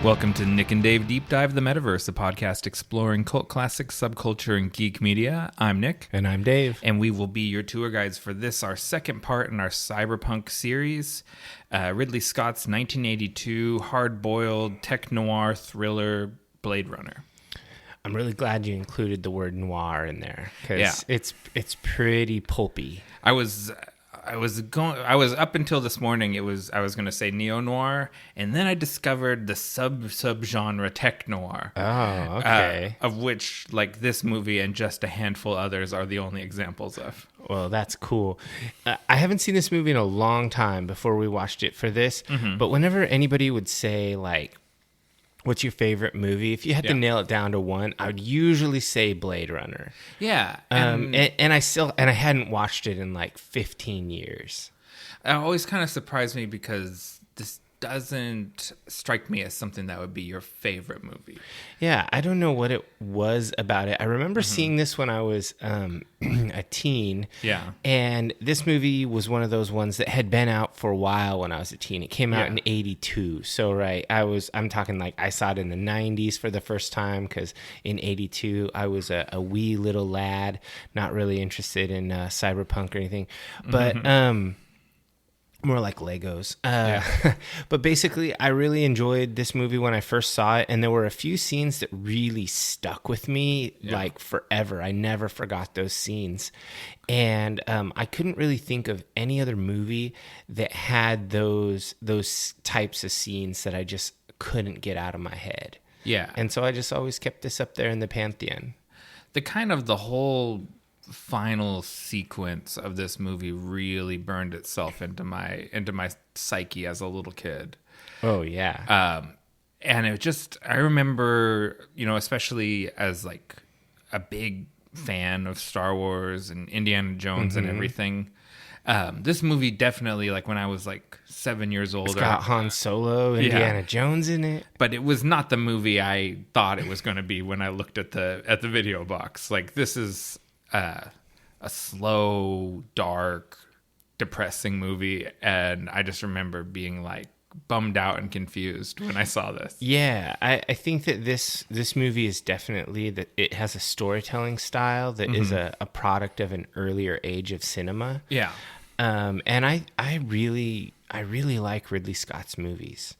Welcome to Nick and Dave Deep Dive the Metaverse, a podcast exploring cult classics, subculture, and geek media. I'm Nick. And I'm Dave. And we will be your tour guides for this, our second part in our Cyberpunk series. Ridley Scott's 1982 hard-boiled tech noir thriller, Bladerunner. I'm really glad you included the word noir in there because it's pretty pulpy. I was up until this morning. I was going to say neo noir, and then I discovered the subgenre tech noir. Oh, okay. Of which, like, this movie and just a handful others are the only examples of. Well, that's cool. I haven't seen this movie in a long time before we watched it for this, but whenever anybody would say, like, what's your favorite movie? If you had to nail it down to one, I would usually say Blade Runner. Yeah. And I hadn't watched it in like 15 years. It always kind of surprised me because this doesn't strike me as something that would be your favorite movie. Yeah, I don't know what it was about it. I remember seeing this when I was a teen. Yeah. And this movie was one of those ones that had been out for a while when I was a teen. It came out in 82. So, right, I'm talking like I saw it in the 90s for the first time because in 82 I was a wee little lad, not really interested in cyberpunk or anything. But more like Legos. But basically, I really enjoyed this movie when I first saw it, and there were a few scenes that really stuck with me like forever. I never forgot those scenes. And I couldn't really think of any other movie that had those types of scenes that I just couldn't get out of my head. Yeah. And so I just always kept this up there in the pantheon. The whole final sequence of this movie really burned itself into my psyche as a little kid. Oh yeah. And it just, I remember, especially as like a big fan of Star Wars and Indiana Jones and everything. This movie definitely, like when I was like 7 years old, it's got Han Solo, Indiana Jones in it. But it was not the movie I thought it was going to be when I looked at the video box. Like, this is a slow, dark, depressing movie, and I just remember being like bummed out and confused when I saw this. Yeah, I think that this movie is definitely that it has a storytelling style that is a product of an earlier age of cinema. Yeah. And I really like Ridley Scott's movies.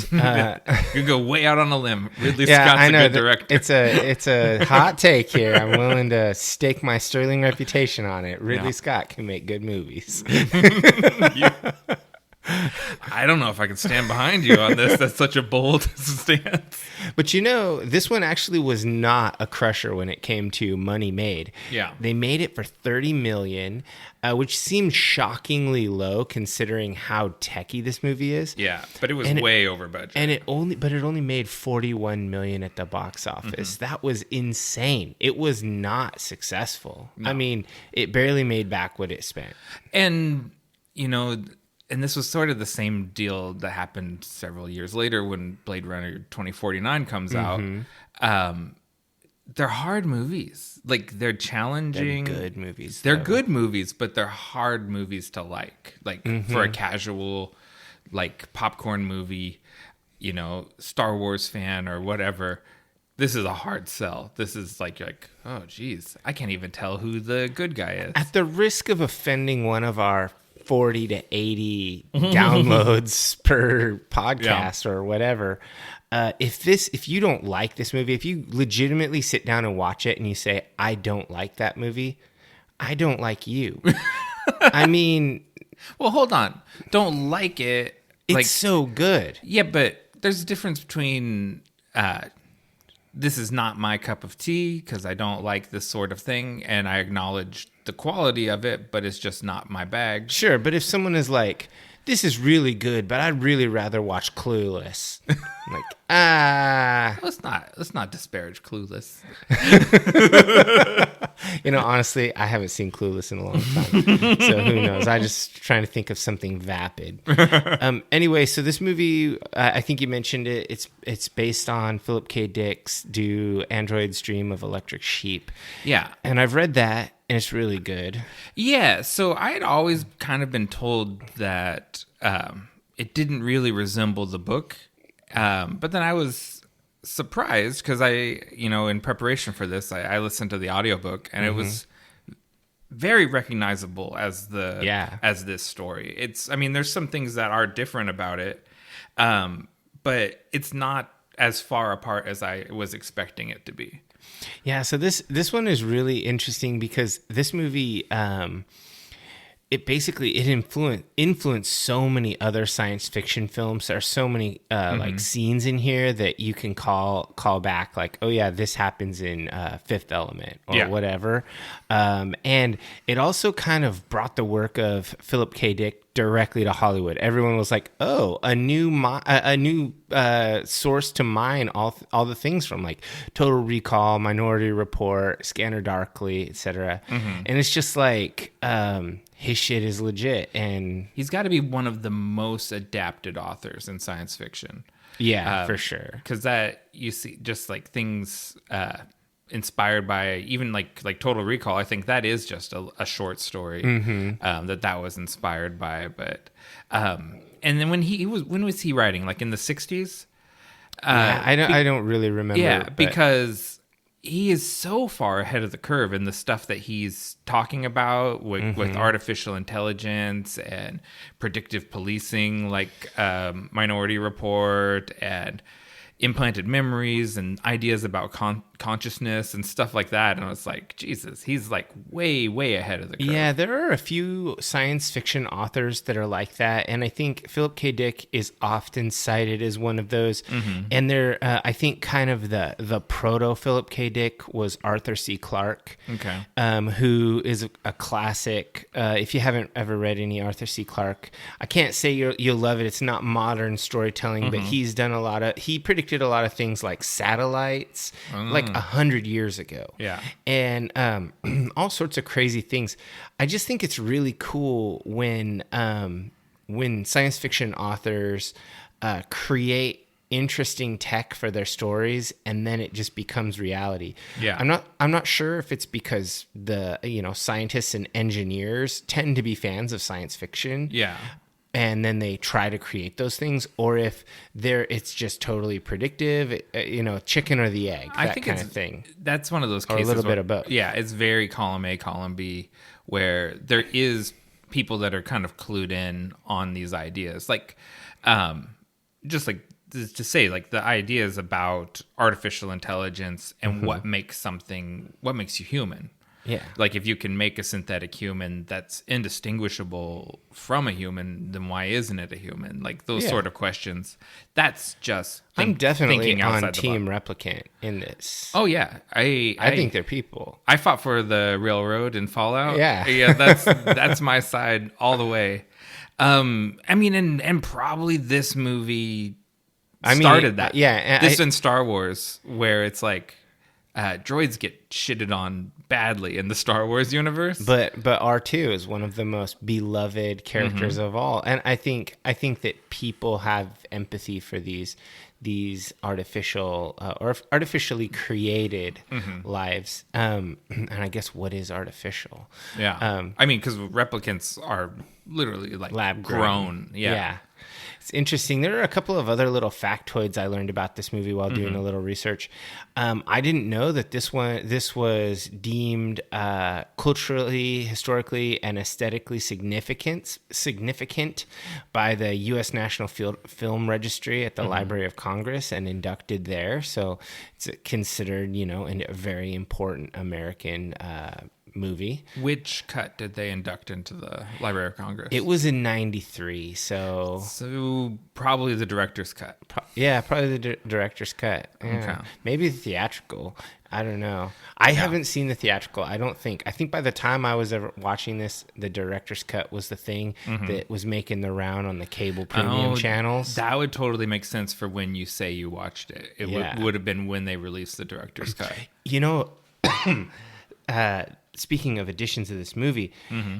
You go way out on a limb. Ridley Scott's a good director. It's a hot take here. I'm willing to stake my sterling reputation on it. Ridley Scott can make good movies. I don't know if I can stand behind you on this. That's such a bold stance. But this one actually was not a crusher when it came to money made. Yeah. They made it for $30 million, which seemed shockingly low considering how techy this movie is. Yeah, but it was way over budget. And it only made $41 million at the box office. That was insane. It was not successful. No. I mean, it barely made back what it spent. And, and this was sort of the same deal that happened several years later when Blade Runner 2049 comes out. They're hard movies. Like, they're challenging. They're good movies. They're good movies, but they're hard movies to like. Like, for a casual, like, popcorn movie, Star Wars fan or whatever, this is a hard sell. This is like, you're like, oh, geez, I can't even tell who the good guy is. At the risk of offending one of our 40 to 80 downloads per podcast or whatever. If you don't like this movie, if you legitimately sit down and watch it and you say, I don't like that movie, I don't like you. I mean... Well, hold on. Don't like it. It's so good. Yeah, but there's a difference between... this is not my cup of tea because I don't like this sort of thing, and I acknowledge the quality of it, but it's just not my bag. Sure, but if someone is like, this is really good, but I'd really rather watch Clueless. Like, let's not disparage Clueless. Honestly, I haven't seen Clueless in a long time, so who knows? I'm just trying to think of something vapid. Anyway, so this movie, I think you mentioned it. It's based on Philip K. Dick's "Do Androids Dream of Electric Sheep?" Yeah, and I've read that, and it's really good. Yeah, so I had always kind of been told that it didn't really resemble the book. But then I was surprised because in preparation for this, I listened to the audiobook and it was very recognizable as this story. There's some things that are different about it, but it's not as far apart as I was expecting it to be. Yeah, so this one is really interesting because this movie, it influenced so many other science fiction films. There are so many like scenes in here that you can call back, like, oh yeah, this happens in Fifth Element or whatever. And it also kind of brought the work of Philip K. Dick directly to Hollywood. Everyone was like, oh, a new source to mine all the things from, like Total Recall, Minority Report, Scanner Darkly, etc. And it's just like his shit is legit, and he's got to be one of the most adapted authors in science fiction. Yeah, for sure. Because that you see just like things inspired by even like Total Recall. I think that is just a short story that was inspired by. But and then when was he writing? Like in the 60s? I don't really remember. Yeah, because he is so far ahead of the curve in the stuff that he's talking about with artificial intelligence and predictive policing, like Minority Report and implanted memories and ideas about consciousness and stuff like that. And I was like, Jesus, he's like way, way ahead of the curve. Yeah, there are a few science fiction authors that are like that. And I think Philip K. Dick is often cited as one of those. And there, I think kind of the proto Philip K. Dick was Arthur C. Clarke, who is a classic. If you haven't ever read any Arthur C. Clarke, I can't say you'll love it. It's not modern storytelling, but he's done he predicted a lot of things like satellites, like 100 years ago. Yeah. And all sorts of crazy things. I just think it's really cool when science fiction authors create interesting tech for their stories and then it just becomes reality. Yeah. I'm not sure if it's because the scientists and engineers tend to be fans of science fiction. Yeah. And then they try to create those things, or if it's just totally predictive, chicken or the egg, that kind of thing. That's one of those cases. Or a little bit of both. Yeah, it's very column A, column B, where there is people that are kind of clued in on these ideas. Like, just like to say, like the ideas about artificial intelligence and what makes you human. Yeah. Like if you can make a synthetic human that's indistinguishable from a human, then why isn't it a human? Like those sort of questions. That's just I'm definitely on Team Replicant in this. Oh yeah. I think they're people. I fought for the railroad in Fallout. Yeah. Yeah, that's my side all the way. And probably this movie started that. Yeah. This in Star Wars where it's like droids get shitted on badly in the Star Wars universe, but R2 is one of the most beloved characters of all, and I think that people have empathy for these artificial or artificially created lives. And I guess what is artificial? Yeah, because replicants are literally like lab grown. Yeah. It's interesting. There are a couple of other little factoids I learned about this movie while doing a little research. I didn't know that this was deemed culturally, historically, and aesthetically significant by the U.S. National Film Registry at the Library of Congress and inducted there. So it's considered, a very important American movie. Which cut did they induct into the Library of Congress? It was in 93, so probably the director's cut. Probably the director's cut. Yeah. Okay. Maybe the theatrical. I don't know. I haven't seen the theatrical. I think by the time I was ever watching this, the director's cut was the thing that was making the round on the cable premium channels. That would totally make sense for when you say you watched it. It would have been when they released the director's cut. Speaking of additions to this movie,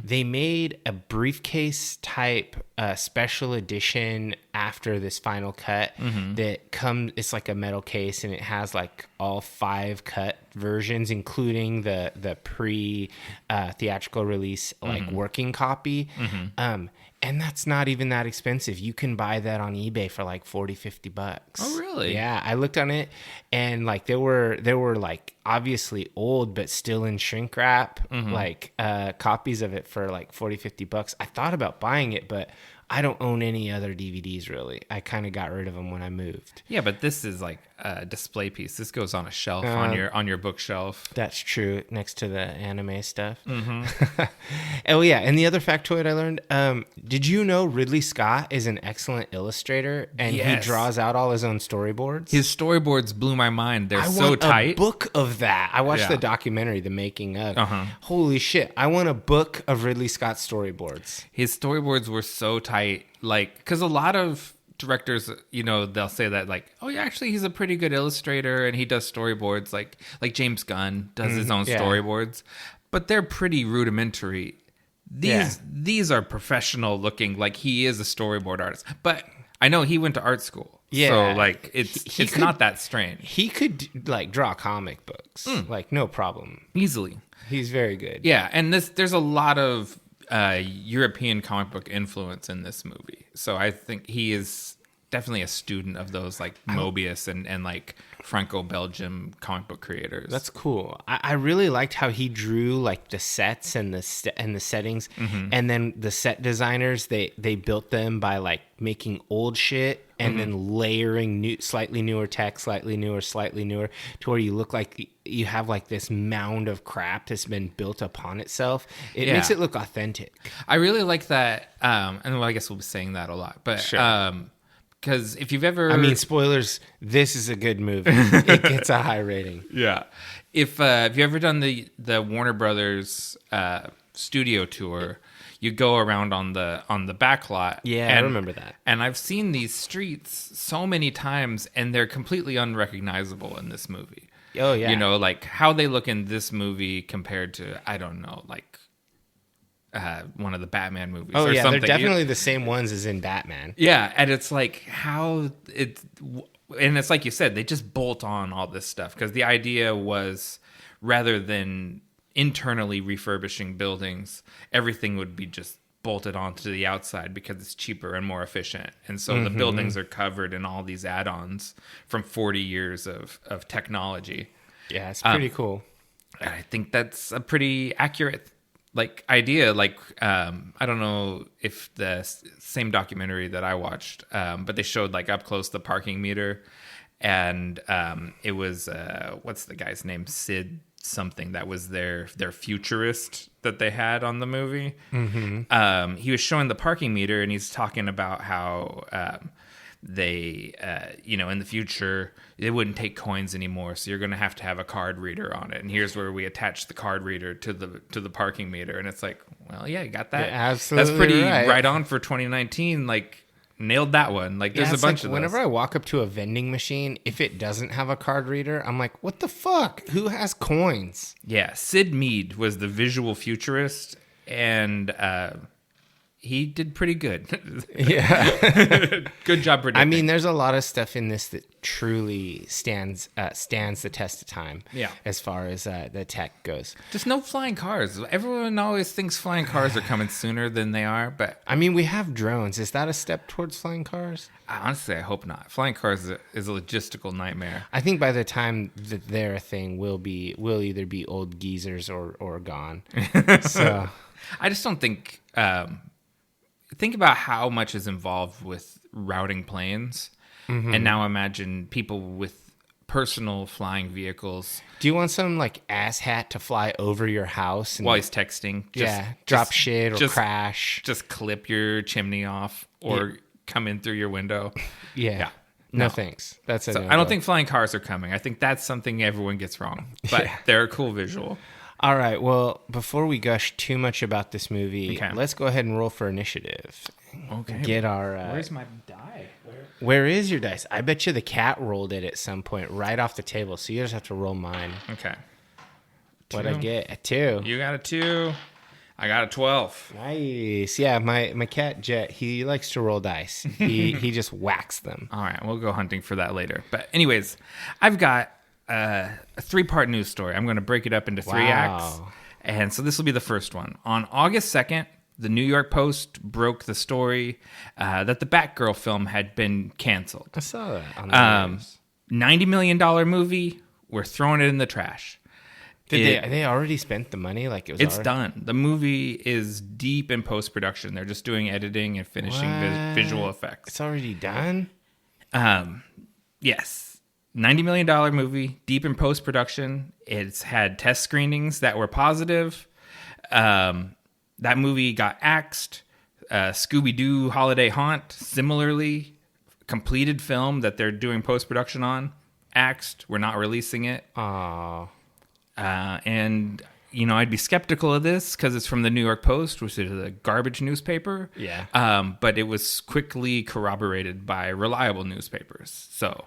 they made a briefcase type special edition after this final cut that comes. It's like a metal case, and it has like all 5 cut versions, including the pre theatrical release, like working copy. And And that's not even that expensive. You can buy that on eBay for like $40-$50. Oh, really? Yeah, I looked on it, and like there were like obviously old but still in shrink wrap, like copies of it for like $40-$50. I thought about buying it, but I don't own any other DVDs really. I kind of got rid of them when I moved. Yeah, but this is like a display piece. This goes on a shelf on your bookshelf. That's true, next to the anime stuff. Oh yeah, and the other factoid I learned, did you know Ridley Scott is an excellent illustrator, and he draws out all his own storyboards? His storyboards blew my mind. They're so want tight. A book of that. I watched the documentary, The Making of. Holy shit! I want a book of Ridley Scott storyboards. His storyboards were so tight, like because a lot of directors, you know, they'll say that like, oh yeah, actually he's a pretty good illustrator and he does storyboards, like James Gunn does his own storyboards, but they're pretty rudimentary. These are professional looking, like he is a storyboard artist. But I know he went to art school. Yeah. So like it's not that strange. He could like draw comic books. Like no problem. Easily. He's very good. Yeah, and there's a lot of European comic book influence in this movie. So I think he is definitely a student of those like Mobius and like Franco-Belgium comic book creators. That's cool. I really liked how he drew like the sets and the settings, and then the set designers they built them by like making old shit and then layering slightly newer tech, slightly newer, to where you look like you have like this mound of crap that's been built upon itself. It makes it look authentic. I really like that. And well, I guess we'll be saying that a lot, but sure. Because if you've ever... I mean, spoilers, this is a good movie. It gets a high rating. Yeah. If you ever done the Warner Brothers studio tour, you go around on the back lot. Yeah, I remember that. And I've seen these streets so many times, and they're completely unrecognizable in this movie. Oh, yeah. You know, like how they look in this movie compared to, I don't know, like one of the Batman movies or something. They're definitely the same ones as in Batman. Yeah, and it's like how it's... And it's like you said, they just bolt on all this stuff because the idea was rather than internally refurbishing buildings, everything would be just bolted onto the outside because it's cheaper and more efficient. And so the buildings are covered in all these add-ons from 40 years of technology. Yeah, it's pretty cool. I think that's a pretty accurate idea. I don't know if the same documentary that I watched, but they showed like up close the parking meter, and it was what's the guy's name, Sid something, that was their futurist that they had on the movie. He was showing the parking meter, and he's talking about how they in the future they wouldn't take coins anymore, so you're going to have a card reader on it, and here's where we attach the card reader to the parking meter. And it's like, well, yeah, you got that. Yeah, absolutely. That's pretty right on for 2019. Like, nailed that one. Like, there's a bunch of those. Whenever I walk up to a vending machine, if it doesn't have a card reader, I'm like, what the fuck? Who has coins? Yeah, Sid Mead was the visual futurist, and he did pretty good. Yeah. Good job predicting. I mean, there's a lot of stuff in this that truly stands the test of time. Yeah. As far as the tech goes. Just no flying cars. Everyone always thinks flying cars are coming sooner than they are, but... I mean, we have drones. Is that a step towards flying cars? Honestly, I hope not. Flying cars is a logistical nightmare. I think by the time that they're a thing, we'll either be old geezers or gone. So... I just don't think... think about how much is involved with routing planes, and now imagine people with personal flying vehicles. Do you want some like asshat to fly over your house while he's texting? Drop shit or crash. Just clip your chimney off or come in through your window. Yeah. No thanks. That's it. I don't think flying cars are coming. I think that's something everyone gets wrong, but they're a cool visual. All right, well, before we gush too much about this movie, let's go ahead and roll for initiative. Okay. Get our... Where's my die? Where is your dice? I bet you the cat rolled it at some point right off the table, so you just have to roll mine. Okay. What'd I get? A 2. You got a 2. I got a 12. Nice. Yeah, my cat, Jet, he likes to roll dice. He just whacks them. All right, we'll go hunting for that later. But anyways, I've got... a 3-part news story. I'm going to break it up into 3 acts. And so this will be the first one. On August 2nd, the New York Post broke the story that the Batgirl film had been canceled. I saw that on the news. $90 million movie, we're throwing it in the trash. They already spent the money? Like it's done. The movie is deep in post-production. They're just doing editing and finishing visual effects. It's already done? Yes. $90 million movie, deep in post-production. It's had test screenings that were positive. That movie got axed. Scooby-Doo Holiday Haunt, similarly, completed film that they're doing post-production on, axed. We're not releasing it. Aww. And, I'd be skeptical of this because it's from the New York Post, which is a garbage newspaper. Yeah. But it was quickly corroborated by reliable newspapers. So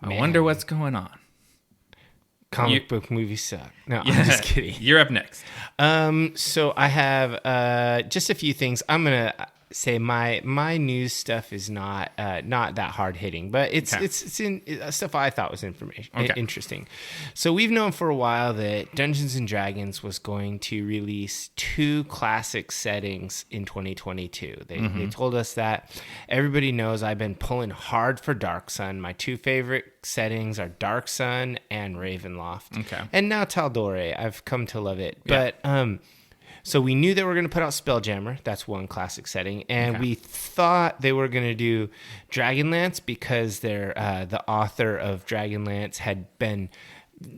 I wonder what's going on. Comic book movies suck. No, I'm just kidding. You're up next. So I have just a few things. I'm going to say my news stuff is not that hard hitting, but it's in stuff I thought was interesting. So we've known for a while that Dungeons and Dragons was going to release 2 classic settings in 2022. They told us that. Everybody knows I've been pulling hard for Dark Sun. My 2 favorite settings are Dark Sun and Ravenloft. Okay. And now Tal'Dorei. I've come to love it. Yeah. But so we knew they were going to put out Spelljammer. That's one classic setting. And we thought they were going to do Dragonlance because they're the author of Dragonlance had been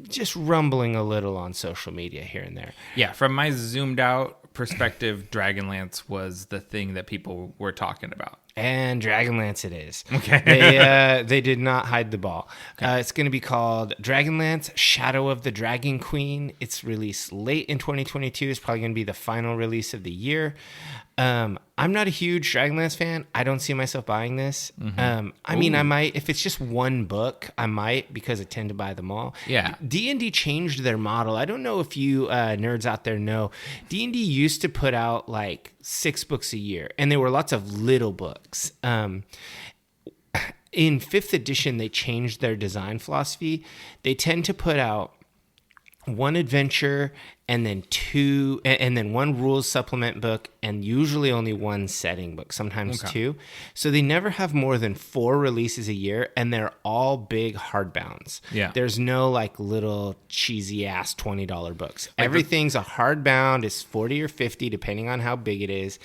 just rumbling a little on social media here and there. Yeah, from my zoomed out perspective, Dragonlance was the thing that people were talking about. And Dragonlance it is. Okay. They did not hide the ball. Okay. It's going to be called Dragonlance Shadow of the Dragon Queen. It's released late in 2022. It's probably going to be the final release of the year. I'm not a huge Dragonlance fan. I don't see myself buying this. I mean, I might, if it's just one book, I might, because I tend to buy them all. Yeah. D&D changed their model. I don't know if you nerds out there know. D&D used to put out like 6 books a year, and there were lots of little books. In 5th edition, they changed their design philosophy. They tend to put out 1 adventure and then 2 and then 1 rules supplement book, and usually only 1 setting book, sometimes 2. So they never have more than 4 releases a year, and they're all big hardbounds. Yeah. There's no like little cheesy ass $20 books. Everything's a hardbound. It's 40 or 50 depending on how big it is,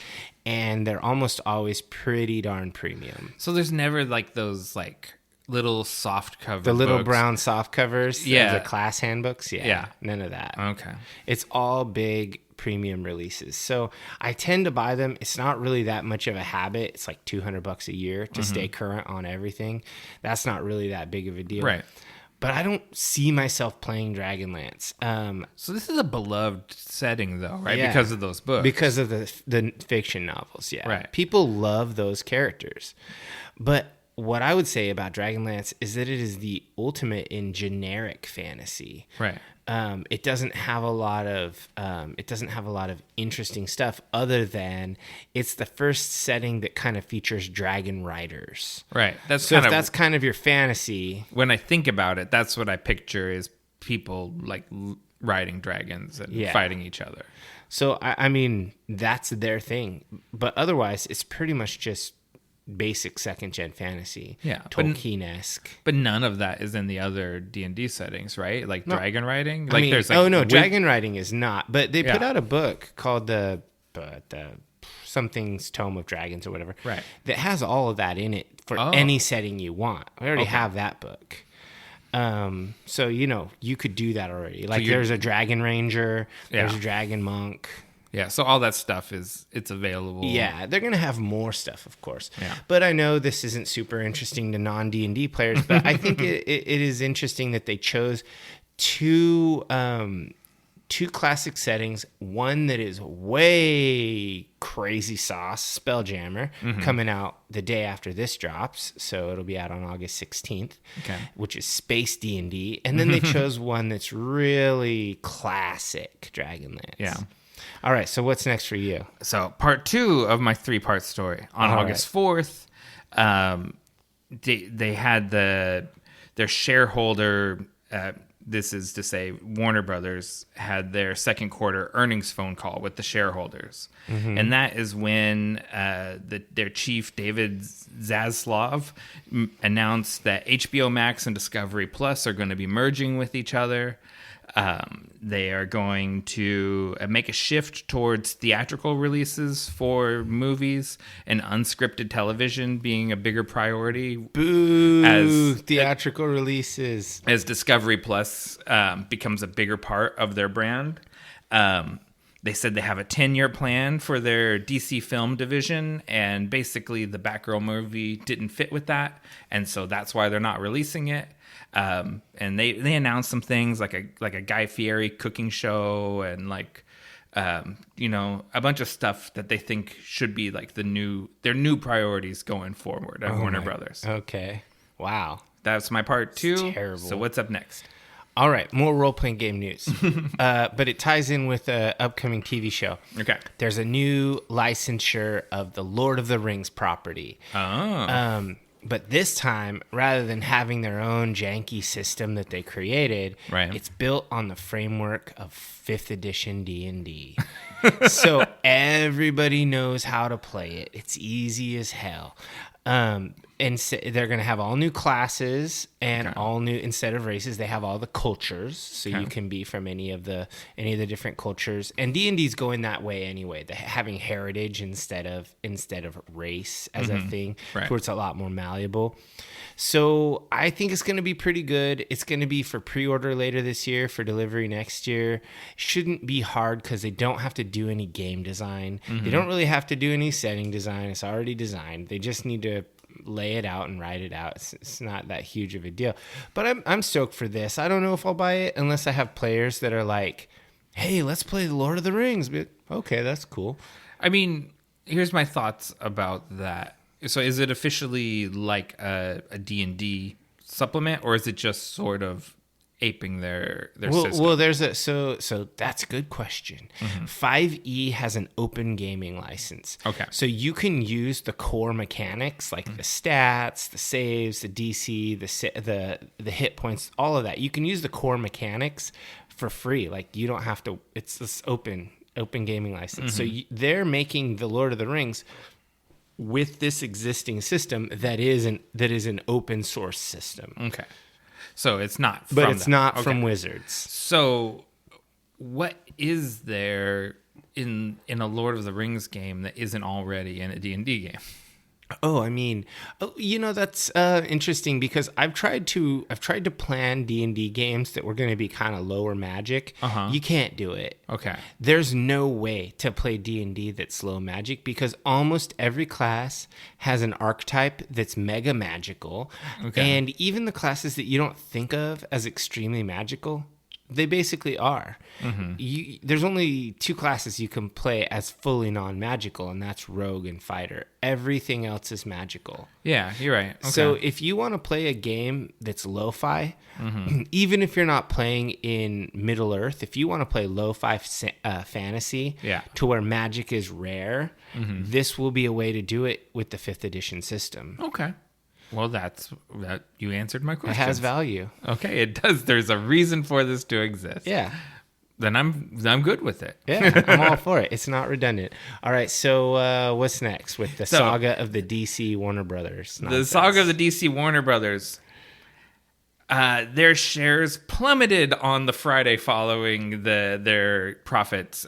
and they're almost always pretty darn premium. So there's never like those like little soft cover the little books. Brown soft covers, the class handbooks. Yeah, none of that. Okay. It's all big premium releases. So I tend to buy them. It's not really that much of a habit. It's like $200 a year to stay current on everything. That's not really that big of a deal. Right. But I don't see myself playing Dragonlance. So this is a beloved setting, though, right? Yeah. Because of those books. Because of the fiction novels, yeah. Right. People love those characters. But what I would say about Dragonlance is that it is the ultimate in generic fantasy. Right. It doesn't have a lot of interesting stuff other than it's the first setting that kind of features dragon riders. Right. If that's kind of your fantasy. When I think about it, that's what I picture is people like riding dragons and fighting each other. So I mean, that's their thing. But otherwise, it's pretty much just basic 2nd-gen fantasy. Yeah. Tolkien-esque. But none of that is in the other D&D settings, right? Like dragon riding? Like there's like dragon riding is not. But they put out a book called the something's Tome of Dragons or whatever. Right. That has all of that in it for any setting you want. I already have that book. So, you could do that already. Like there's a dragon ranger, there's a dragon monk. Yeah, so all that stuff it's available. Yeah, they're going to have more stuff, of course. Yeah. But I know this isn't super interesting to non-D&D players, but I think it is interesting that they chose 2 classic settings. One that is way crazy sauce, Spelljammer, coming out the day after this drops. So it'll be out on August 16th, which is Space D&D. And then they chose one that's really classic, Dragonlance. Yeah. All right, so what's next for you? So part 2 of my 3-part story. On August 4th, they had their shareholder this is to say Warner Brothers had their second quarter earnings phone call with the shareholders. And that is when their chief, David Zaslav, announced that HBO Max and Discovery Plus are going to be merging with each other. They are going to make a shift towards theatrical releases for movies and unscripted television being a bigger priority. Boo! As theatrical releases. As Discovery Plus becomes a bigger part of their brand. They said they have a 10-year plan for their DC film division, and basically the Batgirl movie didn't fit with that, and so that's why they're not releasing it. And they announced some things like a Guy Fieri cooking show and a bunch of stuff that they think should be like their new priorities going forward at Warner Brothers. Okay. Wow. That's my part 2. It's terrible. So what's up next? All right, more role-playing game news. But it ties in with an upcoming TV show. Okay. There's a new licensure of the Lord of the Rings property. Oh. But this time, rather than having their own janky system that they created, it's built on the framework of 5th edition D&D. So everybody knows how to play it. It's easy as hell. And so they're going to have all new classes and all new, instead of races, they have all the cultures. So you can be from any of the different cultures. And D&D's going that way anyway. Having heritage instead of race as a thing, where it's a lot more malleable. So I think it's going to be pretty good. It's going to be for pre-order later this year, for delivery next year. Shouldn't be hard because they don't have to do any game design. They don't really have to do any setting design. It's already designed. They just need to lay it out and write it out. It's not that huge of a deal. But I'm stoked for this. I don't know if I'll buy it unless I have players that are like, hey, let's play the Lord of the Rings. But okay, that's cool. I mean, here's my thoughts about that. So is it officially like a D&D supplement, or is it just sort of aping their system? Well, so that's a good question. 5e has an open gaming license. Okay. So you can use the core mechanics like the stats, the saves, the DC, the hit points, all of that. You can use the core mechanics for free. Like you don't have to. It's this open gaming license. So they're making the Lord of the Rings with this existing system that is an open source system. Okay. So it's not from But it's not from Wizards. So what is there in a Lord of the Rings game that isn't already in a D&D game? Oh, I mean, that's interesting because I've tried to plan D&D games that were going to be kind of lower magic. You can't do it. Okay. There's no way to play D&D that's low magic because almost every class has an archetype that's mega magical. Okay. And even the classes that you don't think of as extremely magical, they basically are. There's only 2 classes you can play as fully non-magical, and that's Rogue and Fighter. Everything else is magical. Yeah, you're right. Okay. So if you want to play a game that's lo-fi, even if you're not playing in Middle Earth, if you want to play lo-fi fantasy to where magic is rare, this will be a way to do it with the 5th edition system. Okay. Well, that you answered my question. It has value. Okay, it does. There's a reason for this to exist. Yeah. Then I'm good with it. Yeah, I'm all for it. It's not redundant. All right, so what's next with the saga of the DC Warner Brothers? The saga of the DC Warner Brothers. Their shares plummeted on the Friday following their Prophet's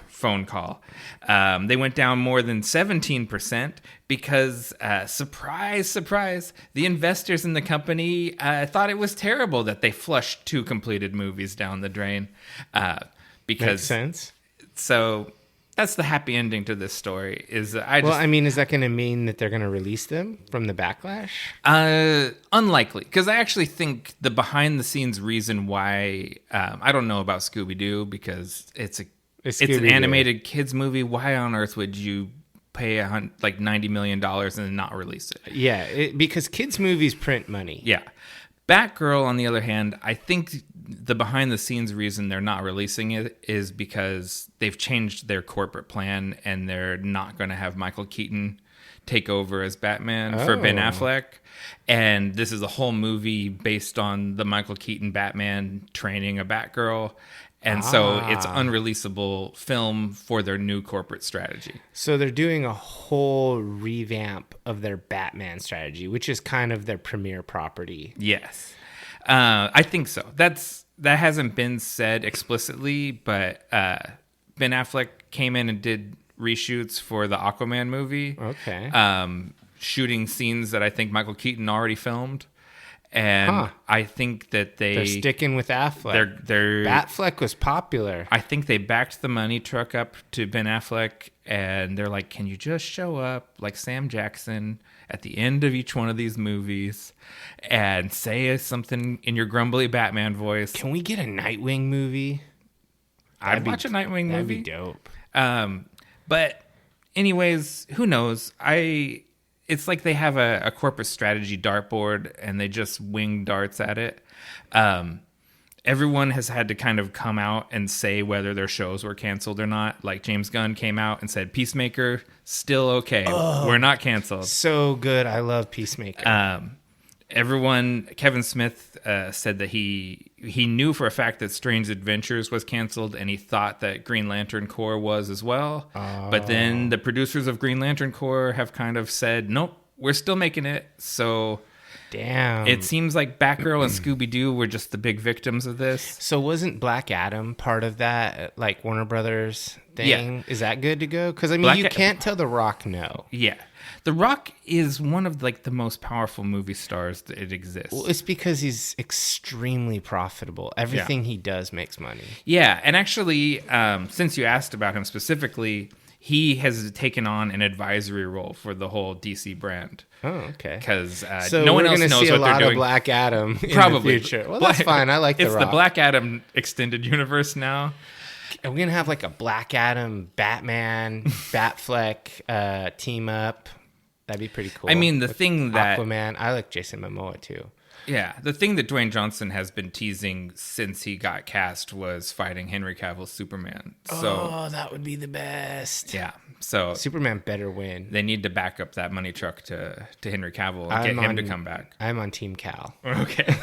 phone call. They went down more than 17% because, surprise, the investors in the company thought it was terrible that they flushed 2 completed movies down the drain. Because makes sense. So that's the happy ending to this story. Is that going to mean that they're going to release them from the backlash? Unlikely, because I actually think the behind-the-scenes reason why I don't know about Scooby-Doo because it's an animated kids movie. Why on earth would you pay $90 million and not release it? Yeah, because kids' movies print money. Yeah. Batgirl, on the other hand, I think the behind-the-scenes reason they're not releasing it is because they've changed their corporate plan and they're not going to have Michael Keaton take over as Batman for Ben Affleck. And this is a whole movie based on the Michael Keaton Batman training a Batgirl. And so it's unreleasable film for their new corporate strategy. So they're doing a whole revamp of their Batman strategy, which is kind of their premier property. Yes. I think so. That hasn't been said explicitly, but Ben Affleck came in and did reshoots for the Aquaman movie. Okay. Shooting scenes that I think Michael Keaton already filmed. And I think that they're sticking with Affleck. Batfleck was popular. I think they backed the money truck up to Ben Affleck, and they're like, "Can you just show up like Sam Jackson at the end of each one of these movies and say something in your grumbly Batman voice?" Can we get a Nightwing movie? I'd watch a Nightwing movie. That'd be dope. But anyways, who knows? It's like they have a corporate strategy dartboard and they just wing darts at it. Everyone has had to kind of come out and say whether their shows were canceled or not. Like James Gunn came out and said, Peacemaker, still okay. We're not canceled. So good. I love Peacemaker. Kevin Smith said that he knew for a fact that Strange Adventures was canceled, and he thought that Green Lantern Corps was as well. But then the producers of Green Lantern Corps have kind of said, nope, we're still making it. So damn, it seems like Batgirl and Scooby-Doo were just the big victims of this. So wasn't Black Adam part of that, like Warner Brothers thing? Yeah. Is that good to go? Because, I mean, you can't tell The Rock no. Yeah. The Rock is one of like the most powerful movie stars that it exists. Well, it's because he's extremely profitable. Everything he does makes money. Yeah, and actually, since you asked about him specifically, he has taken on an advisory role for the whole DC brand. Oh, okay. Because so no one else knows see what they're doing. a lot of Black Adam Probably. in the future. Well, that's fine. I like The Rock. It's the Black Adam extended universe now. Are we going to have like a Black Adam, Batman, Batfleck team up? That'd be pretty cool. I mean, the thing that... Aquaman. I like Jason Momoa, too. Yeah. The thing that Dwayne Johnson has been teasing since he got cast was fighting Henry Cavill's Superman. So, that would be the best. Yeah. So Superman better win. They need to back up that money truck to Henry Cavill and get him to come back. I'm on Team Cal. Okay.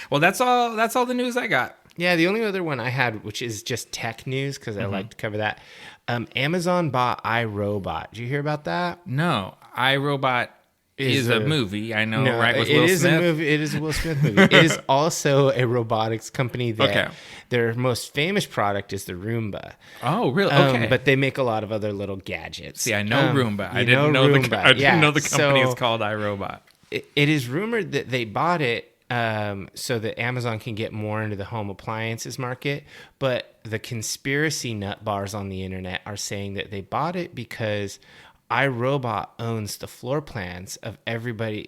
Well, that's all the news I got. Yeah, the only other one I had, which is just tech news, because I like to cover that. Amazon bought iRobot. Did you hear about that? No. iRobot is a movie. I know, right? With Will Smith? Is a movie. It is a Will Smith movie. It is also a robotics company that their most famous product is the Roomba. Oh, really? Okay. But they make a lot of other little gadgets. See, I know Roomba. I didn't know the company is called iRobot. It is rumored that they bought it so that Amazon can get more into the home appliances market. But the conspiracy nut bars on the internet are saying that they bought it because iRobot owns the floor plans of everybody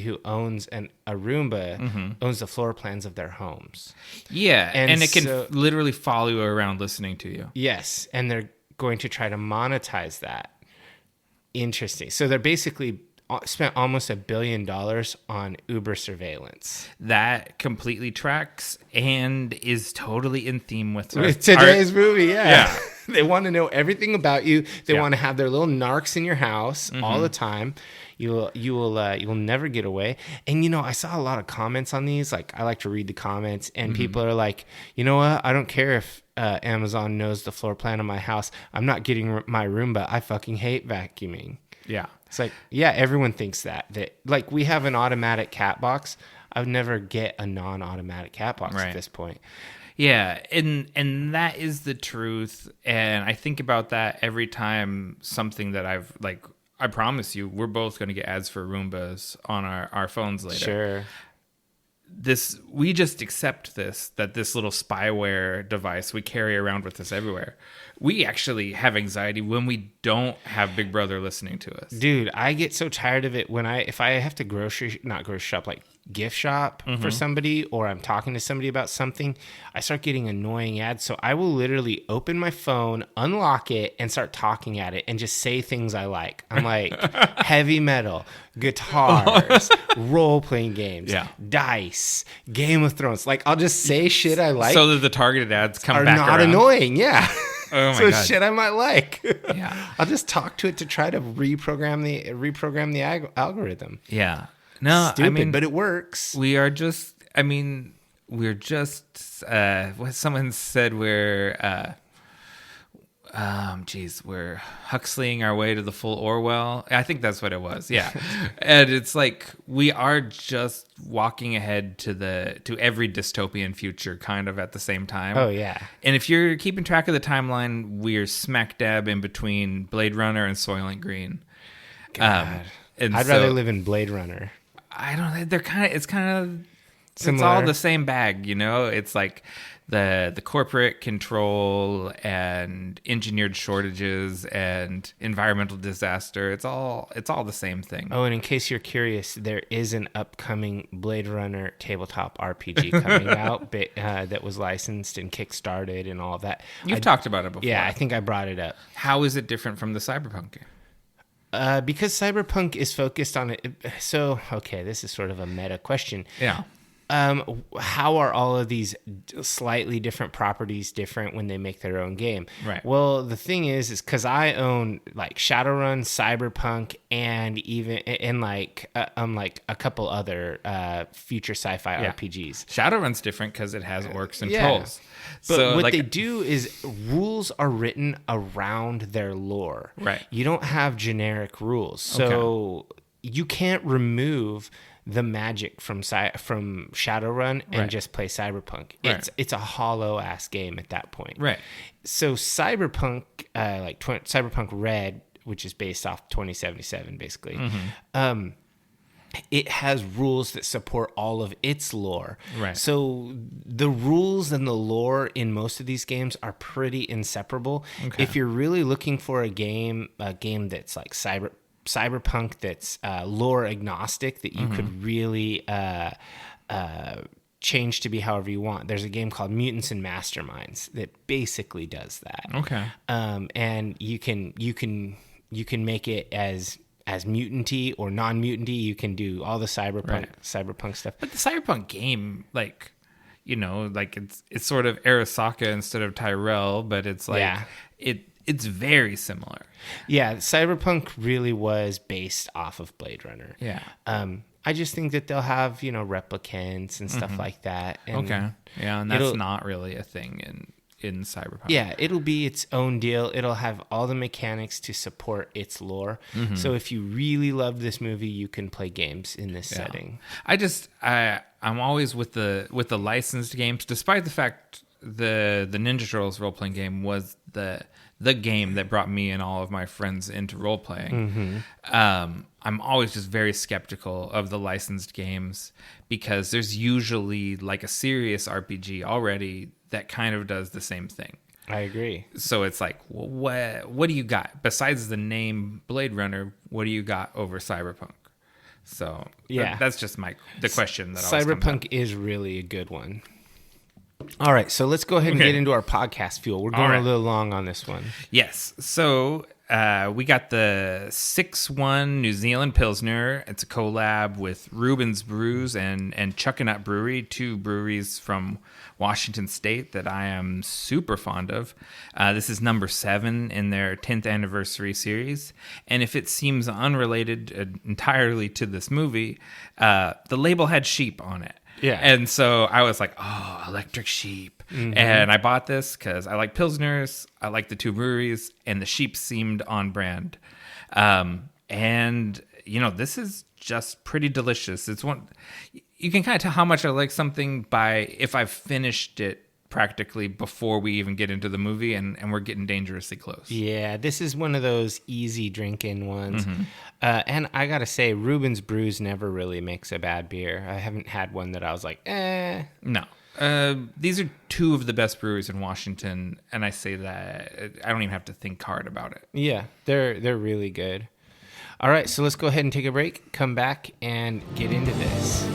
who owns a Roomba owns the floor plans of their homes. Yeah, and it can literally follow you around listening to you. Yes, and they're going to try to monetize that. Interesting. So they're basically spent almost $1 billion on Uber surveillance. That completely tracks and is totally in theme with today's movie. Yeah. They want to know everything about you. They want to have their little narcs in your house all the time. You will never get away. And I saw a lot of comments on these. Like, I like to read the comments, and people are like, you know what? I don't care if Amazon knows the floor plan of my house. I'm not getting my Roomba. I fucking hate vacuuming. Yeah. It's like, yeah, everyone thinks that like we have an automatic cat box. I would never get a non-automatic cat box at this point. Yeah, and that is the truth. And I think about that every time something that I promise you, we're both going to get ads for Roombas on our phones later. Sure. We just accept that this little spyware device we carry around with us everywhere. We actually have anxiety when we don't have Big Brother listening to us. Dude, I get so tired of it if I have to gift shop for somebody, or I'm talking to somebody about something, I start getting annoying ads. So I will literally open my phone, unlock it, and start talking at it and just say things I like. I'm like, heavy metal, guitars, role-playing games, dice, Game of Thrones. Like, I'll just say shit I like. So that the targeted ads come are back not around. Annoying, yeah. Oh my so God. shit I might like. Yeah. I'll just talk to it to try to reprogram the algorithm. Yeah. No, Stupid, I mean, but it works. we're just, what someone said, we're Huxleying our way to the full Orwell. I think that's what it was. Yeah. And it's like, we are just walking ahead to every dystopian future kind of at the same time. Oh, yeah. And if you're keeping track of the timeline, we're smack dab in between Blade Runner and Soylent Green. God. And I'd rather live in Blade Runner. I don't know. It's kind of Similar. It's all the same bag, you know? It's like the corporate control and engineered shortages and environmental disaster. It's all the same thing. Oh, and in case you're curious, there is an upcoming Blade Runner tabletop RPG coming out that was licensed and kickstarted and all of that. You've talked about it before. Yeah, I think I brought it up. How is it different from the Cyberpunk game? Because Cyberpunk is focused on it. So, okay, this is sort of a meta question. Yeah. How are all of these slightly different properties different when they make their own game? Right. Well, the thing is because I own like Shadowrun, Cyberpunk, and like a couple other future sci-fi RPGs. Shadowrun's different because it has orcs and Yeah. trolls. But So, what like, they do is rules are written around their lore. Right. You don't have generic rules. So you can't remove the magic from Shadowrun and just play Cyberpunk. Right. It's a hollow ass game at that point. Right. So Cyberpunk, Cyberpunk Red, which is based off 2077, basically. It has rules that support all of its lore. Right. So the rules and the lore in most of these games are pretty inseparable. Okay. If you're really looking for a game that's like Cyberpunk that's lore agnostic that you could really change to be however you want. There's a game called Mutants and Masterminds that basically does that. Okay. And you can make it as mutanty or non-mutanty. You can do all the cyberpunk stuff. But the Cyberpunk game, like, you know, like it's sort of Arasaka instead of Tyrell, but it's like it's very similar. Yeah, Cyberpunk really was based off of Blade Runner. Yeah. I just think that they'll have, replicants and stuff like that. And Okay. Yeah, and that's not really a thing in Cyberpunk. Yeah, it'll be its own deal. It'll have all the mechanics to support its lore. So if you really love this movie, you can play games in this setting. I'm always with the licensed games, despite the fact the Ninja Turtles role playing game was the game that brought me and all of my friends into role playing. I'm always just very skeptical of the licensed games because there's usually like a serious RPG already that kind of does the same thing. I agree. So it's like, well, what do you got besides the name Blade Runner? What do you got over Cyberpunk? So that's just the question that always comes up. Cyberpunk is really a good one. All right, so let's go ahead and get into our podcast fuel. We're going a little long on this one. Yes. So we got the 6-1 New Zealand Pilsner. It's a collab with Reuben's Brews and Chuckanut Brewery, two breweries from Washington State that I am super fond of. This is number 7 in their 10th anniversary series. And if it seems unrelated entirely to this movie, the label had sheep on it. Yeah. And so I was like, oh, electric sheep. And I bought this because I like Pilsners. I like the two breweries, and the sheep seemed on brand. And, this is just pretty delicious. It's one, you can kind of tell how much I like something by if I've finished it practically before we even get into the movie, and we're getting dangerously close. Yeah, this is one of those easy drinking ones. And I gotta say, Reuben's Brews never really makes a bad beer. I haven't had one that I was like, No. These are two of the best breweries in Washington, and I say that I don't even have to think hard about it. Yeah, they're really good. All right, so let's go ahead and take a break, come back, and get into this.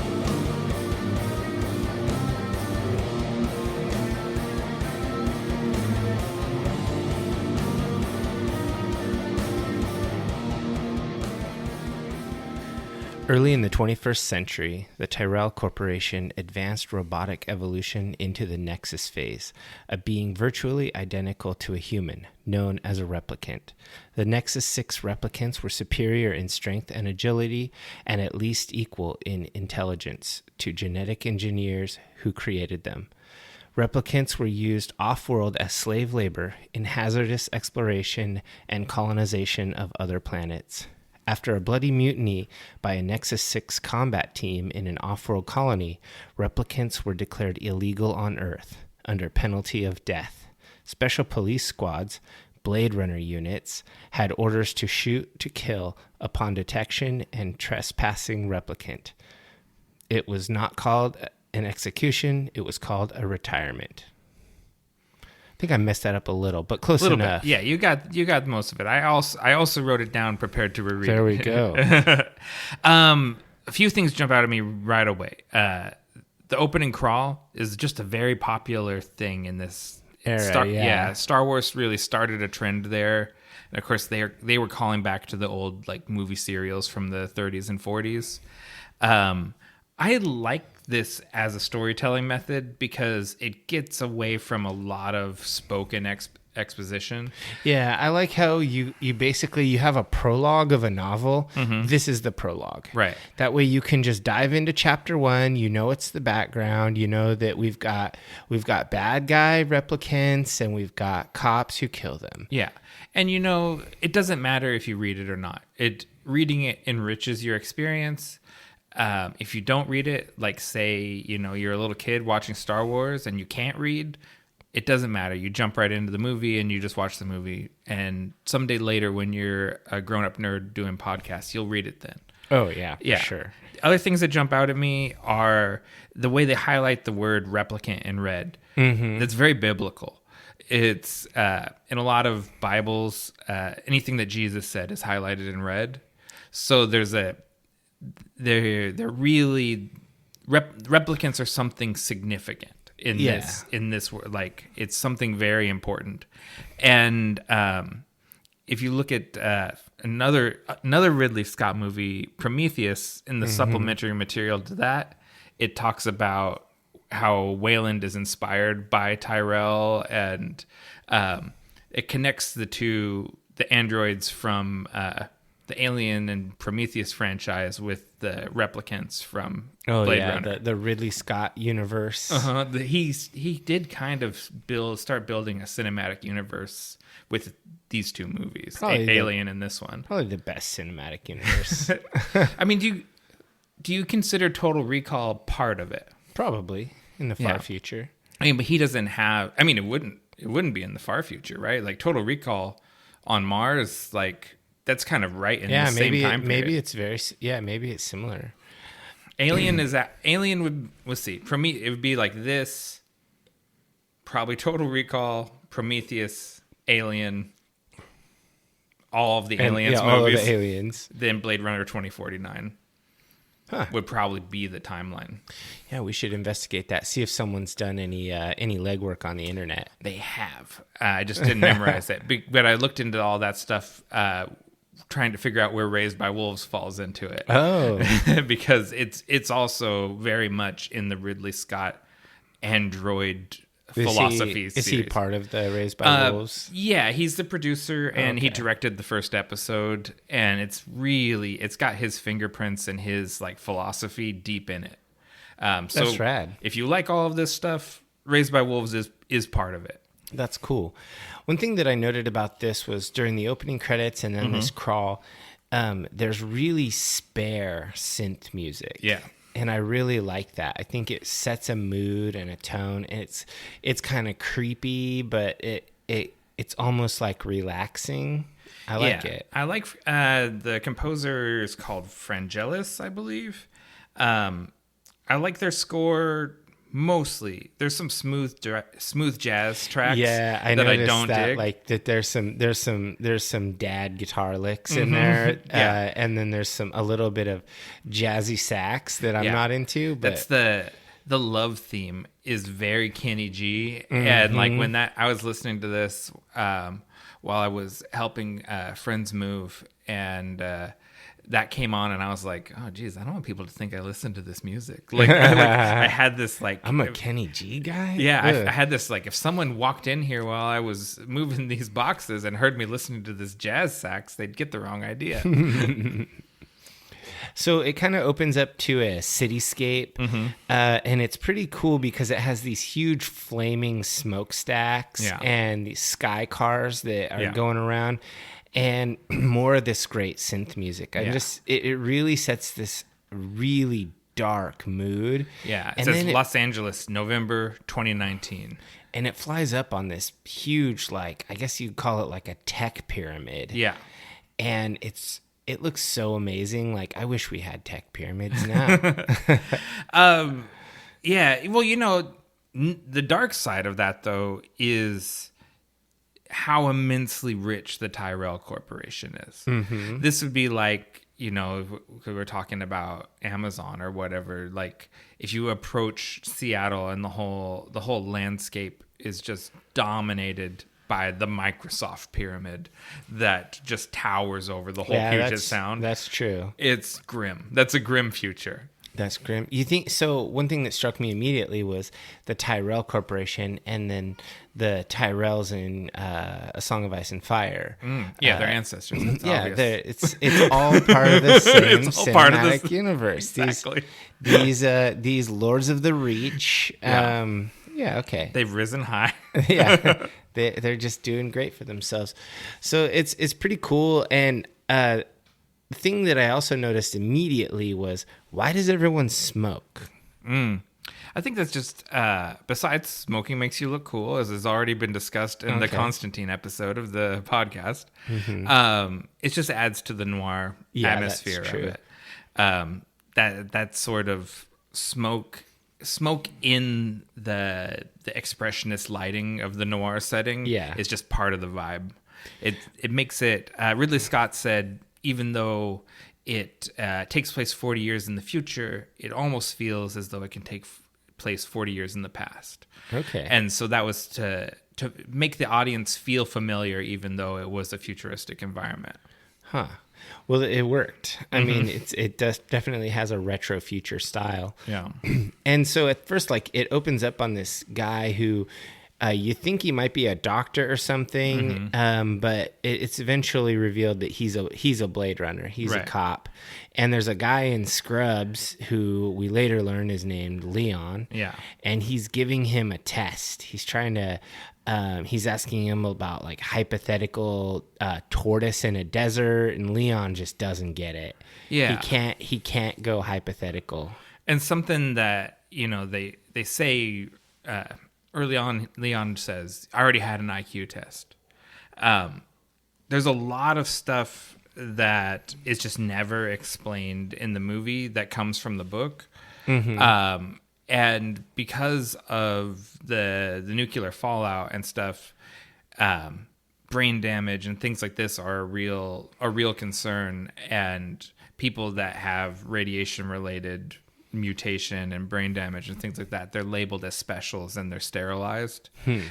Early in the 21st century, the Tyrell Corporation advanced robotic evolution into the Nexus phase, a being virtually identical to a human, known as a replicant. The Nexus 6 replicants were superior in strength and agility, and at least equal in intelligence to genetic engineers who created them. Replicants were used off-world as slave labor in hazardous exploration and colonization of other planets. After a bloody mutiny by a Nexus 6 combat team in an off-world colony, replicants were declared illegal on Earth, under penalty of death. Special police squads, Bladerunner units, had orders to shoot to kill upon detection and trespassing replicant. It was not called an execution, it was called a retirement. I think I messed that up a little, but close enough. Bit. Yeah, you got most of it. I also wrote it down, prepared to reread. There we go. A few things jump out at me right away. The opening crawl is just a very popular thing in this era. Star Wars really started a trend there, and of course they were calling back to the old like movie serials from the 30s and 40s. I like this as a storytelling method because it gets away from a lot of spoken exposition. Yeah, I like how you basically you have a prologue of a novel. Mm-hmm. This is the prologue. Right. That way you can just dive into chapter 1, you know it's the background, you know that we've got bad guy replicants and we've got cops who kill them. Yeah. And you know, it doesn't matter if you read it or not. Reading it enriches your experience. If you don't read it, like say, you know, you're a little kid watching Star Wars and you can't read, it doesn't matter. You jump right into the movie and you just watch the movie. And someday later when you're a grown-up nerd doing podcasts, you'll read it then. Oh, yeah, sure. Other things that jump out at me are the way they highlight the word replicant in red. Mm-hmm. That's very biblical. It's in a lot of Bibles, anything that Jesus said is highlighted in red. So they're really replicants are something significant in this like it's something very important. And if you look at another Ridley Scott movie, Prometheus, in the supplementary material to that, it talks about how Wayland is inspired by Tyrell, and it connects the androids from the Alien and Prometheus franchise with the replicants from Blade Runner. The Ridley Scott universe. He did kind of start building a cinematic universe with these two movies, Alien and this one. Probably the best cinematic universe. I mean, do you consider Total Recall part of it? Probably in the far future. I mean, but he doesn't have. I mean, it wouldn't be in the far future, right? Like Total Recall on Mars, like. That's kind of right in the same time period. Maybe it's maybe it's similar. Alien would, let's see, it would be like this, probably Total Recall, Prometheus, Alien, all of the Aliens movies. All of the Aliens. Then Blade Runner 2049 would probably be the timeline. Yeah, we should investigate that. See if someone's done any legwork on the internet. They have. I just didn't memorize it. But I looked into all that stuff, trying to figure out where Raised by Wolves falls into it. Oh. Because it's also very much in the Ridley Scott Android philosophy series. Is he part of the Raised by Wolves? Yeah, he's the producer, and he directed the first episode, and it's got his fingerprints and his like philosophy deep in it. That's rad. If you like all of this stuff, Raised by Wolves is part of it. That's cool. One thing that I noted about this was during the opening credits and then this crawl, there's really spare synth music. Yeah. And I really like that. I think it sets a mood and a tone. And it's kind of creepy, but it's almost like relaxing. I like it. I like the composer is called Frangelis, I believe. I like their score. Mostly, there's some smooth jazz tracks. Yeah, I noticed that. Dig. Like that, there's some dad guitar licks in there, and then there's a little bit of jazzy sax that I'm not into. But that's the love theme is very Kenny G, and like when I was listening to this while I was helping friends move, and that came on, and I was like, oh geez, I don't want people to think I listen to this music. I had this like, I'm a Kenny G guy. Yeah, I had this like, if someone walked in here while I was moving these boxes and heard me listening to this jazz sax, they'd get the wrong idea. So it kind of opens up to a cityscape, and it's pretty cool because it has these huge flaming smokestacks and these sky cars that are going around, and more of this great synth music. It really sets this really dark mood. Yeah, it says Los Angeles, November 2019. And it flies up on this huge, like, I guess you'd call it like a tech pyramid. Yeah. And it looks so amazing. Like, I wish we had tech pyramids now. Yeah. Well, you know, the dark side of that, though, is how immensely rich the Tyrell Corporation is. Mm-hmm. This would be like, you know, if we were talking about Amazon or whatever, like if you approach Seattle and the whole landscape is just dominated by the Microsoft pyramid that just towers over the whole Puget Sound. That's true. It's grim. That's a grim future. That's grim. You think so? One thing that struck me immediately was the Tyrell Corporation, and then the Tyrells in A Song of Ice and Fire. Yeah, they're ancestors. It's all part of the same cinematic universe. Exactly. These Lords of the Reach. Okay. They've risen high. Yeah. They're just doing great for themselves. So it's pretty cool. And the thing that I also noticed immediately was, why does everyone smoke? I think that's just, besides smoking makes you look cool, as has already been discussed in the Constantine episode of the podcast. Mm-hmm. It just adds to the noir atmosphere of it. That sort of smoke in the expressionist lighting of the noir setting is just part of the vibe. It makes it, Ridley Scott said, even though it takes place 40 years in the future, it almost feels as though it can take place 40 years in the past. Okay. And so that was to make the audience feel familiar, even though it was a futuristic environment. Huh. Well, it worked. I mean, it definitely has a retro future style. Yeah. And so at first, like, it opens up on this guy who you think he might be a doctor or something, but it's eventually revealed that he's a Blade Runner. He's a cop. And there's a guy in Scrubs who we later learn is named Leon. Yeah. And he's giving him a test. He's trying to... he's asking him about like hypothetical tortoise in a desert, and Leon just doesn't get it. Yeah, he can't go hypothetical. And something that, you know, they say early on, Leon says, "I already had an IQ test." There's a lot of stuff that is just never explained in the movie that comes from the book. Mm-hmm. And because of the nuclear fallout and stuff, brain damage and things like this are a real concern. And people that have radiation-related mutation and brain damage and things like that, they're labeled as specials and they're sterilized.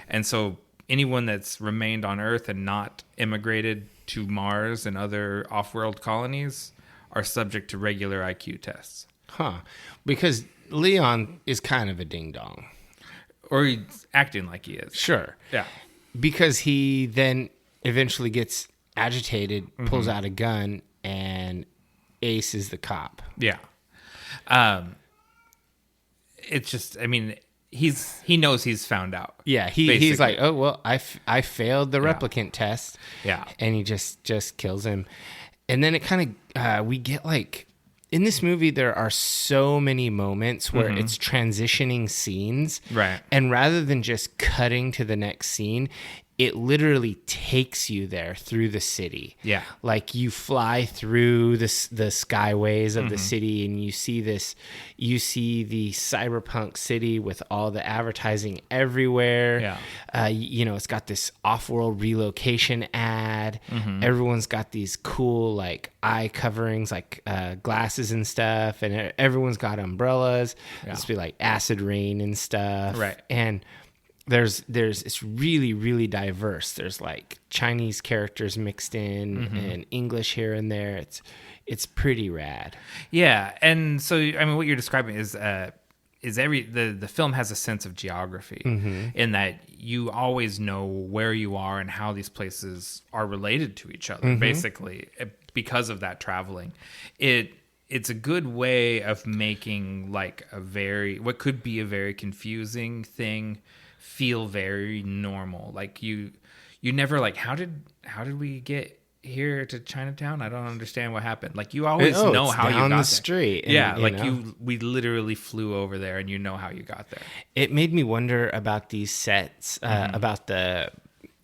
And so anyone that's remained on Earth and not immigrated to Mars and other off-world colonies are subject to regular IQ tests. Huh. Because Leon is kind of a ding-dong. Or he's acting like he is. Sure. Yeah. Because he then eventually gets agitated, pulls out a gun, and Ace is the cop. Yeah. It's just, I mean, he knows he's found out. Yeah, he's like, oh, well, I failed the replicant test. Yeah. And he just kills him. And then it kind of, we get like... In this movie, there are so many moments where it's transitioning scenes. Right. And rather than just cutting to the next scene, it literally takes you there through the city. Yeah. Like you fly through the skyways of the city, and you see the cyberpunk city with all the advertising everywhere. Yeah. You know, it's got this off-world relocation ad. Everyone's got these cool like eye coverings, like glasses and stuff, and everyone's got umbrellas. Yeah. It's be like acid rain and stuff. Right. And it's really, really diverse. There's like Chinese characters mixed in and English here and there. It's pretty rad. Yeah, and so I mean, what you're describing is the film has a sense of geography in that you always know where you are and how these places are related to each other, basically, because of that traveling. It's a good way of making like what could be a very confusing thing feel very normal. Like you never like, how did we get here to Chinatown? I don't understand what happened. Like you always know how you got down the there. street. And, Yeah, like we literally flew over there, and you know how you got there. It made me wonder about these sets, about the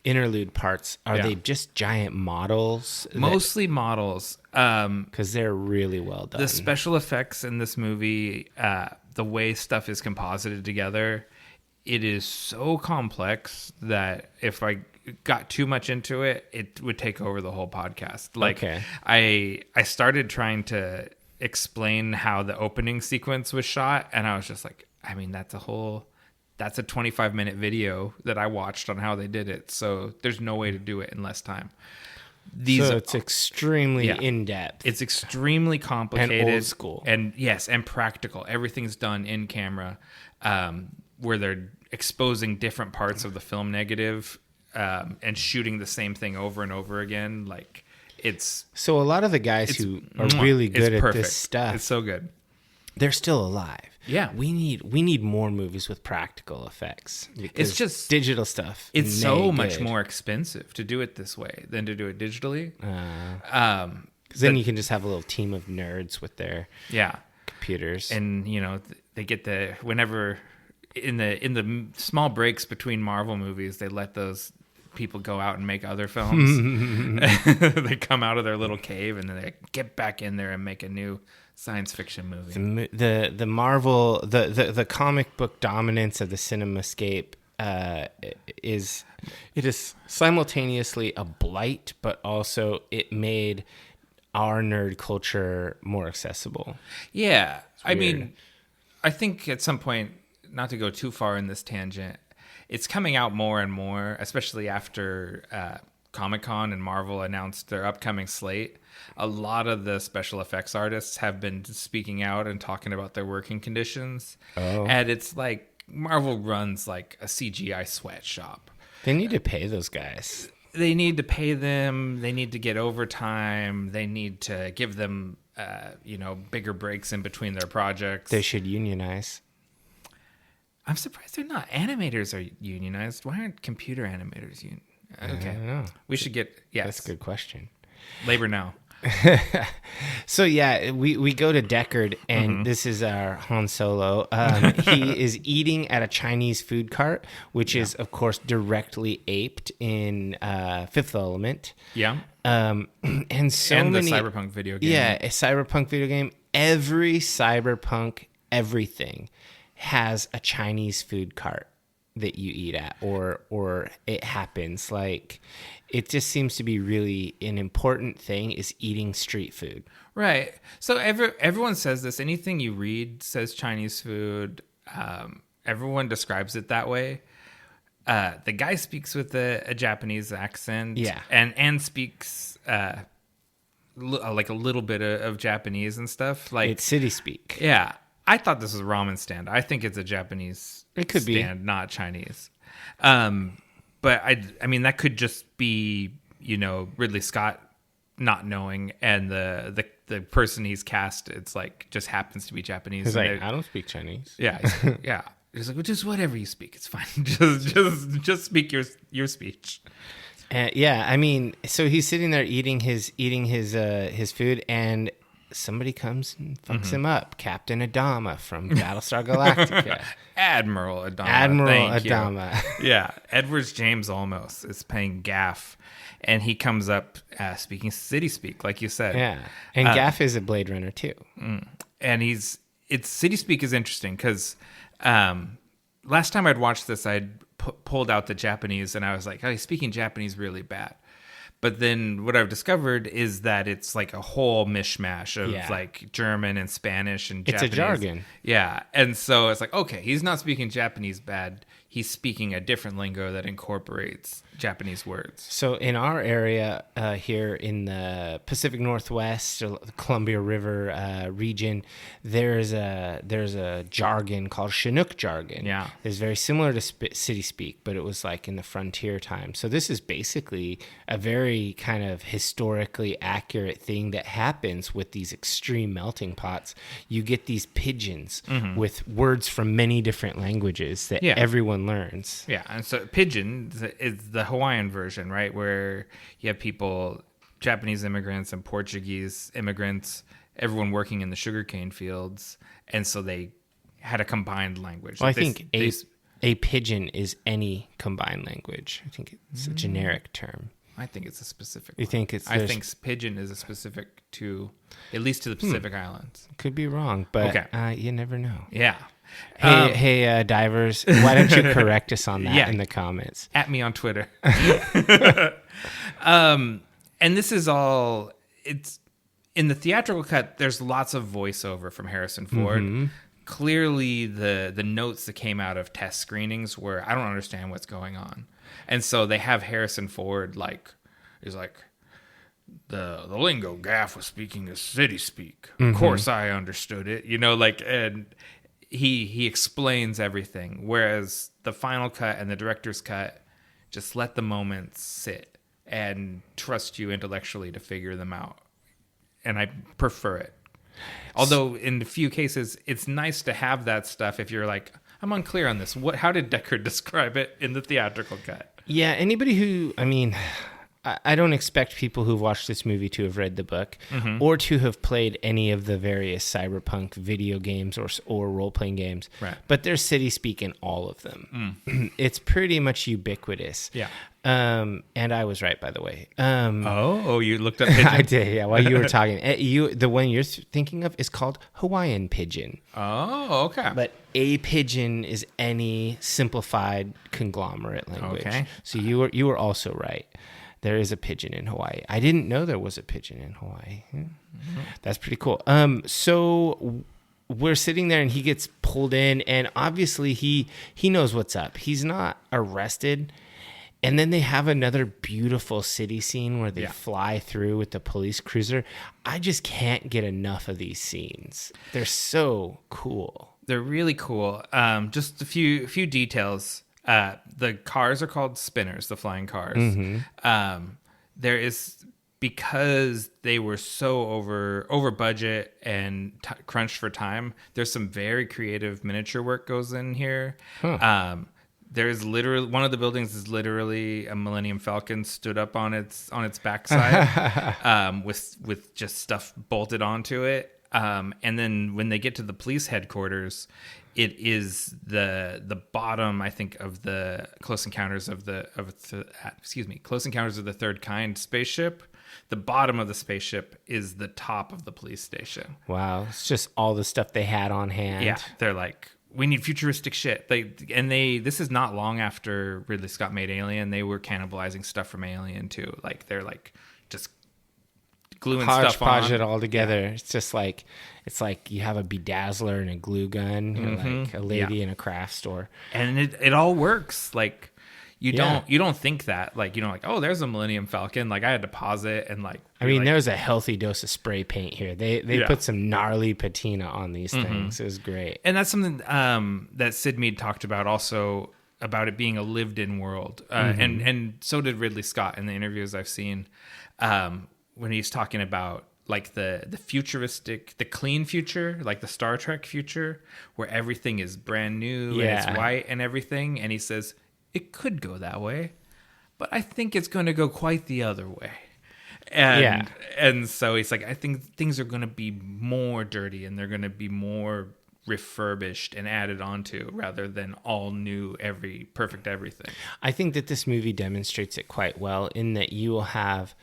interlude parts. Are they just giant models? Mostly models, because they're really well done. the special effects in this movie, the way stuff is composited together, it is so complex that if I got too much into it, it would take over the whole podcast. Like, Okay. I started trying to explain how the opening sequence was shot, and I was just like, I mean, that's a 25-minute video that I watched on how they did it. So there's no way to do it in less time. So it's extremely in-depth. It's extremely complicated. And old school. And yes, and practical. Everything's done in camera, where they're exposing different parts of the film negative, and shooting the same thing over and over again. Like So a lot of the guys who are really good at this stuff, it's so good. they're still alive. Yeah. We need more movies with practical effects. It's just digital stuff. It's so much more expensive to do it this way than to do it digitally. Because then you can just have a little team of nerds with their computers. And they get whenever in the small breaks between Marvel movies, they let those people go out and make other films. They come out of their little cave and then they get back in there and make a new science fiction movie. The Marvel, the comic book dominance of the CinemaScape is simultaneously a blight, but also it made our nerd culture more accessible. Yeah, I mean, I think at some point, not to go too far in this tangent, it's coming out more and more, especially after Comic-Con and Marvel announced their upcoming slate. A lot of the special effects artists have been speaking out and talking about their working conditions. Oh. And it's like Marvel runs like a CGI sweatshop. They need to pay those guys. They need to pay them. They need to get overtime. They need to give them, bigger breaks in between their projects. They should unionize. I'm surprised they're not. Animators are unionized. Why aren't computer animators unionized? Okay. I don't know. We should get, yes. That's a good question. Labor now. So yeah, we go to Deckard, and this is our Han Solo. He is eating at a Chinese food cart, which is of course directly aped in Fifth Element. Yeah. And the Cyberpunk video game. Yeah, a Cyberpunk video game. Every Cyberpunk everything has a Chinese food cart that you eat at, or it happens. Like, it just seems to be really an important thing is eating street food. Right. So everyone says this. Anything you read says Chinese food. Everyone describes it that way. The guy speaks with a Japanese accent. Yeah. And speaks like a little bit of Japanese and stuff. Like, it's city speak. Yeah. I thought this was a ramen stand. I think it's a Japanese stand, not Chinese. But I mean, that could just be, Ridley Scott not knowing, and the person he's cast, it's like, just happens to be Japanese. He's like, I don't speak Chinese. Yeah. Yeah. He's like, well, just whatever you speak, it's fine. just speak your speech. Yeah. I mean, so he's sitting there eating his food, and somebody comes and fucks him up. Captain Adama from Battlestar Galactica. Admiral Adama. Thank you. Yeah. Edwards James Olmos is playing Gaff, and he comes up speaking city speak, like you said. Yeah. And Gaff is a Bladerunner too. And city speak is interesting because last time I'd watched this, I'd pulled out the Japanese, and I was like, oh, he's speaking Japanese really bad. But then what I've discovered is that it's like a whole mishmash of like German and Spanish and Japanese. It's a jargon. Yeah. And so it's like, okay, he's not speaking Japanese bad. he's speaking a different lingo that incorporates Japanese words. So in our area here in the Pacific Northwest, or the Columbia River region, there's a jargon called Chinook jargon. Yeah. It's very similar to city speak, but it was like in the frontier time. So this is basically a very kind of historically accurate thing that happens with these extreme melting pots. You get these pigeons with words from many different languages that everyone learns. Yeah, and so pidgin is the Hawaiian version, right? Where you have people, Japanese immigrants and Portuguese immigrants, everyone working in the sugarcane fields, and so they had a combined language. Well, I think a pidgin is any combined language. I think it's a generic term. I think it's a specific You one. think it's... I think pidgin is a specific to, at least to the Pacific Islands. Could be wrong, but you never know. Yeah. Hey, divers, why don't you correct us on that in the comments? At me on Twitter. And this is all, it's in the theatrical cut, there's lots of voiceover from Harrison Ford. Clearly the notes that came out of test screenings were, I don't understand what's going on. And so they have Harrison Ford is like, the lingo Gaff was speaking as city speak. Of course I understood it. And he explains everything. Whereas the final cut and the director's cut just let the moments sit and trust you intellectually to figure them out. And I prefer it. Although in a few cases, it's nice to have that stuff if you're like, I'm unclear on this. How did Deckard describe it in the theatrical cut? Yeah, anybody who, I don't expect people who've watched this movie to have read the book or to have played any of the various cyberpunk video games or role-playing games. Right. But there's city speak in all of them. It's pretty much ubiquitous. Yeah. And I was right, by the way. You looked up pigeon? I did, yeah. While you were talking. The one you're thinking of is called Hawaiian pidgin. Oh, okay. But a pidgin is any simplified conglomerate language. Okay. So you were also right. There is a pigeon in Hawaii. I didn't know there was a pigeon in Hawaii. That's pretty cool. So we're sitting there and he gets pulled in, and obviously he knows what's up. He's not arrested. And then they have another beautiful city scene where they fly through with the police cruiser. I just can't get enough of these scenes. They're so cool. They're really cool. Just a few details. The cars are called spinners, the flying cars. There is, because they were so over budget and crunched for time, there's some very creative miniature work goes in here. There's literally, one of the buildings is literally a Millennium Falcon stood up on its backside with just stuff bolted onto it. And then when they get to the police headquarters, it is the bottom, I think, of the Close Encounters of the Third Kind spaceship. The bottom of the spaceship is the top of the police station. Wow, it's just all the stuff they had on hand. Yeah, they're like, we need futuristic shit. This is not long after Ridley Scott made Alien. They were cannibalizing stuff from Alien too. Like they're like just gluing stuff on. Hodgepodge it all together. Yeah. It's like you have a bedazzler and a glue gun. You're like a lady in a craft store, and it all works. Like you don't think that, like, oh, there's a Millennium Falcon. Like I had to pause it and like. There's a healthy dose of spray paint here. They put some gnarly patina on these things. It was great. And that's something that Sid Mead talked about also, about it being a lived-in world. And so did Ridley Scott in the interviews I've seen, when he's talking about like the futuristic, the clean future, like the Star Trek future, where everything is brand new and it's white and everything. And he says, it could go that way, but I think it's going to go quite the other way. And so he's like, I think things are going to be more dirty and they're going to be more refurbished and added onto rather than all new, perfect everything. I think that this movie demonstrates it quite well in that you will have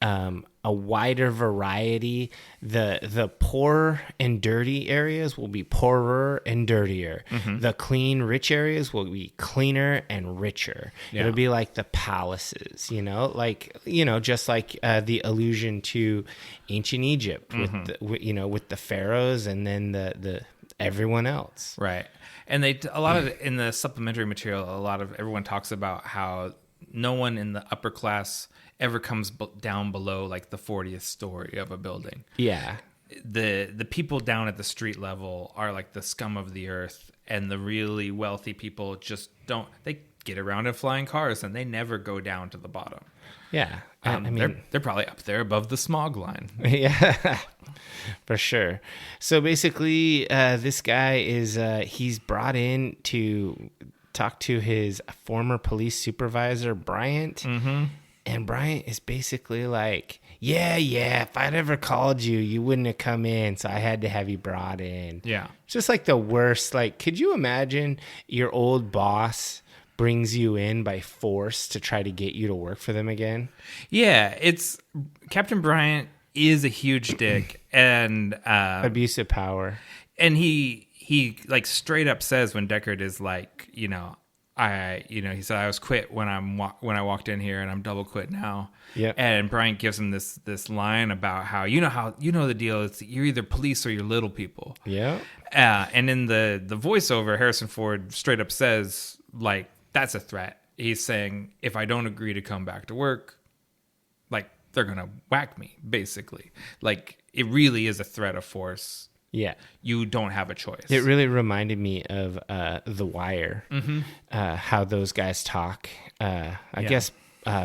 a wider variety. The poor and dirty areas will be poorer and dirtier. The clean, rich areas will be cleaner and richer. It'll be like the palaces, just like the allusion to ancient Egypt with the pharaohs, and then the everyone else. Right. And a lot of in the supplementary material, everyone talks about how no one in the upper class ever comes down below like the 40th story of a building. Yeah. The people down at the street level are like the scum of the earth, and the really wealthy people just don't. They get around in flying cars, and they never go down to the bottom. Yeah, I mean, they're probably up there above the smog line. Yeah, for sure. So basically, this guy is he's brought in to talk to his former police supervisor, Bryant, Mm-hmm. and Bryant is basically like, yeah, if I'd ever called you, you wouldn't have come in, so I had to have you brought in. Yeah. It's just like the worst. Like, could you imagine your old boss brings you in by force to try to get you to work for them again? Yeah, it's Captain Bryant is a huge dick and Abuse of power. And he like straight up says when Deckard is like, he said I was quit when I walked in here and I'm double quit now. Yeah. And Bryant gives him this line about how the deal is you're either police or you're little people. Yeah. And in the voiceover, Harrison Ford straight up says like that's a threat. He's saying if I don't agree to come back to work, like they're gonna whack me, basically. Like it really is a threat of force. Yeah. You don't have a choice. It really reminded me of The Wire, Mm-hmm. How those guys talk. I guess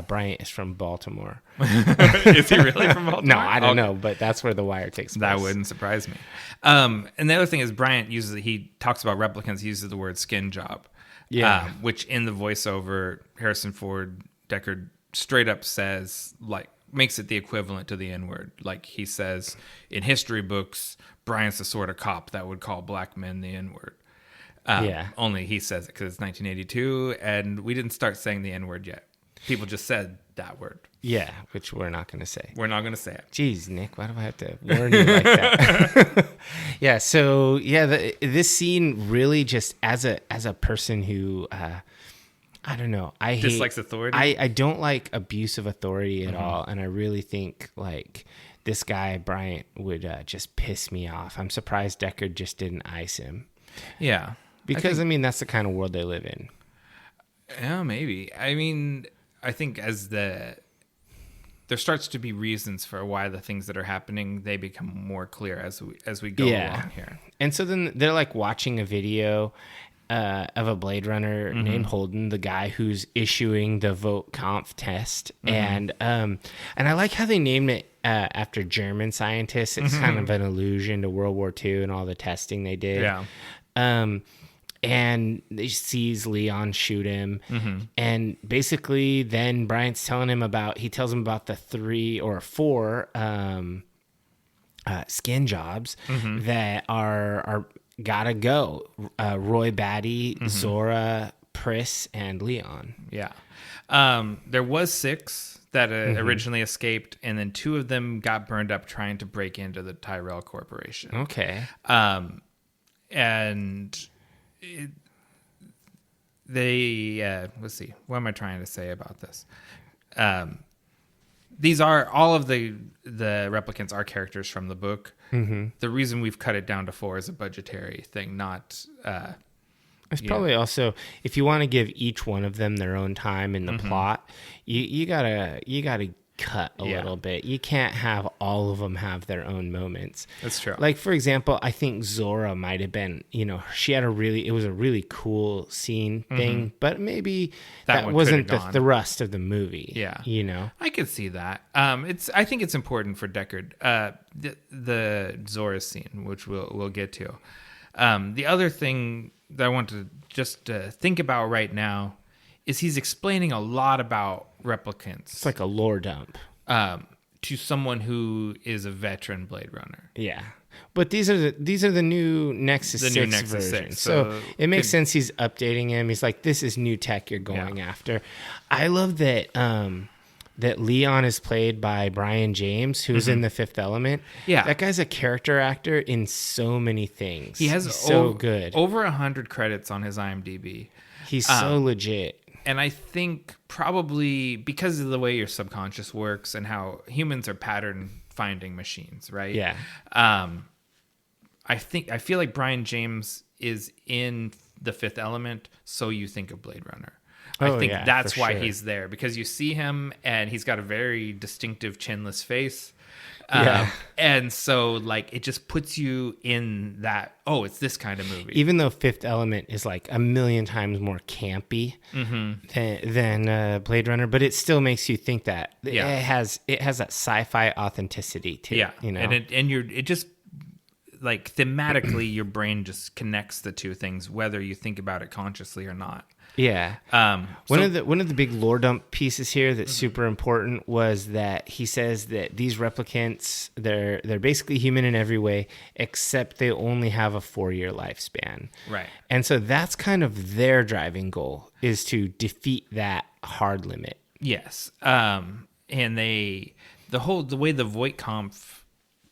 Bryant is from Baltimore. Is he really from Baltimore? No, I don't know, but that's where The Wire takes place. That wouldn't surprise me. And the other thing is Bryant he talks about replicants, he uses the word skin job. Yeah. Which in the voiceover, Harrison Ford, Deckard straight up says, like, makes it the equivalent to the N-word. Like he says in history books, Bryant's the sort of cop that would call black men the N-word. Only he says it because it's 1982, and we didn't start saying the N-word yet. People just said that word. Yeah, which we're not going to say. We're not going to say it. Jeez, Nick, why do I have to warn you like that? Yeah, so this scene really just as a person who I don't know, I dislikes authority. I don't like abuse of authority at all, and I really think like this guy Bryant would just piss me off. I'm surprised Deckard just didn't ice him. Yeah, because I mean that's the kind of world they live in. Yeah, maybe. I mean, I think there starts to be reasons for why the things that are happening, they become more clear as we go along here. And so then they're like watching a video of a Blade Runner named Holden, the guy who's issuing the vote conf test, and I like how they named it after German scientists. It's kind of an allusion to World War II and all the testing they did. Yeah. And he sees Leon shoot him. And basically then Bryant's telling him about the 3 or 4 skin jobs that are gotta go. Roy Batty, Zora, Pris, and Leon. Yeah. There was 6 that originally escaped, and then 2 of them got burned up trying to break into the Tyrell Corporation. Okay. And let's see, what am I trying to say about this? These are all of the replicants are characters from the book. The reason we've cut it down to 4 is a budgetary thing, not it's probably also, if you want to give each one of them their own time in the plot, you gotta cut a little bit. You can't have all of them have their own moments. That's true. Like, for example, I think Zora might have been, she had it was a really cool scene thing, but maybe that wasn't the thrust of the movie. Yeah. I could see that. I think it's important for Deckard, the Zora scene, which we'll get to. The other thing that I want to just think about right now is he's explaining a lot about replicants. It's like a lore dump. To someone who is a veteran Blade Runner. Yeah. But these are the new Nexus 6 versions. So it makes sense he's updating him. He's like, this is new tech you're going after. I love that that Leon is played by Brian James, who's in The Fifth Element. Yeah. That guy's a character actor in so many things. He's so good. Over 100 credits on his IMDb. He's so legit. And I think probably because of the way your subconscious works and how humans are pattern finding machines, right? Yeah. I feel like Brian James is in The Fifth Element, so you think of Blade Runner. I think that's why he's there, because you see him and he's got a very distinctive chinless face. And so like it just puts you in that, it's this kind of movie. Even though Fifth Element is like a million times more campy than Blade Runner, but it still makes you think that it has that sci-fi authenticity to it, you know. And it just like thematically your brain just connects the two things, whether you think about it consciously or not. Yeah. One of the big lore dump pieces here that's super important was that he says that these replicants, they're basically human in every way, except they only have a 4-year lifespan. Right. And so that's kind of their driving goal, is to defeat that hard limit. Yes. And the way the Voight-Kampff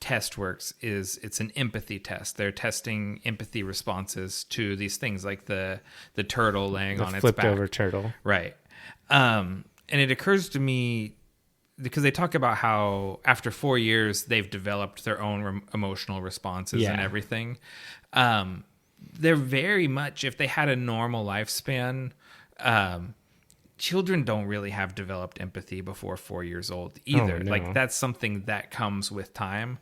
test works is it's an empathy test. They're testing empathy responses to these things like the turtle laying on its back. Flipped over turtle. Right. And it occurs to me, because they talk about how after 4 years they've developed their own emotional responses and everything. They're very much, if they had a normal lifespan, children don't really have developed empathy before 4 years old either. Oh, no. Like that's something that comes with time.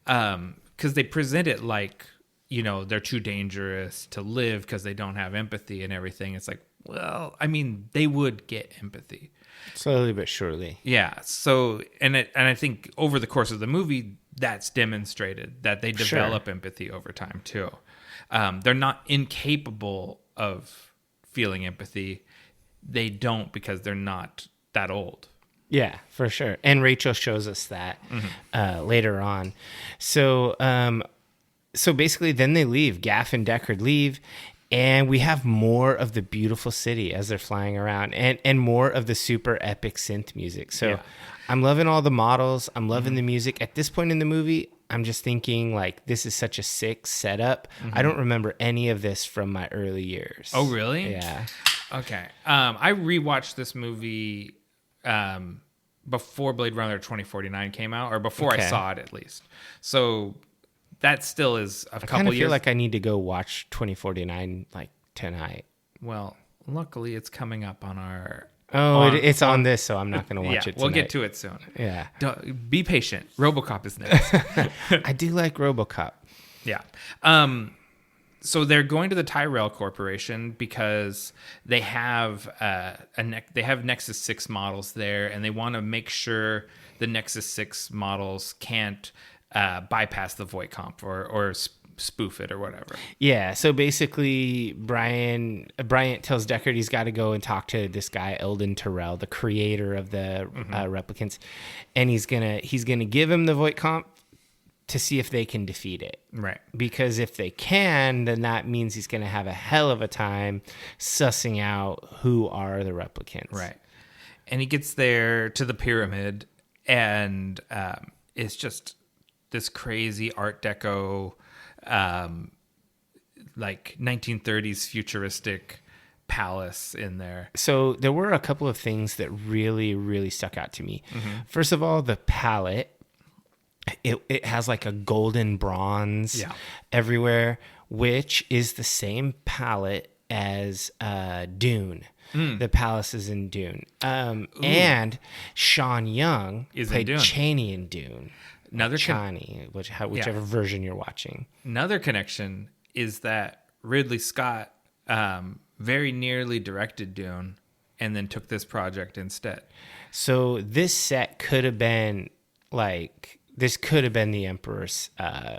Because they present it like, they're too dangerous to live because they don't have empathy and everything. It's like, well, I mean, they would get empathy. Slowly but surely. Yeah. So, and I think over the course of the movie, that's demonstrated that they develop empathy over time too. They're not incapable of feeling empathy. They don't, because they're not that old. Yeah, for sure. And Rachel shows us that later on. So basically then they leave. Gaff and Deckard leave, and we have more of the beautiful city as they're flying around, and more of the super epic synth music. So I'm loving all the models. I'm loving the music. At this point in the movie, I'm just thinking, like, this is such a sick setup. I don't remember any of this from my early years. Oh, really? Yeah. Okay. I rewatched this movie before Blade Runner 2049 came out, or before I saw it at least. So that still is a couple years. I kind of feel like I need to go watch 2049 like tonight. Well, luckily it's coming up on our... it's on this, so I'm not going to watch it tonight. We'll get to it soon. Yeah. Be patient. RoboCop is next. I do like RoboCop. Yeah. So they're going to the Tyrell Corporation because they have they have Nexus 6 models there, and they want to make sure the Nexus 6 models can't bypass the Voight-Kampff or spoof it or whatever. Yeah, so basically Bryant tells Deckard he's got to go and talk to this guy Eldon Tyrell, the creator of the replicants, and he's gonna give him the Voight-Kampff to see if they can defeat it. Right. Because if they can, then that means he's going to have a hell of a time sussing out who are the replicants. Right. And he gets there to the pyramid, and it's just this crazy Art Deco, like 1930s futuristic palace in there. So there were a couple of things that really, really stuck out to me. First of all, the palette. It has like a golden bronze everywhere, which is the same palette as Dune. The palaces in Dune. And Sean Young played Chaney in Dune. Chaney, whichever version you're watching. Another connection is that Ridley Scott very nearly directed Dune and then took this project instead. So this set could have been like... This could have been the Emperor's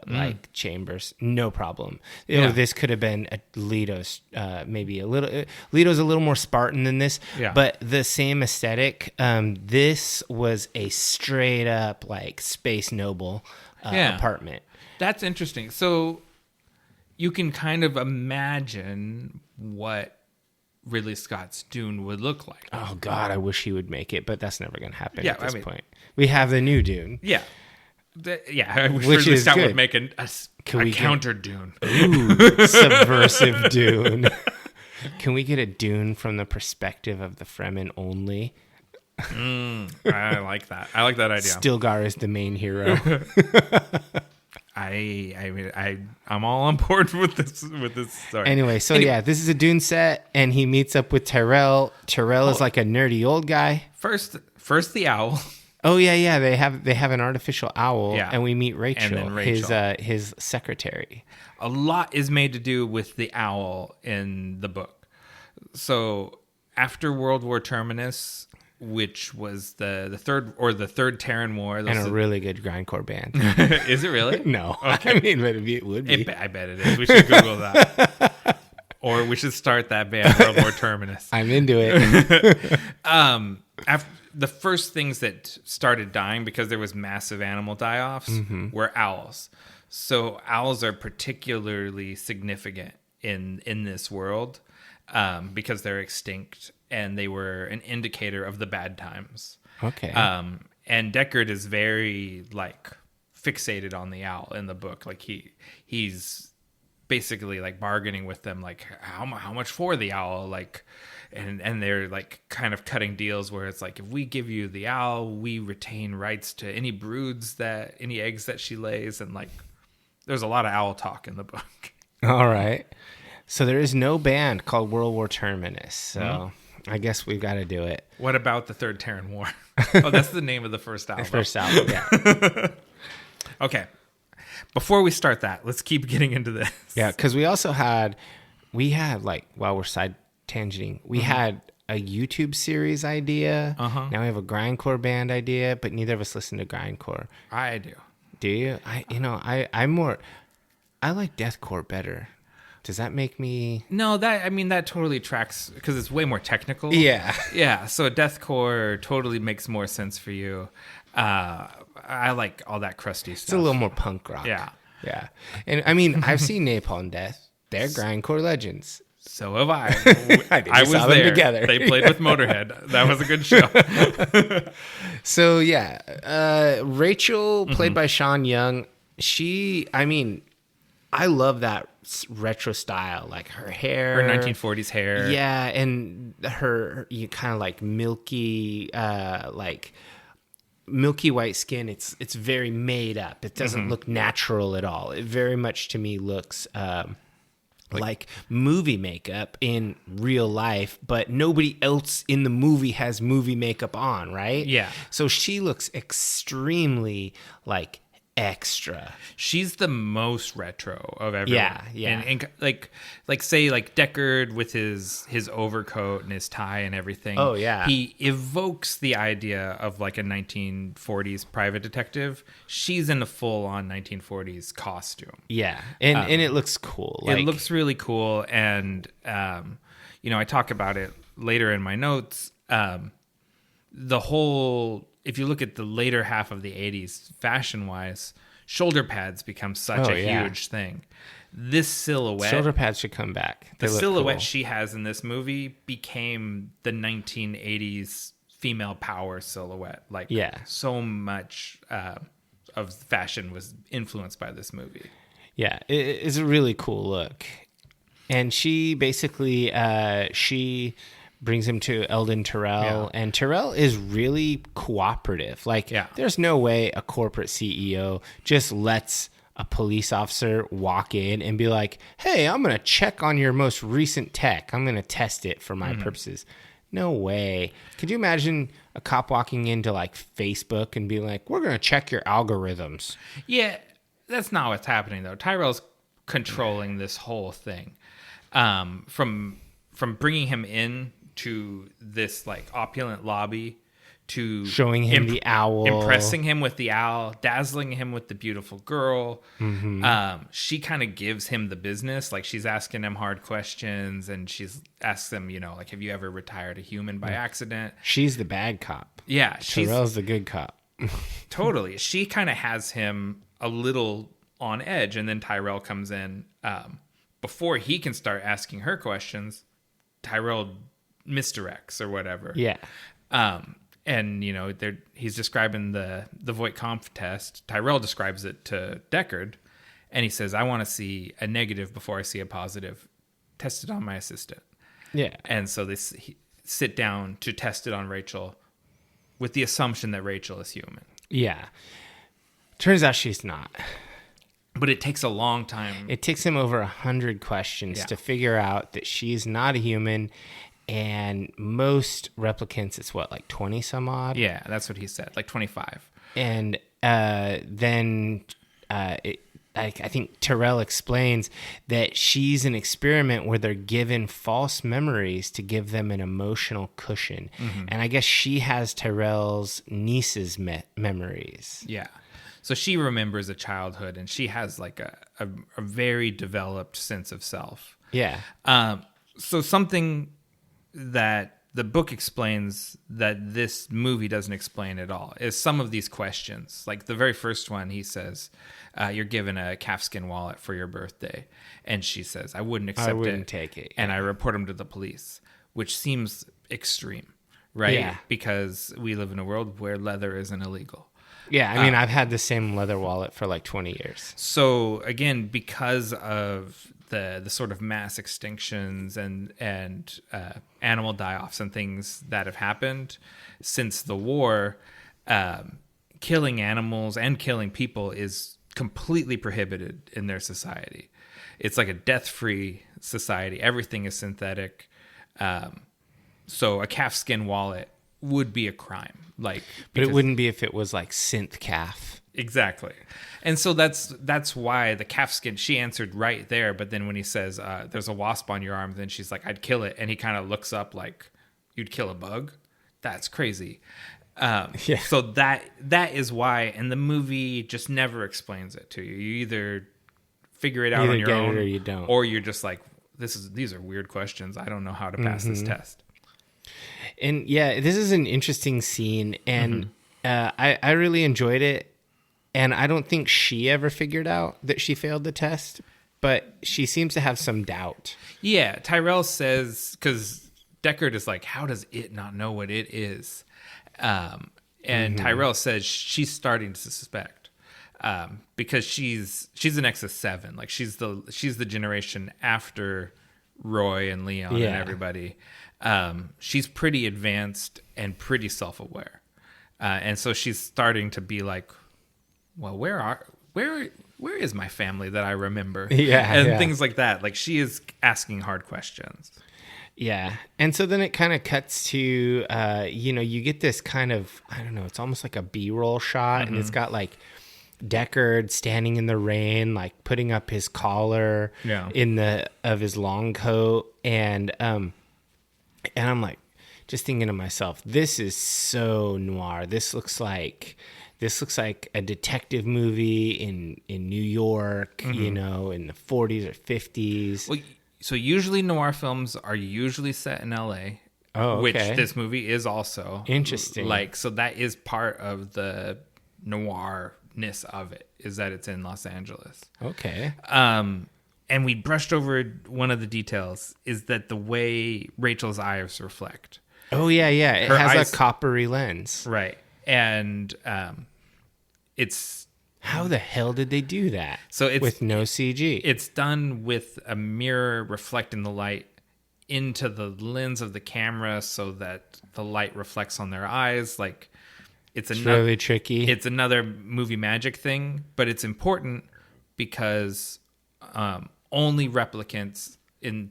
like chambers, no problem. This could have been Leto's, maybe a little. Leto's a little more Spartan than this, but the same aesthetic. This was a straight up like space noble apartment. That's interesting. So you can kind of imagine what Ridley Scott's Dune would look like. Oh God, I wish he would make it, but that's never going to happen at this point. We have the new Dune. Yeah. I wish Ridley Scott would make a counter Dune. Ooh, subversive Dune. Can we get a Dune from the perspective of the Fremen only? I like that. I like that idea. Stilgar is the main hero. I'm all on board with this story. Anyway, so yeah, this is a Dune set, and he meets up with Tyrell. Tyrell is like a nerdy old guy. First the owl. Oh yeah. They have an artificial owl, Yeah. and we meet Rachel, And then Rachel. his secretary. A lot is made to do with the owl in the book. So after World War Terminus, which was the third Terran War, And a really good grindcore band. is it really? No. Okay. I mean, but it would be. I bet it is. We should Google that. Or we should start that band, World War Terminus. I'm into it. After the first things that started dying because there was massive animal die-offs were owls. So owls are particularly significant in this world because they're extinct and they were an indicator of the bad times. Okay. And Deckard is very like fixated on the owl in the book. Like he's basically like bargaining with them, like how much for the owl, like, and they're like kind of cutting deals where it's like, if we give you the owl, we retain rights to any any eggs that she lays, and like there's a lot of owl talk in the book. All right. So there is no band called World War Terminus. So I guess we've got to do it. What about the Third Terran War? Oh, that's the name of the first album. The first album, yeah. Okay. Before we start that, let's keep getting into this. Yeah, because we had like, while we're side tangenting, we had a YouTube series idea. Now we have a grindcore band idea, but neither of us listen to grindcore. I do. Do you? I like deathcore better. Does that make me? No, that totally tracks because it's way more technical. Yeah. Yeah. So deathcore totally makes more sense for you. I like all that crusty stuff. It's a little more punk rock. Yeah. Yeah. And I mean, I've seen Napalm Death. They're grindcore legends. So have I. I was saw there. Them together. They played with Motorhead. That was a good show. So yeah, Rachel, played by Sean Young. I love that retro style, like her hair, Her 1940s hair. Yeah, and her you kind of like milky white skin. It's very made up. It doesn't look natural at all. It very much to me looks like movie makeup in real life, but nobody else in the movie has movie makeup on, right? Yeah. So she looks extremely like extra. She's the most retro of everyone. Yeah. And like say like Deckard with his overcoat and his tie and everything. Oh yeah. He evokes the idea of like a 1940s private detective. She's in a full on 1940s costume. Yeah. And it looks cool. It looks really cool, and I talk about it later in my notes. The whole, if you look at the later half of the 80s, fashion-wise, shoulder pads become such a huge thing. This silhouette... Shoulder pads should come back. The silhouette she has in this movie became the 1980s female power silhouette. Like, so much of fashion was influenced by this movie. Yeah, it's a really cool look. And she basically... she brings him to Eldon Tyrell, and Tyrell is really cooperative. Like, there's no way a corporate CEO just lets a police officer walk in and be like, hey, I'm going to check on your most recent tech. I'm going to test it for my purposes. No way. Could you imagine a cop walking into like Facebook and be like, we're going to check your algorithms? Yeah, that's not what's happening though. Tyrell's controlling this whole thing. From bringing him in to this like opulent lobby, to showing him the owl, impressing him with the owl, dazzling him with the beautiful girl. She kind of gives him the business. Like, she's asking him hard questions, and she's asks him, like, have you ever retired a human by accident? She's the bad cop. Yeah, Tyrell's the good cop. Totally. She kind of has him a little on edge, and then Tyrell comes in. Before he can start asking her questions, Tyrell misdirects or whatever. Yeah. And he's describing the Voight-Kampff test. Tyrell describes it to Deckard, and he says, I want to see a negative before I see a positive. Test it on my assistant. Yeah. And so they sit down to test it on Rachel with the assumption that Rachel is human. Yeah. Turns out she's not. But it takes a long time. It takes him over 100 questions to figure out that she's not a human. And most replicants, it's what, like 20 some odd? Yeah, that's what he said, like 25. And then I think Terrell explains that she's an experiment where they're given false memories to give them an emotional cushion. Mm-hmm. And I guess she has Terrell's niece's memories. Yeah. So she remembers a childhood, and she has like a very developed sense of self. Yeah. So something that the book explains that this movie doesn't explain at all is some of these questions. Like the very first one, he says, you're given a calfskin wallet for your birthday. And she says, I wouldn't accept it. I wouldn't take it. And I report him to the police, which seems extreme, right? Yeah. Because we live in a world where leather isn't illegal. Yeah, I mean, I've had the same leather wallet for like 20 years. So again, because of the sort of mass extinctions and animal die-offs and things that have happened since the war, killing animals and killing people is completely prohibited in their society. It's like a death-free society. Everything is synthetic. So a calfskin wallet would be a crime. But it wouldn't be if it was like synth calf. Exactly. And so that's why the calfskin, she answered right there. But then when he says, there's a wasp on your arm, then she's like, I'd kill it. And he kind of looks up like, you'd kill a bug? That's crazy. Yeah. So that is why, and the movie just never explains it to you. You either figure it out on your own, or you don't, or you're just like, these are weird questions. I don't know how to pass this test. And yeah, this is an interesting scene, and I really enjoyed it. And I don't think she ever figured out that she failed the test, but she seems to have some doubt. Yeah, Tyrell says, because Deckard is like, how does it not know what it is? And Tyrell says she's starting to suspect, because she's an Nexus 7, like she's the generation after Roy and Leon and everybody. She's pretty advanced and pretty self-aware, and so she's starting to be like, well, where is my family that I remember? And things like that. Like she is asking hard questions. Yeah. And so then it kind of cuts to, you get this kind of, I don't know, it's almost like a B-roll shot, and it's got like Deckard standing in the rain, like putting up his collar of his long coat. And I'm like, just thinking to myself, this is so noir. This looks like a detective movie in New York, in the 40s or 50s. Well, so usually noir films are usually set in LA. Oh, okay. Which this movie is also. Interesting. So that is part of the noirness of it, is that it's in Los Angeles. Okay. And we brushed over one of the details, is that the way Rachel's eyes reflect. Oh, yeah. It Her has eyes, a coppery lens. Right. And it's... How the hell did they do that? So it's with no CG. It's done with a mirror reflecting the light into the lens of the camera so that the light reflects on their eyes. Like it's really tricky. It's another movie magic thing, but it's important because only replicants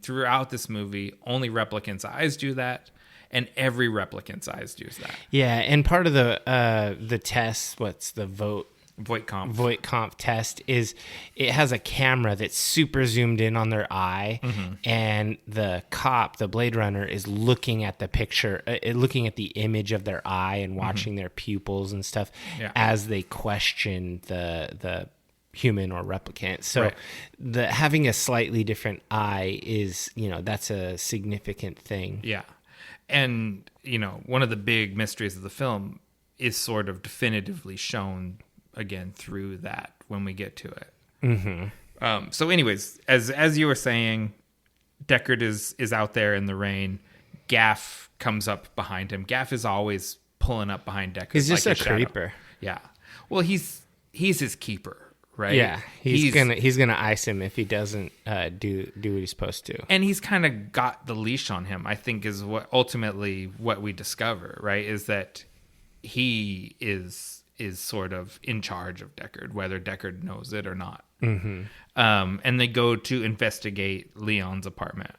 throughout this movie, only replicants' eyes do that. And every replicant's eyes do that. Yeah, and part of the test, what's the Voight-Kampff test, is it has a camera that's super zoomed in on their eye, and the cop, the Bladerunner, is looking at the picture, looking at the image of their eye and watching their pupils and stuff as they question the human or replicant. So having a slightly different eye is, that's a significant thing. Yeah. And, one of the big mysteries of the film is sort of definitively shown again through that when we get to it. So anyways, as you were saying, Deckard is out there in the rain. Gaff comes up behind him. Gaff is always pulling up behind Deckard. He's just like a creeper. Yeah. Well, he's his keeper. Right. Yeah, he's gonna ice him if he doesn't do what he's supposed to. And he's kind of got the leash on him, I think, is what ultimately what we discover, right? Is that he is sort of in charge of Deckard, whether Deckard knows it or not. Mm-hmm. And they go to investigate Leon's apartment.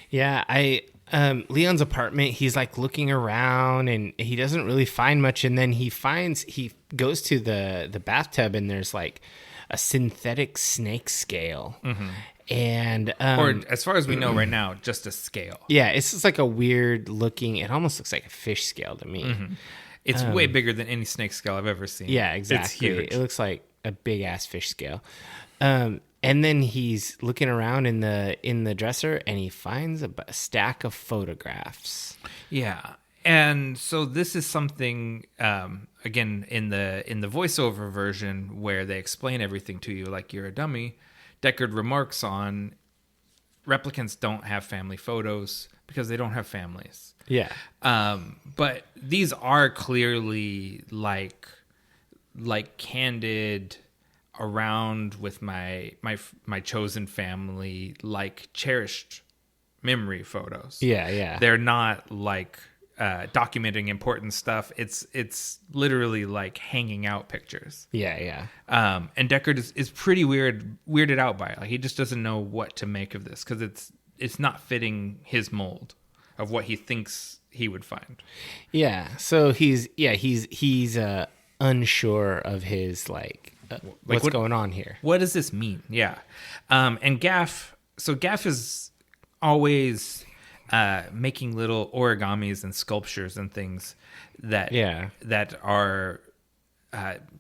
Yeah, Leon's apartment, he's like looking around and he doesn't really find much. And then he goes to the bathtub and there's like a synthetic snake scale. Mm-hmm. And or as far as we know right now, just a scale. Yeah, it's just like a weird looking, it almost looks like a fish scale to me. Mm-hmm. It's way bigger than any snake scale I've ever seen. Yeah, exactly. It's huge. It looks like a big ass fish scale. And then he's looking around in the dresser and he finds a stack of photographs. Yeah. And so this is something, again, in the voiceover version where they explain everything to you like you're a dummy, Deckard remarks on replicants don't have family photos because they don't have families. Yeah. But these are clearly like candid around with my chosen family, like cherished memory photos. Yeah. They're not like documenting important stuff. It's literally like hanging out pictures. Yeah. And Deckard is pretty weirded out by it. Like he just doesn't know what to make of this because it's not fitting his mold of what he thinks he would find. Yeah. So he's unsure of his what's going on here. What does this mean? Yeah. And Gaff is always making little origamis and sculptures and things that are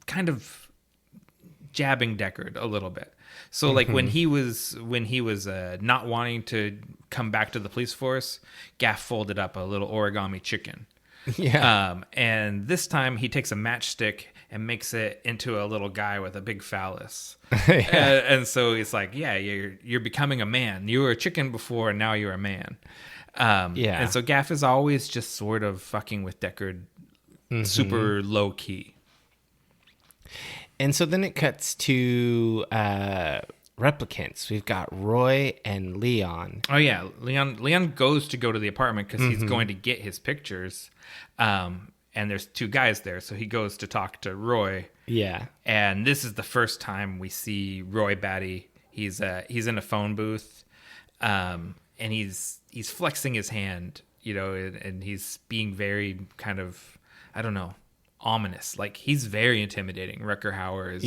kind of jabbing Deckard a little bit. So like when he was not wanting to come back to the police force, Gaff folded up a little origami chicken. Yeah. And this time he takes a matchstick and makes it into a little guy with a big phallus. And so it's like, yeah, you're becoming a man. You were a chicken before, and now you're a man. And so Gaff is always just sort of fucking with Deckard, super low key. And so then it cuts to replicants. We've got Roy and Leon. Oh yeah, Leon goes to the apartment because he's going to get his pictures. And there's two guys there, so he goes to talk to Roy. Yeah. And this is the first time we see Roy Batty. He's in a phone booth, and he's flexing his hand, and he's being very kind of, I don't know, ominous. Like he's very intimidating. Rutger Hauer is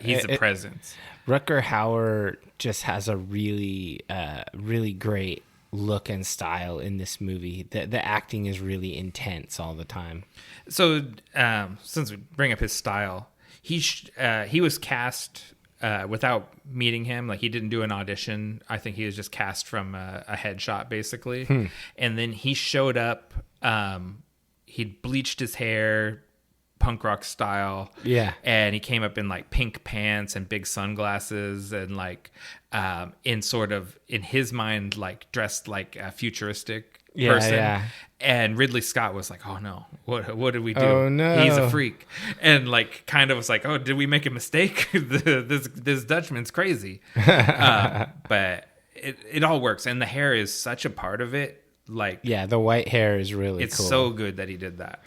he's a presence. Rutger Hauer just has a really great look and style in this movie. The acting is really intense all the time. So since we bring up his style, he was cast without meeting him. Like he didn't do an audition. I think he was just cast from a headshot basically. And then he showed up. He'd bleached his hair punk rock style. Yeah. And he came up in like pink pants and big sunglasses and like in his mind, like dressed like a futuristic person. Yeah. And Ridley Scott was like, oh no, what did we do? Oh no. He's a freak. And like kind of was like, oh, did we make a mistake? this Dutchman's crazy. But it all works. And the hair is such a part of it. Like, yeah, the white hair is really cool. It's so good that he did that.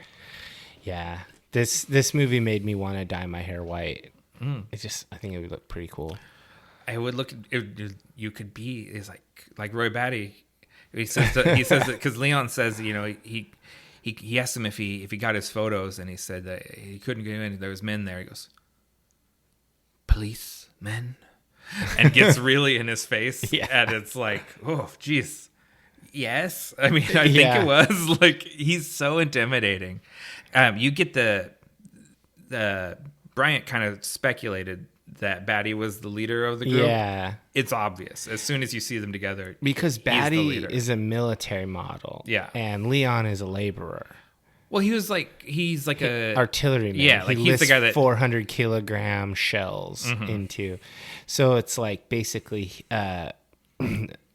Yeah. This movie made me want to dye my hair white. I think it would look pretty cool. I would look. You could be is like Roy Batty. He says that because Leon says he asked him if he got his photos and he said that he couldn't get in. There was men there. He goes, police men, and gets really in his face. Yeah. And it's like, oh geez, yes. I mean, I think it was like he's so intimidating. You get the Bryant kind of speculated that Batty was the leader of the group. Yeah. It's obvious as soon as you see them together. Because Batty is a military model. Yeah. And Leon is a laborer. Well, he's like a artilleryman. Yeah, like he's the guy that 400 kilogram shells into. So it's like basically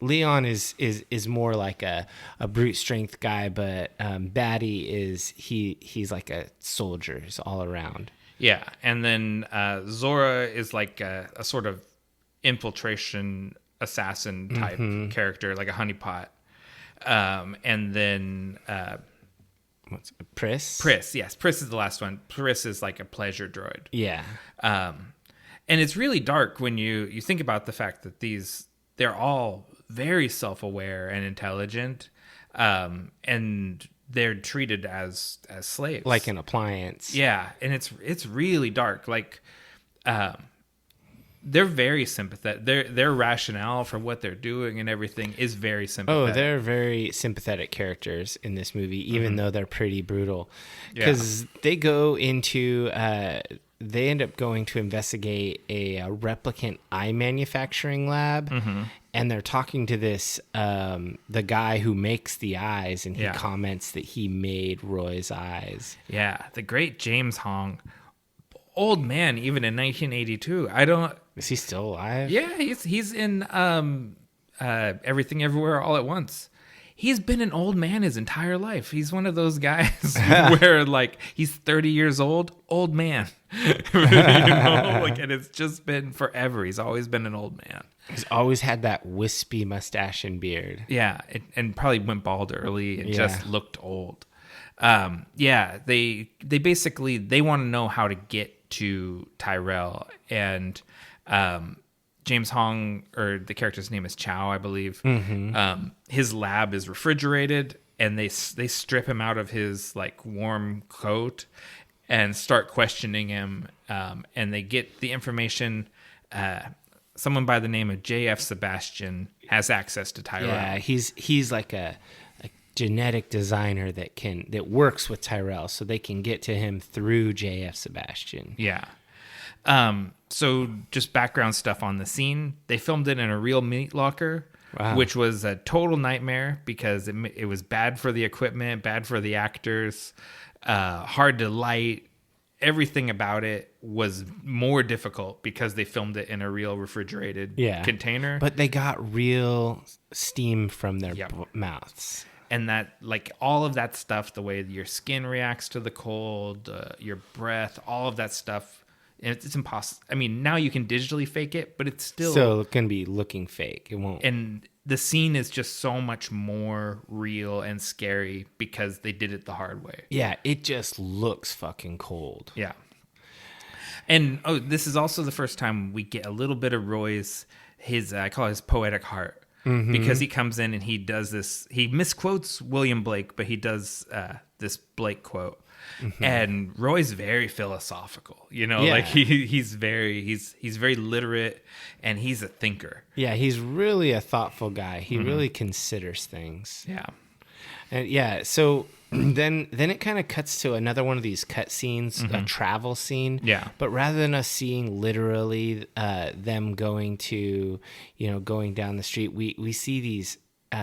Leon is more like a brute strength guy, but Batty he's like a soldier. He's all around. Yeah, and then Zora is like a sort of infiltration assassin type character, like a honeypot. And then What's Pris? Pris, yes. Pris is the last one. Pris is like a pleasure droid. Yeah. And it's really dark when you think about the fact that they're all very self-aware and intelligent, and they're treated as slaves, Like an appliance. Yeah, and it's really dark. Like, they're very sympathetic. Their rationale for what they're doing and everything is very sympathetic. Oh, they're very sympathetic characters in this movie, even though they're pretty brutal. Because they go into, they end up going to investigate a replicant eye manufacturing lab, and they're talking to this, the guy who makes the eyes, and he comments that he made Roy's eyes. Yeah, the great James Hong. Old man, even in 1982. Is he still alive? Yeah, he's in Everything Everywhere All at Once. He's been an old man his entire life. He's one of those guys where like he's 30 years old man. And it's just been forever. He's always been an old man. He's always had that wispy mustache and beard. Yeah, and probably went bald early and just looked old. They basically they want to know how to get to Tyrell, and James Hong, or the character's name is Chow, I believe. His lab is refrigerated, and they strip him out of his like warm coat and start questioning him, and they get the information. Someone by the name of J.F. Sebastian has access to Tyrell. Yeah, he's like a genetic designer that works with Tyrell, so they can get to him through J.F. Sebastian. Yeah. So just background stuff on the scene. They filmed it in a real meat locker, which was a total nightmare because it was bad for the equipment, bad for the actors, hard to light. Everything about it was more difficult because they filmed it in a real refrigerated container. But they got real steam from their mouths. And that, like, all of that stuff, the way your skin reacts to the cold, your breath, all of that stuff, it's impossible. I mean, now you can digitally fake it, but it's still going to be looking fake. It won't. And the scene is just so much more real and scary because they did it the hard way. Yeah, it just looks fucking cold. Yeah. And this is also the first time we get a little bit of Roy's I call it his poetic heart. Because he comes in and he does this, he misquotes William Blake, but he does this Blake quote. And Roy's very philosophical, like he's very literate, and he's a thinker. Yeah, he's really a thoughtful guy. He really considers things. Yeah. And so then it kind of cuts to another one of these cut scenes, a travel scene. Yeah. But rather than us seeing literally them going down the street, we see these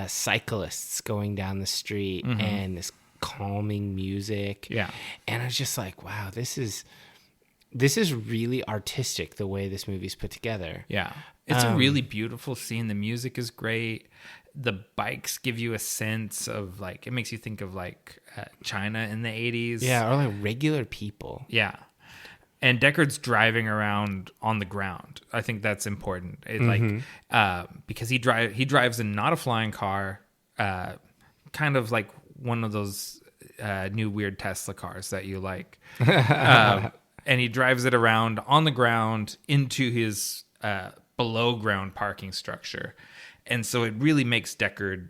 cyclists going down the street and this calming music. Yeah. And I was just like, wow, this is really artistic the way this movie's put together. Yeah. It's a really beautiful scene. The music is great. The bikes give you a sense of like, it makes you think of like China in the 80s. Yeah, or like regular people. Yeah. And Deckard's driving around on the ground. I think that's important. Because he drives in not a flying car, kind of like one of those new weird Tesla cars that you like. And he drives it around on the ground into his below ground parking structure. And so it really makes Deckard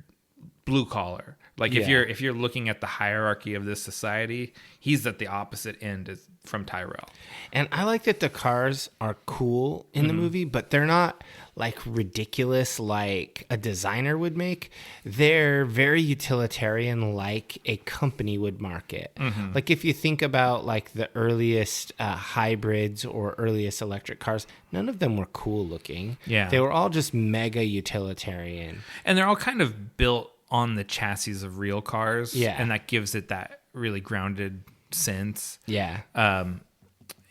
blue collar. Like if you're looking at the hierarchy of this society, he's at the opposite end from Tyrell. And I like that the cars are cool in the movie, but they're not like ridiculous like a designer would make. They're very utilitarian, like a company would market. Like if you think about like the earliest hybrids or earliest electric cars, none of them were cool looking. Yeah. They were all just mega utilitarian. And they're all kind of built on the chassis of real cars. Yeah. And that gives it that really grounded sense. Yeah.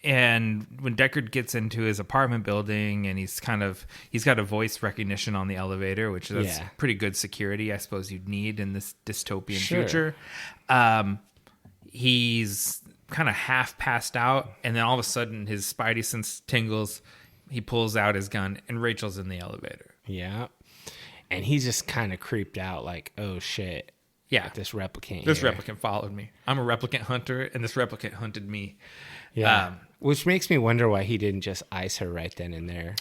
And when Deckard gets into his apartment building and he's got a voice recognition on the elevator, which is pretty good security, I suppose you'd need in this dystopian future. He's kind of half passed out, and then all of a sudden his spidey sense tingles. He pulls out his gun, and Rachel's in the elevator. Yeah. And he's just kind of creeped out, like, oh shit. Yeah. This replicant. This here. replicant followed me. I'm a replicant hunter, and this replicant hunted me. Yeah. Which makes me wonder why he didn't just ice her right then and there.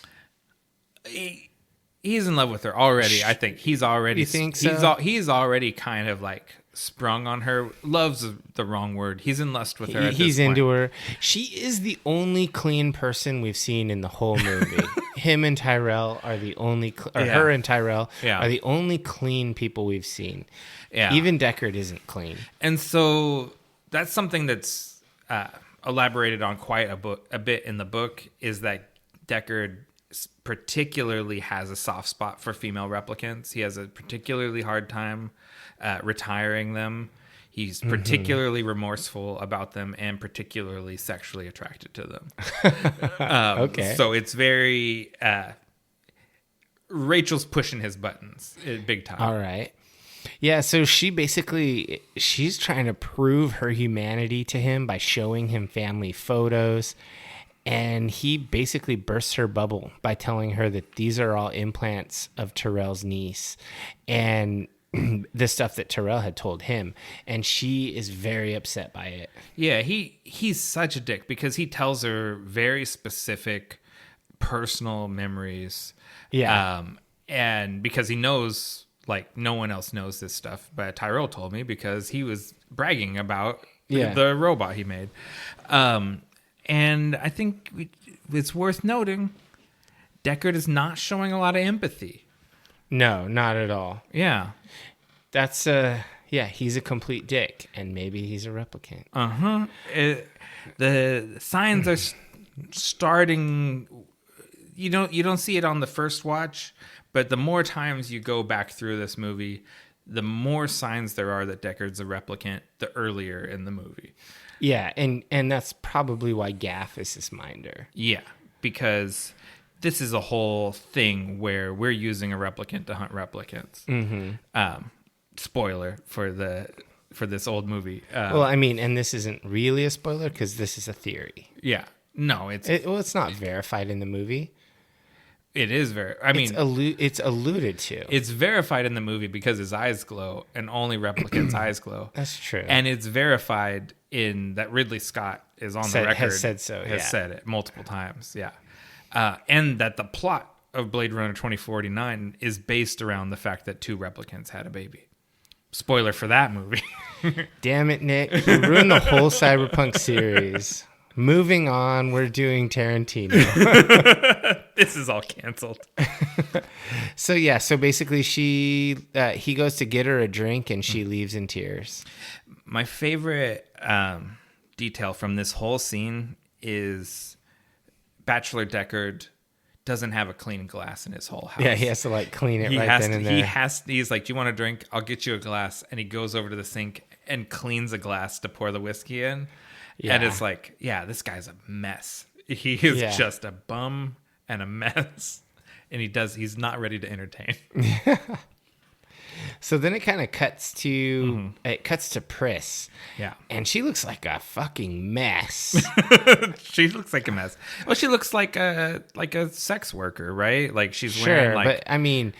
He's in love with her already. I think he's already. You think so? He's already kind of like sprung on her. Love's the wrong word. He's in lust with her. He's into her. She is the only clean person we've seen in the whole movie. Him and Tyrell are the only, her and Tyrell are the only clean people we've seen. Yeah. Even Deckard isn't clean. And so that's something that's elaborated on quite a bit in the book, is that Deckard particularly has a soft spot for female replicants. He has a particularly hard time retiring them. He's particularly remorseful about them and particularly sexually attracted to them. Okay. So it's very... Rachel's pushing his buttons big time. All right. Yeah, so she's trying to prove her humanity to him by showing him family photos. And he basically bursts her bubble by telling her that these are all implants of Tyrell's niece and the stuff that Tyrell had told him. And she is very upset by it. Yeah, he's such a dick because he tells her very specific personal memories. Yeah. And because he knows, like, no one else knows this stuff, but Tyrell told me because he was bragging about the robot he made. And I think it's worth noting, Deckard is not showing a lot of empathy. No, not at all. Yeah. That's, he's a complete dick, and maybe he's a replicant. Uh-huh. The signs are starting... You don't see it on the first watch, but the more times you go back through this movie, the more signs there are that Deckard's a replicant the earlier in the movie. Yeah, and that's probably why Gaff is his minder. Yeah, because this is a whole thing where we're using a replicant to hunt replicants. Mm-hmm. Spoiler for this old movie. Well, I mean, and this isn't really a spoiler because this is a theory. Yeah, no, it's not verified in the movie. It is it's alluded to. It's verified in the movie because his eyes glow, and only replicants' eyes glow. That's true. And it's verified in that Ridley Scott is on the record. Has said so, Has said it multiple times, yeah. And that the plot of Blade Runner 2049 is based around the fact that two replicants had a baby. Spoiler for that movie. Damn it, Nick. You ruined the whole Cyberpunk series. Moving on, we're doing Tarantino. This is all canceled. So basically he goes to get her a drink and she leaves in tears. My favorite detail from this whole scene is Bachelor Deckard doesn't have a clean glass in his whole house. Yeah, he has to like clean it then and there. He's like, do you want a drink? I'll get you a glass. And he goes over to the sink and cleans a glass to pour the whiskey in. Yeah. And it's like, yeah, this guy's a mess. He is just a bum and a mess. And he's not ready to entertain. So then it kind of cuts to Pris. Yeah. And she looks like a fucking mess. She looks like a mess. Well, she looks like a sex worker, right? Like she's wearing but I mean,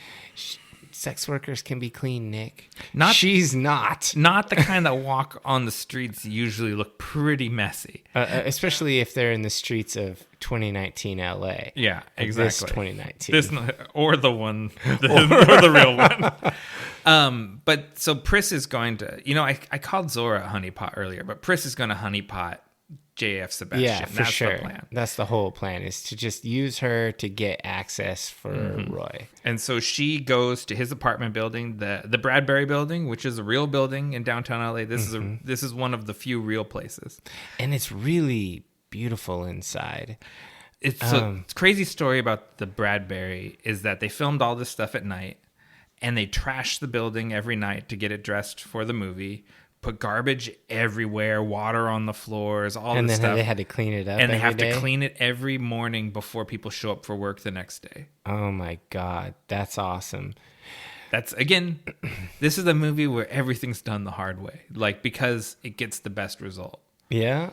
sex workers can be clean, Nick. She's not. Not the kind that walk on the streets usually look pretty messy. Especially if they're in the streets of 2019 LA. Yeah, exactly. This 2019. Or the one, or the real one. But so Pris is going to, I called Zora a honeypot earlier, but Pris is going to honeypot JF Sebastian. Yeah, for sure. The plan. That's the whole plan, is to just use her to get access for Roy. And so she goes to his apartment building, the Bradbury building, which is a real building in downtown LA. This is one of the few real places. And it's really beautiful inside. It's a crazy story about the Bradbury is that they filmed all this stuff at night and they trashed the building every night to get it dressed for the movie. Put garbage everywhere, water on the floors, all this stuff. And then they had to clean it up and they have to clean it every morning before people show up for work the next day. Oh my God, that's awesome. That's, again, this is a movie where everything's done the hard way, like, because it gets the best result. Yeah.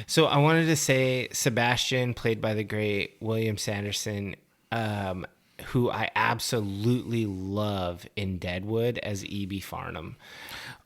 So I wanted to say Sebastian, played by the great William Sanderson, who I absolutely love in Deadwood as E.B. Farnham.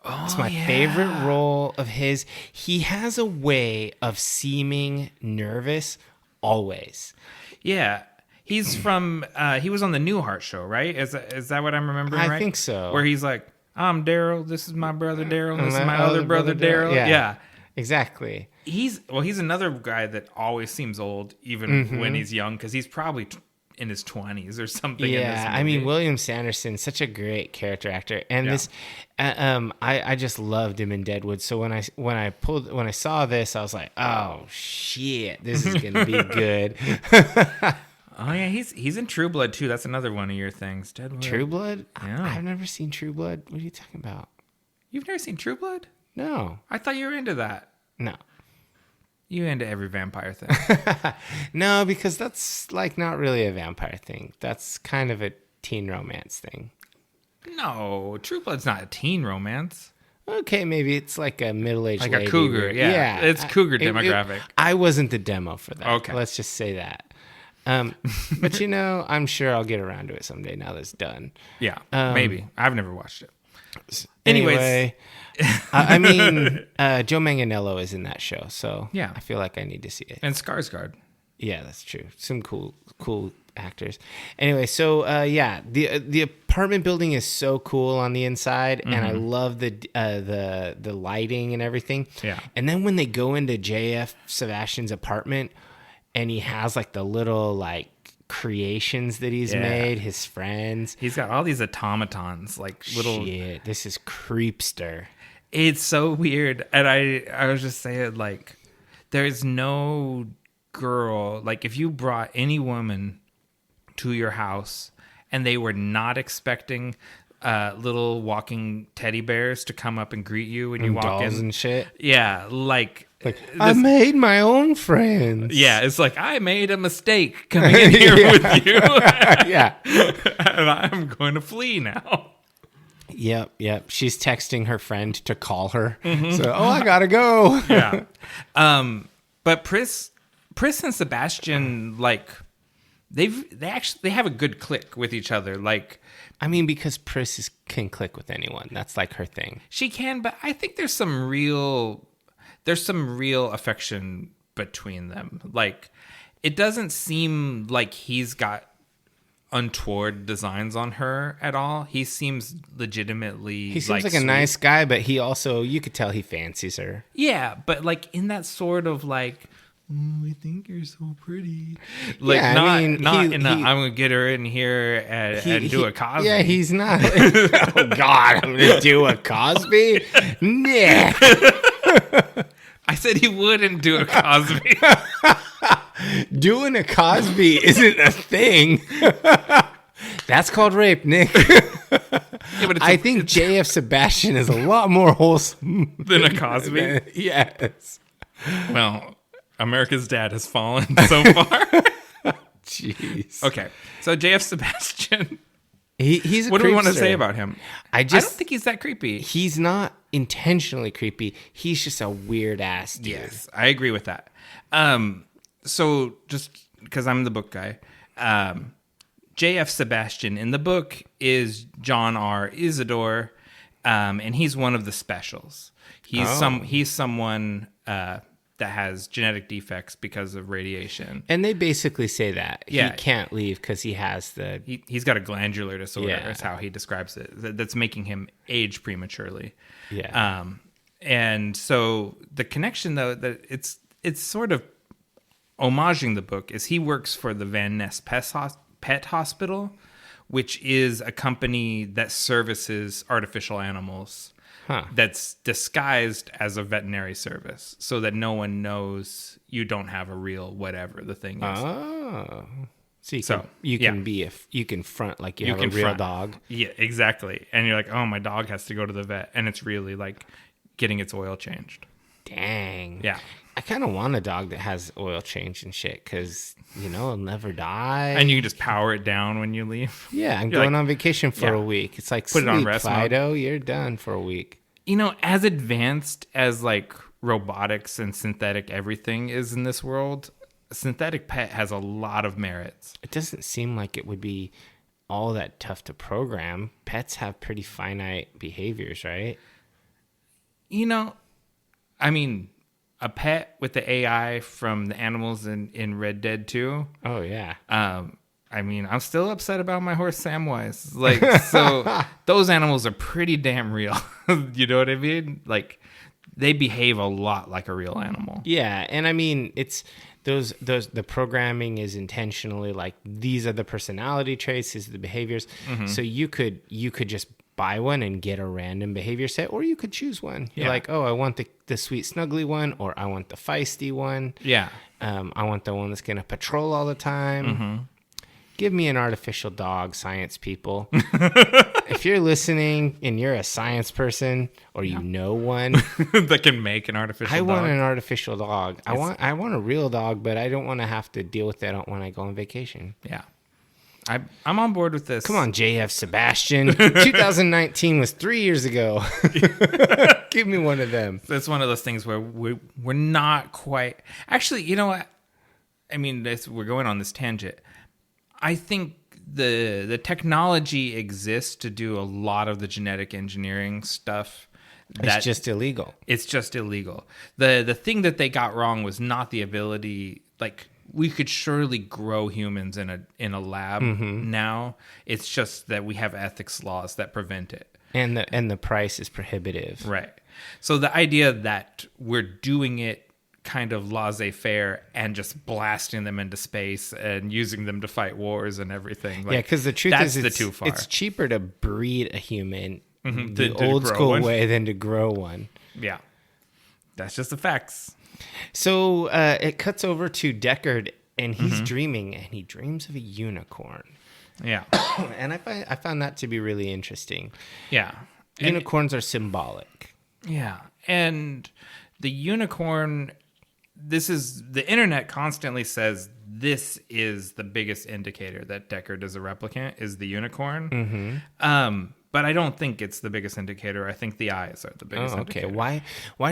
It's my favorite role of his. He has a way of seeming nervous always. Yeah. He's from, he was on the Newhart show, right? Is that what I'm remembering, right? I think so. Where he's like, I'm Daryl, this is my brother Daryl, this is my other brother Daryl. Yeah. Exactly. He's another guy that always seems old, even when he's young, because he's probably in his 20s or something. Yeah, in this movie. I mean, William Sanderson, such a great character actor, and this, I just loved him in Deadwood. So when I saw this, I was like, oh shit, this is gonna be good. Oh yeah, he's in True Blood too. That's another one of your things, Deadwood. True Blood? Yeah. I've never seen True Blood. What are you talking about? You've never seen True Blood? No. I thought you were into that. No. You into every vampire thing. No, because that's like not really a vampire thing. That's kind of a teen romance thing. No, True Blood's not a teen romance. Okay, maybe it's like a middle-aged Like lady a cougar, yeah. It's cougar demographic. I wasn't the demo for that. Okay. Let's just say that. But I'm sure I'll get around to it someday now that it's done. Yeah, maybe. I've never watched it. Anyway, I mean, Joe Manganiello is in that show, so yeah. I feel like I need to see it. And Skarsgård. Yeah, that's true. Some cool actors. Anyway, so the apartment building is so cool on the inside, and I love the lighting and everything. Yeah. And then when they go into JF Sebastian's apartment, and he has like the little like creations that he's made, his friends. He's got all these automatons, like little. Shit, this is creepster. It's so weird, and I was just saying, like, there's no girl, like, if you brought any woman to your house and they were not expecting little walking teddy bears to come up and greet you when you walk dolls in and shit. Yeah, like I made my own friends. Yeah, it's like I made a mistake coming in here with you. Yeah, and I'm going to flee now. Yep. She's texting her friend to call her. So, I gotta go. Yeah. But Pris and Sebastian, like, they have a good click with each other. Like, I mean, because Pris can click with anyone. That's like her thing. She can, but I think there's some real affection between them. Like, it doesn't seem like he's got untoward designs on her at all. He seems legitimately. He seems like a nice guy, but he also, you could tell he fancies her. Yeah, but like in that sort of like, I think you're so pretty. Like, yeah, I'm gonna get her in here and do a Cosby. Yeah, he's not. Oh God, I'm gonna do a Cosby. Nah. I said he wouldn't do a Cosby. Doing a Cosby isn't a thing. That's called rape, Nick. Yeah, I think JF Sebastian is a lot more wholesome than a Cosby. Yes. Well, America's Dad has fallen so far. Jeez. Okay, so JF Sebastian. He's a what creepster. do we want to say about him? I don't think he's that creepy. He's not intentionally creepy. He's just a weird ass dude. Yes, I agree with that. So just because I'm the book guy, JF Sebastian in the book is John R. Isidore, and he's one of the specials. He's someone that has genetic defects because of radiation. And they basically say that. He can't leave because he has the... He's got a glandular disorder, is how he describes it, that's making him age prematurely. Yeah. And so the connection, though, that it's sort of homaging the book, is he works for the Van Ness Pet Hospital, which is a company that services artificial animals. That's disguised as a veterinary service so that no one knows you don't have a real whatever the thing is. Oh. So you can front like you have a real dog. Yeah, exactly. And you're like, oh, my dog has to go to the vet. And it's really like getting its oil changed. Dang. Yeah. I kind of want a dog that has oil change and shit because, it'll never die. And you can just power it down when you leave. Yeah, I'm going on vacation for a week. It's like, put it on rest Fido, you're done for a week. As advanced as like robotics and synthetic everything is in this world, a synthetic pet has a lot of merits. It doesn't seem like it would be all that tough to program. Pets have pretty finite behaviors, right? You know, I mean, a pet with the AI from the animals in Red Dead 2. Oh, yeah. I mean, I'm still upset about my horse Samwise. Like, so those animals are pretty damn real. You know what I mean? Like, they behave a lot like a real animal. Yeah, and I mean, it's the programming is intentionally like these are the personality traits, these are the behaviors. So you could just buy one and get a random behavior set, or you could choose one. You're like, oh, I want the sweet snuggly one, or I want the feisty one. Yeah. I want the one that's gonna patrol all the time. Give me an artificial dog, science people. If you're listening and you're a science person or you know one that can make an artificial dog. I want an artificial dog. I want a real dog, but I don't want to have to deal with that when I go on vacation. Yeah. I'm on board with this. Come on, JF Sebastian. 2019 was 3 years ago. Give me one of them. It's one of those things where we're not quite... Actually, you know what? I mean, we're going on this tangent. I think the technology exists to do a lot of the genetic engineering stuff. It's just illegal. It's just illegal. The thing that they got wrong was not the ability. Like, we could surely grow humans in a lab now. It's just that we have ethics laws that prevent it. And the price is prohibitive. Right. So the idea that we're doing it kind of laissez-faire and just blasting them into space and using them to fight wars and everything. Like, yeah, because the truth that's is too far. It's cheaper to breed a human the old school way than to grow one. Yeah. That's just the facts. So it cuts over to Deckard, and he's dreaming, and he dreams of a unicorn. Yeah. And I found that to be really interesting. Yeah. Unicorns are symbolic. Yeah. And the unicorn... the internet constantly says this is the biggest indicator that Deckard is a replicant, is the unicorn. But I don't think it's the biggest indicator. I think the eyes are the biggest indicator. Why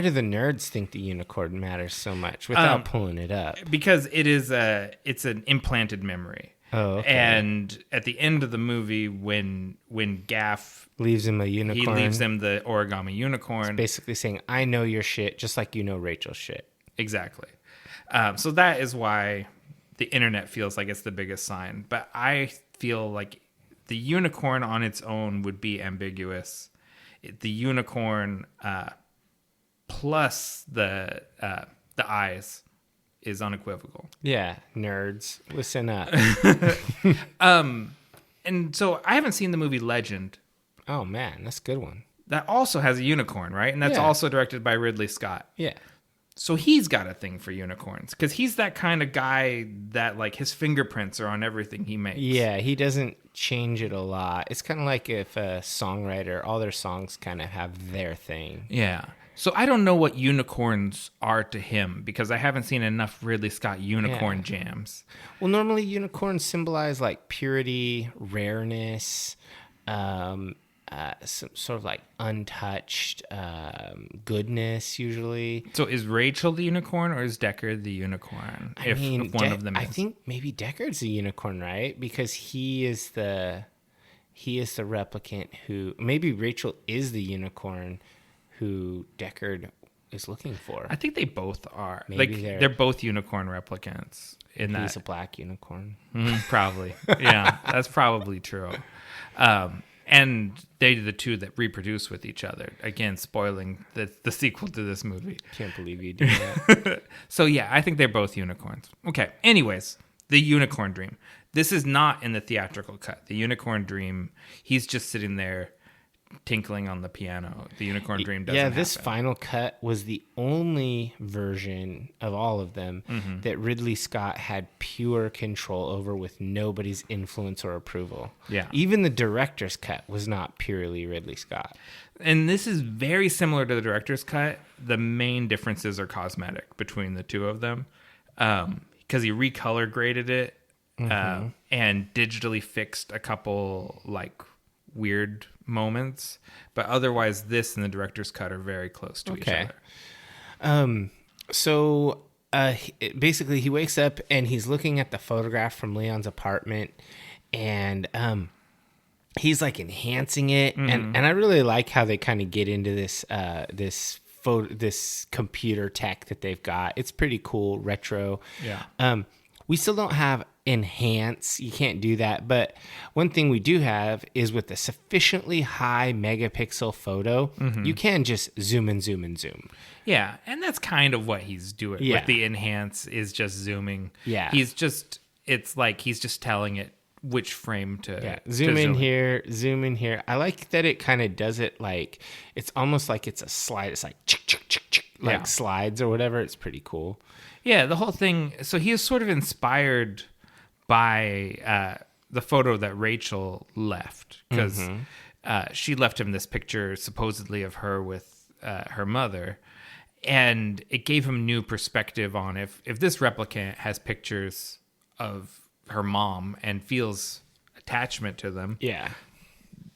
do the nerds think the unicorn matters so much without pulling it up? Because it's an implanted memory. Oh, okay. And at the end of the movie, when Gaff leaves him a unicorn, he leaves him the origami unicorn. It's basically saying, I know your shit just like you know Rachel's shit. Exactly. So that is why the internet feels like it's the biggest sign. But I feel like the unicorn on its own would be ambiguous. The unicorn plus the eyes is unequivocal. Yeah, nerds, listen up. And so I haven't seen the movie Legend. Oh, man, that's a good one. That also has a unicorn, right? And that's also directed by Ridley Scott. Yeah. So he's got a thing for unicorns because he's that kind of guy that like his fingerprints are on everything he makes. Yeah, he doesn't change it a lot. It's kind of like if a songwriter, all their songs kind of have their thing. Yeah. So I don't know what unicorns are to him because I haven't seen enough Ridley Scott unicorn jams. Well, normally unicorns symbolize like purity, rareness, some sort of like untouched goodness usually. So is Rachel the unicorn or is Deckard the unicorn? If one of them is. I think maybe Deckard's the unicorn, right? Because he is the replicant who, maybe Rachel is the unicorn who Deckard is looking for. I think they both are. Maybe like they're both unicorn replicants. He's a black unicorn. Probably. Yeah, that's probably true. And they're the two that reproduce with each other. Again, spoiling the sequel to this movie. Can't believe you do that. So yeah, I think they're both unicorns. Okay. Anyways, the unicorn dream. This is not in the theatrical cut. The unicorn dream, he's just sitting there tinkling on the piano. The unicorn dream doesn't happen. This final cut was the only version of all of them that Ridley Scott had pure control over with nobody's influence or approval. Yeah. Even the director's cut was not purely Ridley Scott. And this is very similar to the director's cut. The main differences are cosmetic between the two of them. Because he recolor graded it and digitally fixed a couple like weird moments, but otherwise this and the director's cut are very close to each other. So basically he wakes up and he's looking at the photograph from Leon's apartment, and he's like enhancing it, and I really like how they kind of get into this this computer tech that they've got. It's pretty cool, retro. Yeah. We still don't have enhance. You can't do that. But one thing we do have is with a sufficiently high megapixel photo, you can just zoom and zoom and zoom. Yeah, and that's kind of what he's doing Yeah. with the enhance is just zooming. Yeah. It's like he's just telling it which frame to Zoom to in here, zoom in here. I like that it kind of does it like it's almost like it's a slide. It's like like slides or whatever. It's pretty cool. Yeah, the whole thing. So he is sort of inspired by the photo that Rachel left because she left him this picture supposedly of her with her mother. And it gave him new perspective on if this replicant has pictures of her mom and feels attachment to them. Yeah.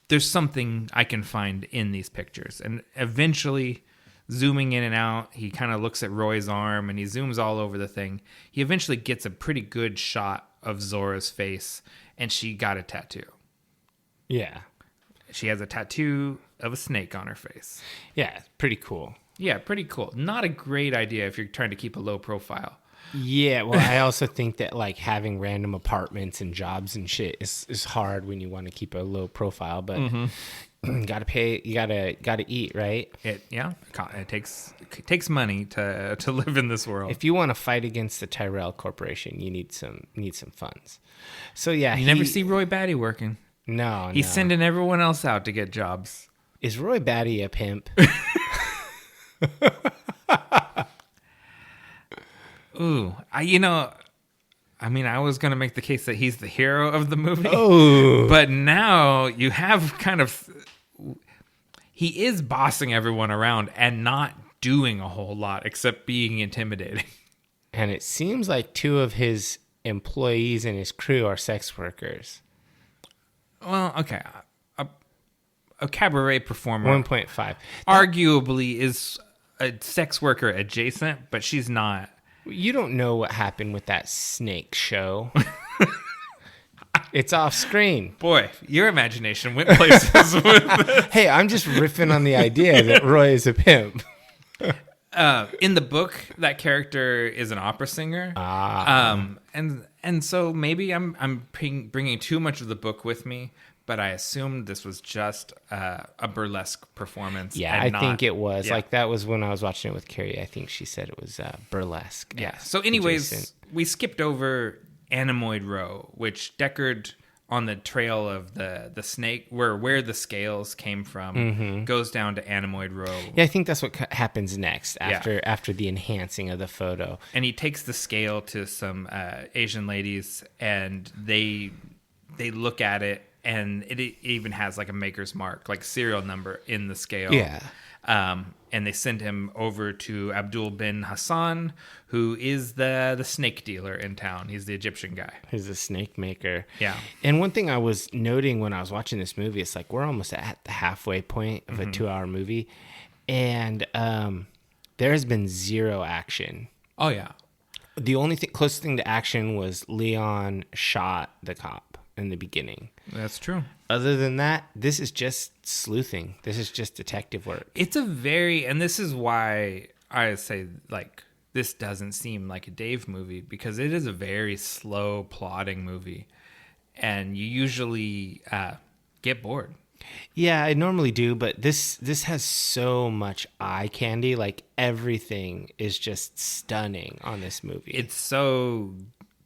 There's something I can find in these pictures. And eventually, zooming in and out, he kind of looks at Roy's arm and he zooms all over the thing. He eventually gets a pretty good shot of Zora's face, and she got a tattoo. Yeah. She has a tattoo of a snake on her face. Yeah. Pretty cool. Yeah, pretty cool. Not a great idea if you're trying to keep a low profile. Yeah, well, I also think that like having random apartments and jobs and shit is hard when you want to keep a low profile, but gotta pay, you gotta eat, right? It takes money to live in this world. If you want to fight against the Tyrell Corporation, you need some funds. So yeah, you never see Roy Batty working. No, he's sending everyone else out to get jobs. Is Roy Batty a pimp? Ooh, I was going to make the case that he's the hero of the movie. Oh. But now you have he is bossing everyone around and not doing a whole lot except being intimidating. And it seems like 2 of his employees and his crew are sex workers. Well, okay. A cabaret performer 1.5. arguably is a sex worker adjacent, but she's not. You don't know what happened with that snake show. It's off screen. Boy, your imagination went places with this. Hey, I'm just riffing on the idea that Roy is a pimp. In the book, that character is an opera singer. And so maybe I'm bringing too much of the book with me, but I assumed this was just a burlesque performance. Yeah, I think it was. Yeah. Like, that was when I was watching it with Carrie. I think she said it was burlesque. Yeah. So anyways, we skipped over Anemoid Row, which Deckard, on the trail of the snake, where the scales came from, goes down to Anemoid Row. Yeah, I think that's what happens next after the enhancing of the photo. And he takes the scale to some Asian ladies, and they look at it. And it even has like a maker's mark, like serial number in the scale. Yeah. And they send him over to Abdul bin Hassan, who is the snake dealer in town. He's the Egyptian guy. He's a snake maker. Yeah. And one thing I was noting when I was watching this movie, it's like we're almost at the halfway point of a 2-hour movie. And there has been 0 action. Oh, yeah. The only closest thing to action was Leon shot the cop in the beginning. That's true. Other than that, this is just sleuthing. This is just detective work. It's and this is why I say, like, this doesn't seem like a Dave movie, because it is a very slow, plodding movie. And you usually get bored. Yeah, I normally do, but this has so much eye candy. Like, everything is just stunning on this movie. It's so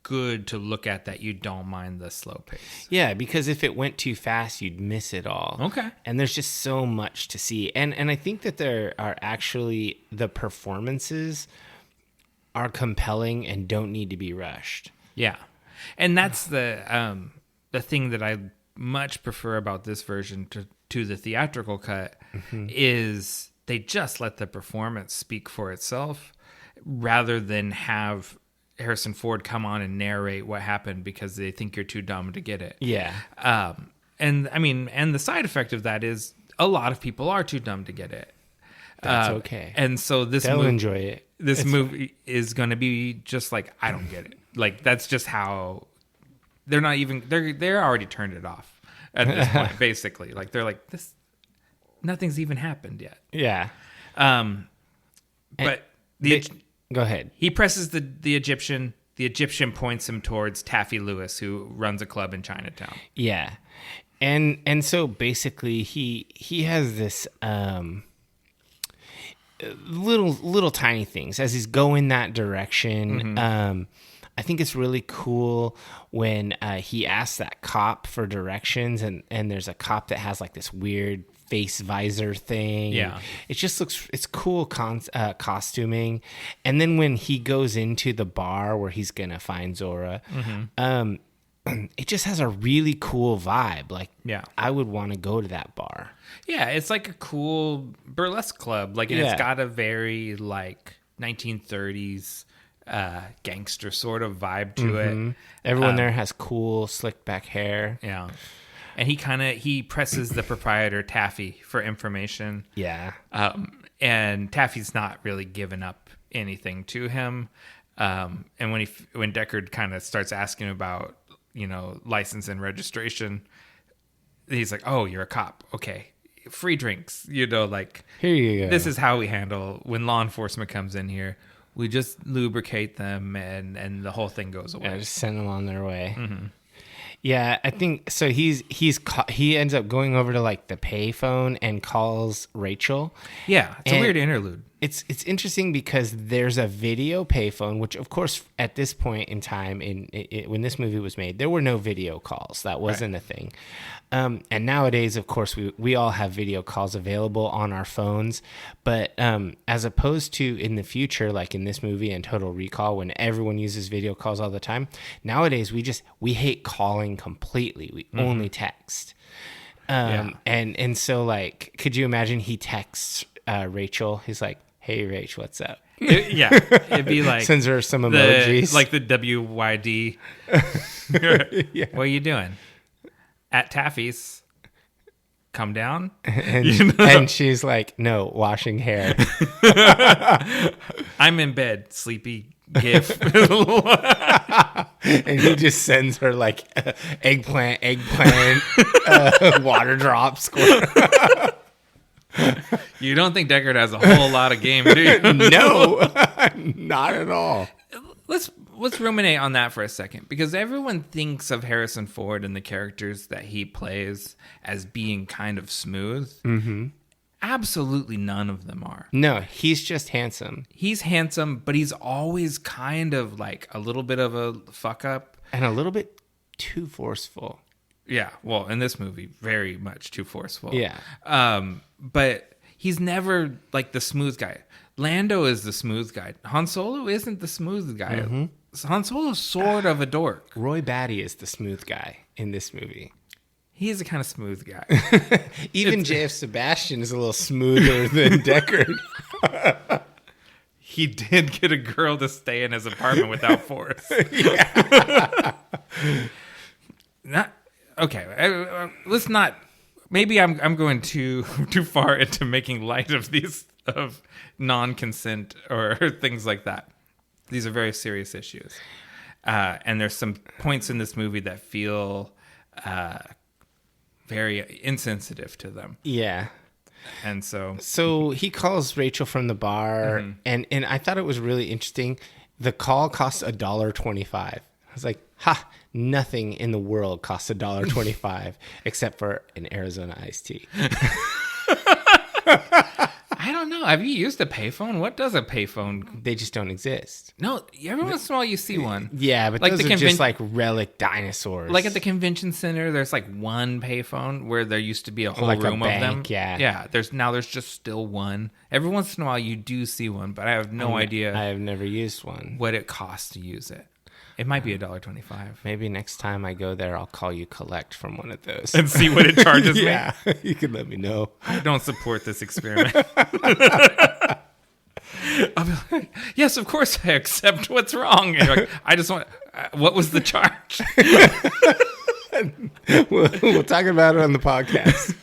good to look at that you don't mind the slow pace. Yeah, because if it went too fast, you'd miss it all. Okay. And there's just so much to see. And I think that there are actually, the performances are compelling and don't need to be rushed. Yeah. And that's the thing that I much prefer about this version to the theatrical cut is they just let the performance speak for itself rather than have Harrison Ford come on and narrate what happened because they think you're too dumb to get it. Yeah. And the side effect of that is a lot of people are too dumb to get it. That's okay. And so they'll enjoy it. This movie is going to be just like, I don't get it. Like, that's just how they're not even, they're already turned it off at this point, basically. Like, they're like, nothing's even happened yet. Yeah. But go ahead. He presses the Egyptian. The Egyptian points him towards Taffy Lewis, who runs a club in Chinatown. Yeah. And so basically he has this little tiny things as he's going that direction. I think it's really cool when he asks that cop for directions, and there's a cop that has like this weird face visor thing. Yeah. It just it's cool costuming. And then when he goes into the bar where he's going to find Zora, it just has a really cool vibe. Like, I would want to go to that bar. Yeah, it's like a cool burlesque club. Like, and it's got a very like 1930s gangster sort of vibe to it. Everyone there has cool slicked back hair. Yeah. And he presses the proprietor Taffy for information. Yeah. And Taffy's not really giving up anything to him. And when Deckard kind of starts asking about, license and registration, he's like, "Oh, you're a cop. Okay. Free drinks." Like, here you go. This is how we handle when law enforcement comes in here. We just lubricate them and the whole thing goes away. Yeah, just send them on their way. Yeah, I think so. He ends up going over to like the payphone and calls Rachel. Yeah, it's a weird interlude. It's interesting because there's a video payphone, which of course at this point in time when this movie was made, there were no video calls. That wasn't a thing. And nowadays, of course, we all have video calls available on our phones. But as opposed to in the future, like in this movie and Total Recall, when everyone uses video calls all the time, nowadays we hate calling completely. We only text. And so like, could you imagine he texts Rachel? He's like, "Hey, Rach, what's up?" It'd be like sends her some emojis, like the WYD. What are you doing? At Taffy's. Come down. And she's like, "No, washing hair." I'm in bed, sleepy gif. And he just sends her like eggplant, water drops. You don't think Deckard has a whole lot of game, do you? No, not at all. Let's ruminate on that for a second, because everyone thinks of Harrison Ford and the characters that he plays as being kind of smooth. Absolutely none of them are. No, he's just handsome. He's handsome, but he's always kind of like a little bit of a fuck up. And a little bit too forceful. Yeah, well, in this movie, very much too forceful. Yeah. But he's never like the smooth guy. Lando is the smooth guy. Han Solo isn't the smooth guy. Han Solo's sort of a dork. Roy Batty is the smooth guy in this movie. He is a kind of smooth guy. Even J.F. Sebastian is a little smoother than Deckard. He did get a girl to stay in his apartment without force. Let's not. Maybe I'm going too far into making light of these of non-consent or things like that. These are very serious issues, and there's some points in this movie that feel very insensitive to them. Yeah. And so he calls Rachel from the bar, and I thought it was really interesting. The call costs $1.25. I was like, nothing in the world costs $1.25 except for an Arizona iced tea. I don't know. Have you used a payphone? What does a payphone? They just don't exist. No, every once in a while you see one. Yeah, but like those are just like relic dinosaurs. Like at the convention center, there's like one payphone where there used to be a whole room of them. Yeah. There's just still one. Every once in a while you do see one, but I have no idea. I have never used one. What it costs to use it. It might be $1.25. Maybe next time I go there, I'll call you collect from one of those and see what it charges me. Yeah, you can let me know. I don't support this experiment. I'll be like, yes, of course I accept what's wrong. And you're like, I just want. What was the charge? We'll talk about it on the podcast.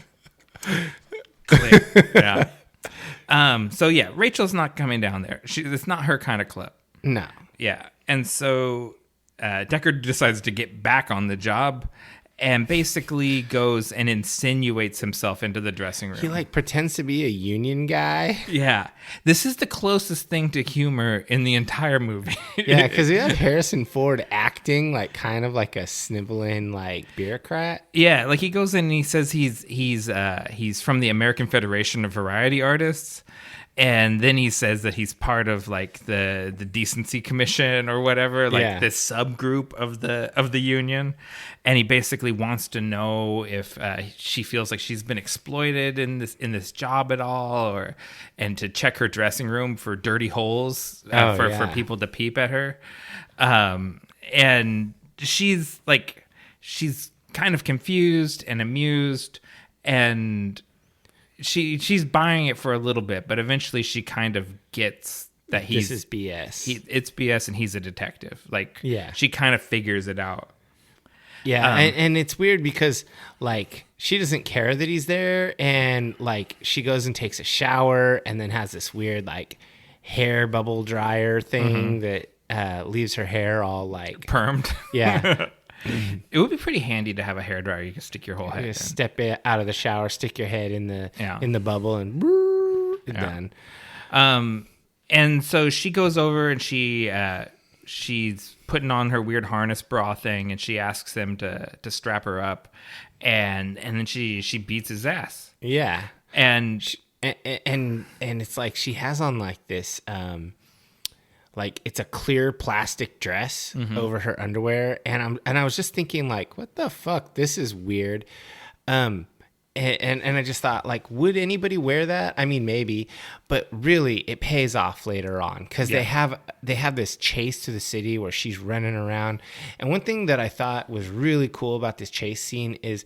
Clear. Yeah. So yeah, Rachel's not coming down there. It's not her kind of club. No. Yeah, and so Deckard decides to get back on the job, and basically goes and insinuates himself into the dressing room. He like pretends to be a union guy. Yeah. This is the closest thing to humor in the entire movie. Yeah, because you have Harrison Ford acting like kind of like a sniveling like bureaucrat. Yeah, like he goes in and he says he's from the American Federation of Variety Artists. And then he says that he's part of like the Decency Commission or whatever, like this subgroup of the union. And he basically wants to know if she feels like she's been exploited in this job at all, and to check her dressing room for dirty holes for people to peep at her. And she's kind of confused and amused, and she's buying it for a little bit, but eventually she kind of gets that this is BS. It's BS, and he's a detective. She kind of figures it out. Yeah, and it's weird because like she doesn't care that he's there, and like she goes and takes a shower, and then has this weird like hair bubble dryer thing that leaves her hair all like permed. Yeah. It would be pretty handy to have a hairdryer you can stick your whole head in. Step out of the shower, stick your head in the bubble, and done. And so she goes over and she's putting on her weird harness bra thing, and she asks him to strap her up, and then she beats his ass. Yeah, and it's like she has on like this. Like it's a clear plastic dress over her underwear, and I was just thinking like, what the fuck? This is weird. And I just thought like, would anybody wear that? I mean, maybe, but really, it pays off later on because they have this chase to the city where she's running around. And one thing that I thought was really cool about this chase scene is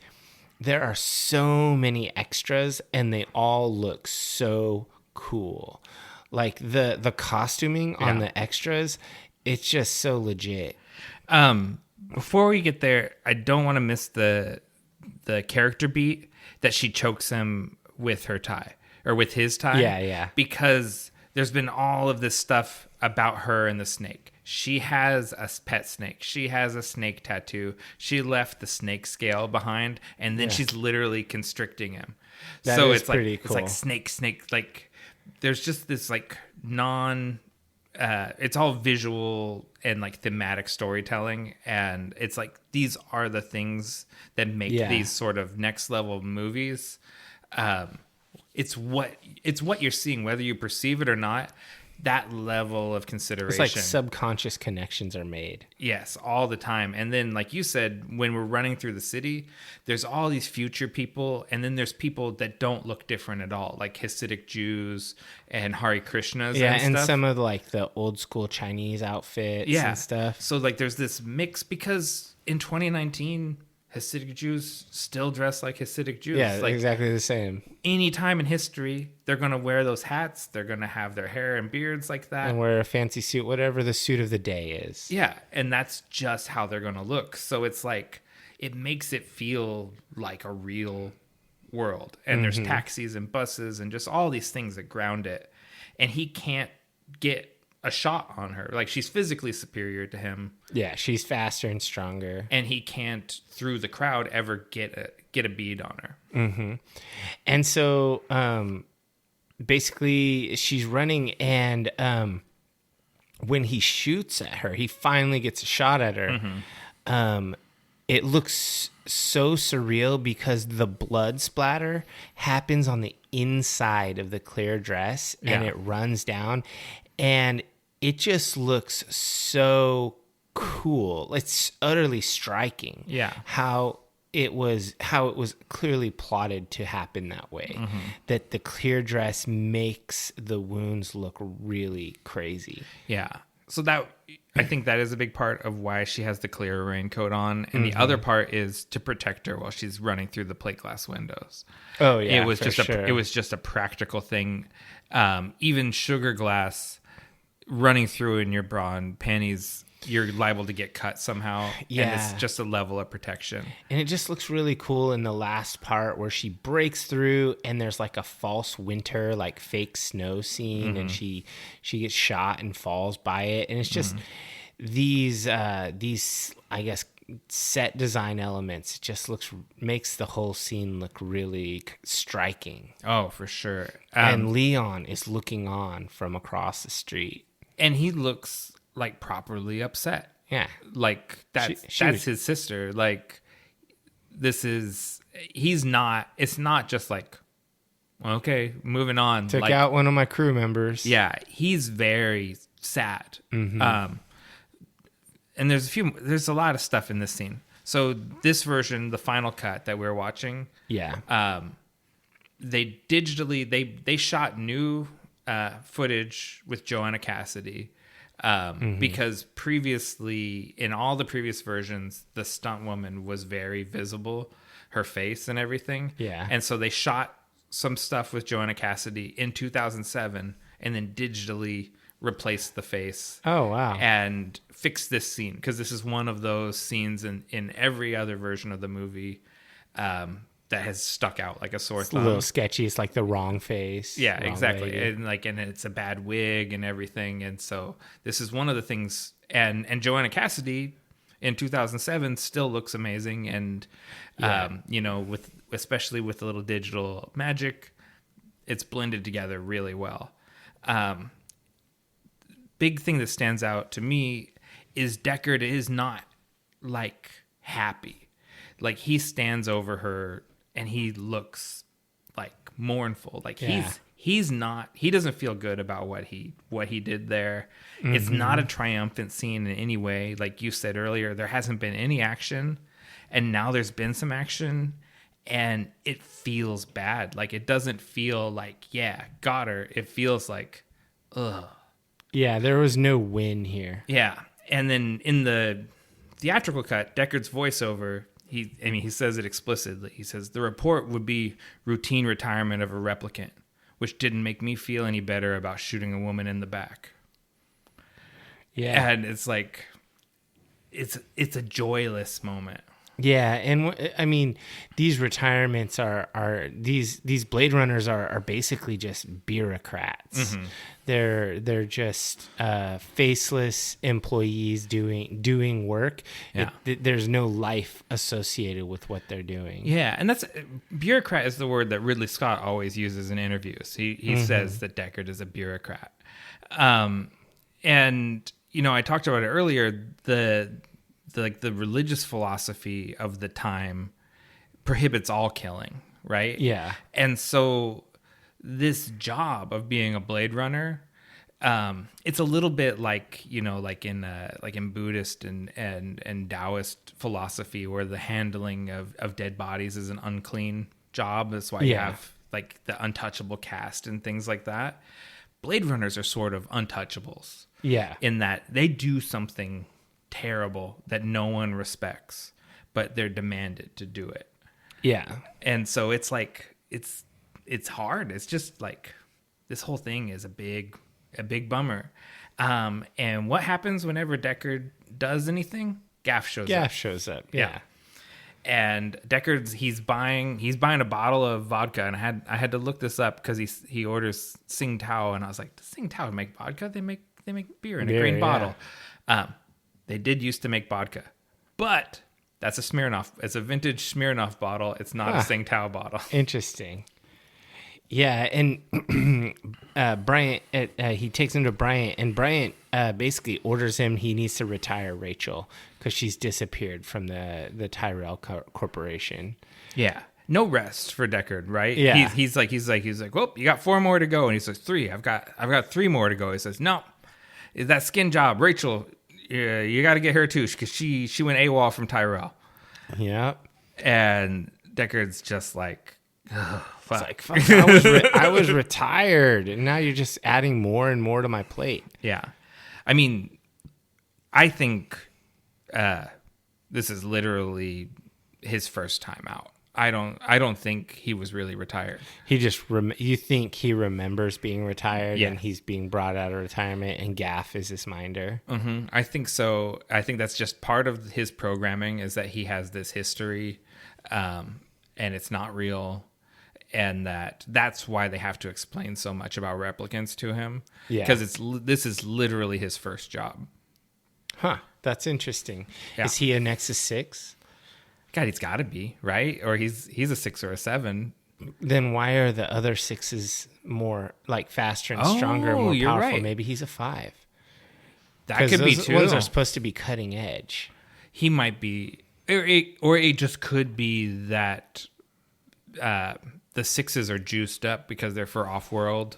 there are so many extras, and they all look so cool. Like the costuming on the extras, it's just so legit. Before we get there, I don't want to miss the character beat that she chokes him with her tie or with his tie. Yeah. Because there's been all of this stuff about her and the snake. She has a pet snake. She has a snake tattoo. She left the snake scale behind, and then she's literally constricting him. So it's pretty cool. It's like snake. Like there's just this like it's all visual and like thematic storytelling, and it's like these are the things that make these sort of next level movies. It's what you're seeing, whether you perceive it or not. That level of consideration. It's like subconscious connections are made. Yes, all the time. And then, like you said, when we're running through the city, there's all these future people, and then there's people that don't look different at all, like Hasidic Jews and Hare Krishnas. And some of like the old school Chinese outfits and stuff. So like there's this mix because in 2019, Hasidic Jews still dress like Hasidic Jews. Yeah, like, exactly the same. Any time in history, they're going to wear those hats. They're going to have their hair and beards like that. And wear a fancy suit, whatever the suit of the day is. Yeah, and that's just how they're going to look. So it's like, it makes it feel like a real world. And there's taxis and buses and just all these things that ground it. And he can't get a shot on her. Like, she's physically superior to him. Yeah, she's faster and stronger. And he can't, through the crowd, ever get a bead on her. Mm-hmm. And so, basically, she's running, and when he shoots at her, he finally gets a shot at her. It looks so surreal because the blood splatter happens on the inside of the clear dress, and it runs down. And it just looks so cool. It's utterly striking. Yeah. How it was clearly plotted to happen that way. That the clear dress makes the wounds look really crazy. Yeah. So I think that is a big part of why she has the clear raincoat on. And the other part is to protect her while she's running through the plate glass windows. Oh yeah. It was just a practical thing. Even sugar glass running through in your bra and panties, you're liable to get cut somehow. Yeah. And it's just a level of protection. And it just looks really cool in the last part where she breaks through and there's like a false winter, like fake snow scene, and she gets shot and falls by it. And it's just these I guess set design elements just makes the whole scene look really striking. Oh, for sure. And Leon is looking on from across the street, and he looks like properly upset. Yeah, like that's his sister. Like he's not. It's not just like, okay, moving on. Took out one of my crew members. Yeah, he's very sad. Mm-hmm. And there's a lot of stuff in this scene. So this version, the final cut that we're watching, they digitally shot new footage with Joanna Cassidy because previously in all the previous versions, the stunt woman was very visible, her face and everything. Yeah, and so they shot some stuff with Joanna Cassidy in 2007 and then digitally replaced the face. Oh, wow. And fixed this scene because this is one of those scenes in every other version of the movie that has stuck out like a sore thumb. A little sketchy. It's like the wrong face. Yeah, wrong exactly. lady. And it's a bad wig and everything. And so this is one of the things. And Joanna Cassidy in 2007 still looks amazing. And, especially with a little digital magic, it's blended together really well. Big thing that stands out to me is Deckard is not like happy. Like he stands over her and he looks like mournful. Like he's not, he doesn't feel good about what he did there. Mm-hmm. It's not a triumphant scene in any way. Like you said earlier, there hasn't been any action and now there's been some action and it feels bad. Like it doesn't feel like, yeah, got her. It feels like, ugh. Yeah, there was no win here. Yeah, and then in the theatrical cut, Deckard's voiceover, he says it explicitly. He says, the report would be routine retirement of a replicant, which didn't make me feel any better about shooting a woman in the back. Yeah. And it's like, it's a joyless moment. Yeah, and I mean, these retirements are these Blade Runners are basically just bureaucrats. Mm-hmm. They're just faceless employees doing work. Yeah. There's no life associated with what they're doing. Yeah, and that's bureaucrat is the word that Ridley Scott always uses in interviews. He says that Deckard is a bureaucrat. And I talked about it earlier. The religious philosophy of the time prohibits all killing, right? Yeah. And so this job of being a Blade Runner, it's a little bit like, like in Buddhist and Taoist philosophy where the handling of dead bodies is an unclean job. That's why you have like the untouchable caste and things like that. Blade Runners are sort of untouchables. Yeah. In that they do something terrible that no one respects, but they're demanded to do it. Yeah. And so it's like it's hard. It's just like this whole thing is a big bummer. And what happens whenever Deckard does anything? Gaff shows up. Yeah. And Deckard's he's buying a bottle of vodka, and I had to look this up because he orders Tsingtao, and I was like, does Tsingtao make vodka? They make beer in a green bottle. They did used to make vodka, but that's a Smirnoff. It's a vintage Smirnoff bottle. It's not a Tsingtao bottle. Interesting. Yeah, and Bryant, he takes him to Bryant, and Bryant basically orders him he needs to retire Rachel because she's disappeared from the Tyrell Corporation. Yeah. No rest for Deckard, right? Yeah. He's like, well, you got 4 more to go, and he says 3. I've got 3 more to go. He says, no, that skin job, Rachel. Yeah, you got to get her too because she went AWOL from Tyrell. Yep. And Deckard's just like, oh, fuck. It's like, fuck, I was retired, and now you're just adding more and more to my plate. Yeah, I mean, I think this is literally his first time out. I don't think he was really retired. He just you think he remembers being retired, yeah. And he's being brought out of retirement, and Gaff is his minder. Mm-hmm. I think so. I think that's just part of his programming is that he has this history, and it's not real, and that's why they have to explain so much about replicants to him. Yeah, because this is literally his first job. Huh. That's interesting. Yeah. Is he a Nexus 6? God, he's got to be, right? Or he's a 6 or a 7. Then why are the other 6s more like faster and stronger, more you're powerful? right. Maybe he's a 5. That could be those too. ones are supposed to be cutting edge. He might be, or it just could be that the 6s are juiced up because they're for off-world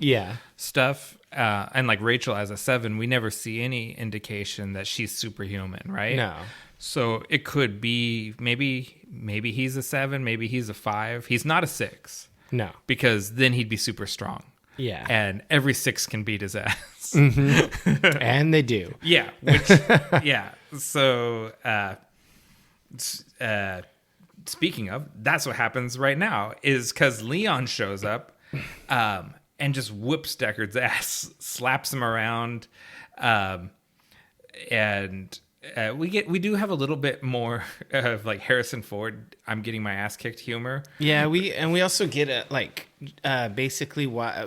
stuff. And like Rachel as a 7, we never see any indication that she's superhuman, right? No. So it could be maybe he's a 7, maybe he's a 5. He's not a 6. No. Because then he'd be super strong. Yeah. And every 6 can beat his ass. Mm-hmm. And they do. Yeah. Yeah. So, speaking of, that's what happens right now is because Leon shows up and just whoops Deckard's ass, slaps him around. And we do have a little bit more of like Harrison Ford, I'm getting my ass kicked humor. Yeah, we also get basically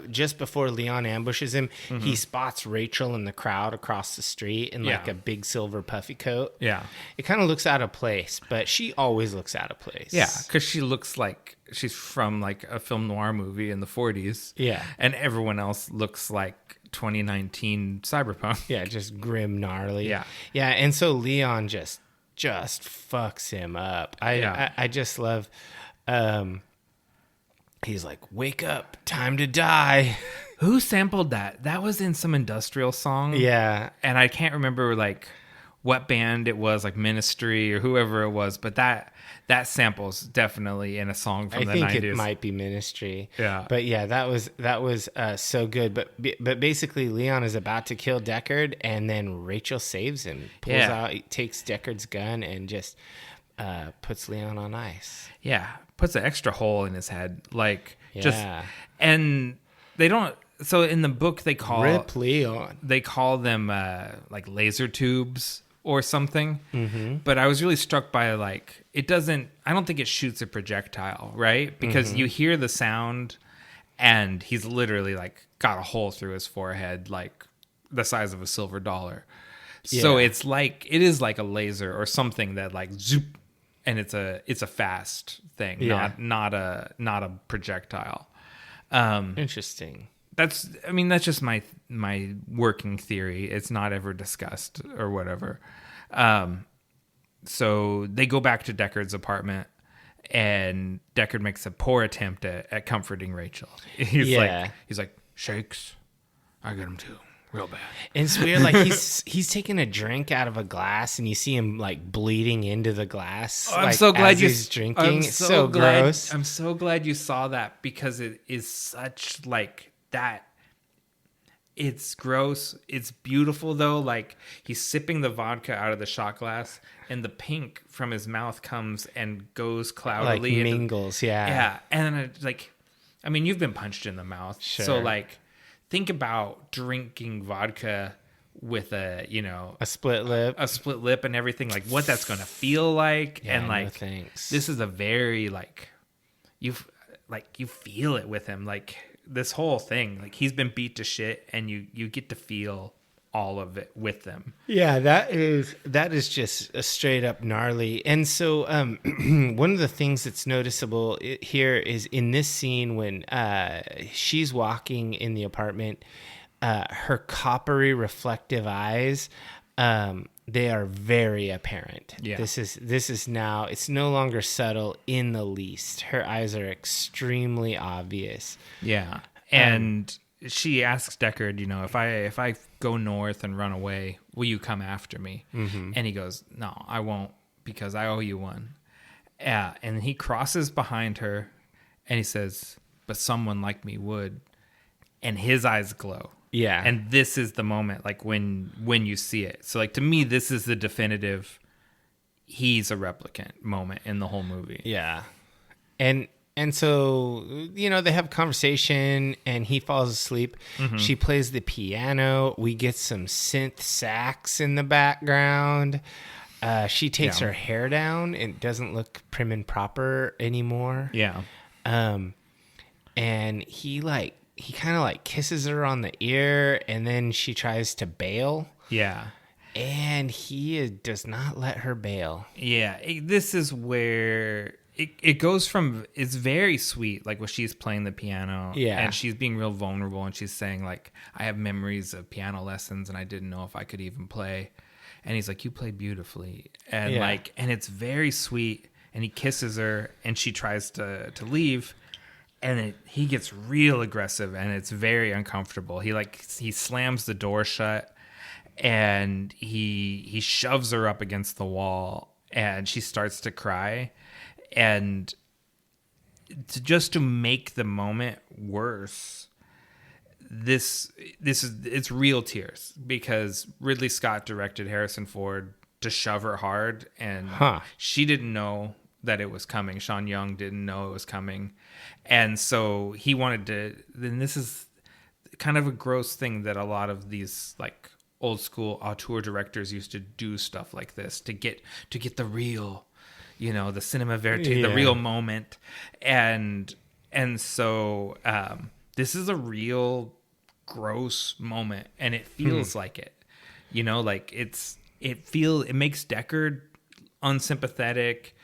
just before Leon ambushes him, he spots Rachel in the crowd across the street in like a big silver puffy coat. Yeah. It kind of looks out of place, but she always looks out of place. Yeah, because she looks like she's from like a film noir movie in the 40s. Yeah. And everyone else looks like 2019 Cyberpunk. Yeah, just grim, gnarly. Yeah. Yeah, and so Leon just fucks him up. I just love he's like, "Wake up, time to die." Who sampled that? That was in some industrial song. Yeah. And I can't remember like what band it was, like Ministry or whoever it was, but that sample's definitely in a song from the 90s. I think it might be Ministry. Yeah. But yeah, that was so good. But basically, Leon is about to kill Deckard, and then Rachel saves him, pulls out, takes Deckard's gun, and just puts Leon on ice. Yeah, puts an extra hole in his head, like and they don't. So in the book, they call Rip Leon. They call them like laser tubes or something. Mm-hmm. But I was really struck by like it doesn't. I don't think it shoots a projectile, right? Because you hear the sound, and he's literally like got a hole through his forehead, like the size of a silver dollar. Yeah. So it is like a laser or something that like zoop, and it's a fast thing, not a projectile. Interesting. That's just my working theory. It's not ever discussed or whatever. So they go back to Deckard's apartment, and Deckard makes a poor attempt at comforting Rachel. He's like, shakes. I got him too, real bad. And it's weird, like he's taking a drink out of a glass, and you see him like bleeding into the glass. Oh, I'm so glad he's drinking. It's so gross. I'm so glad you saw that because it is such like that. It's gross. It's beautiful though. Like he's sipping the vodka out of the shot glass, and the pink from his mouth comes and goes cloudily, like mingles. Yeah. And then you've been punched in the mouth, sure. So like, think about drinking vodka with a split lip, and everything. Like what that's gonna feel like, and like no thanks. This is a very like you feel it with him, like. This whole thing, like he's been beat to shit, and you get to feel all of it with them. Yeah, that is just a straight up gnarly. And so one of the things that's noticeable here is in this scene when she's walking in the apartment, her coppery reflective eyes, they are very apparent. Yeah. This is now, it's no longer subtle in the least. Her eyes are extremely obvious. Yeah. And she asks Deckard, if I go north and run away, will you come after me? Mm-hmm. And he goes, no, I won't, because I owe you one. And he crosses behind her and he says, but someone like me would. And his eyes glow. Yeah. And this is the moment, like when you see it. So like to me, this is the definitive he's a replicant moment in the whole movie. Yeah. And so, they have a conversation and he falls asleep. Mm-hmm. She plays the piano. We get some synth sax in the background. She takes her hair down and doesn't look prim and proper anymore. Yeah. And he kind of like kisses her on the ear, and then she tries to bail. Yeah. And he does not let her bail. Yeah, this is where it goes from, it's very sweet, like when she's playing the piano, and she's being real vulnerable, and she's saying like, I have memories of piano lessons and I didn't know if I could even play. And he's like, you play beautifully. And and it's very sweet. And he kisses her and she tries to leave. And he gets real aggressive and it's very uncomfortable. He slams the door shut and he shoves her up against the wall and she starts to cry. And just to make the moment worse, it's real tears, because Ridley Scott directed Harrison Ford to shove her hard, and she didn't know that it was coming. Sean Young didn't know it was coming, and so he wanted to. Then this is kind of a gross thing that a lot of these like old school auteur directors used to do stuff like this to get the real, the cinema verite, the real moment, and so this is a real gross moment, and it feels like it, like it makes Deckard unsympathetic.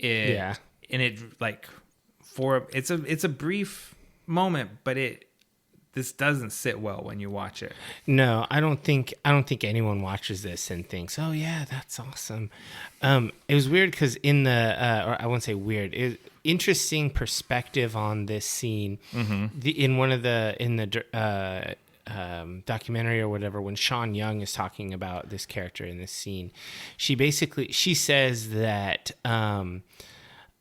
And it like it's a brief moment, but this doesn't sit well when you watch it. No, I don't think anyone watches this and thinks, "Oh yeah, that's awesome." It was weird because in the or I won't say weird, interesting perspective on this scene. In the documentary or whatever, when Sean Young is talking about this character in this scene, she says that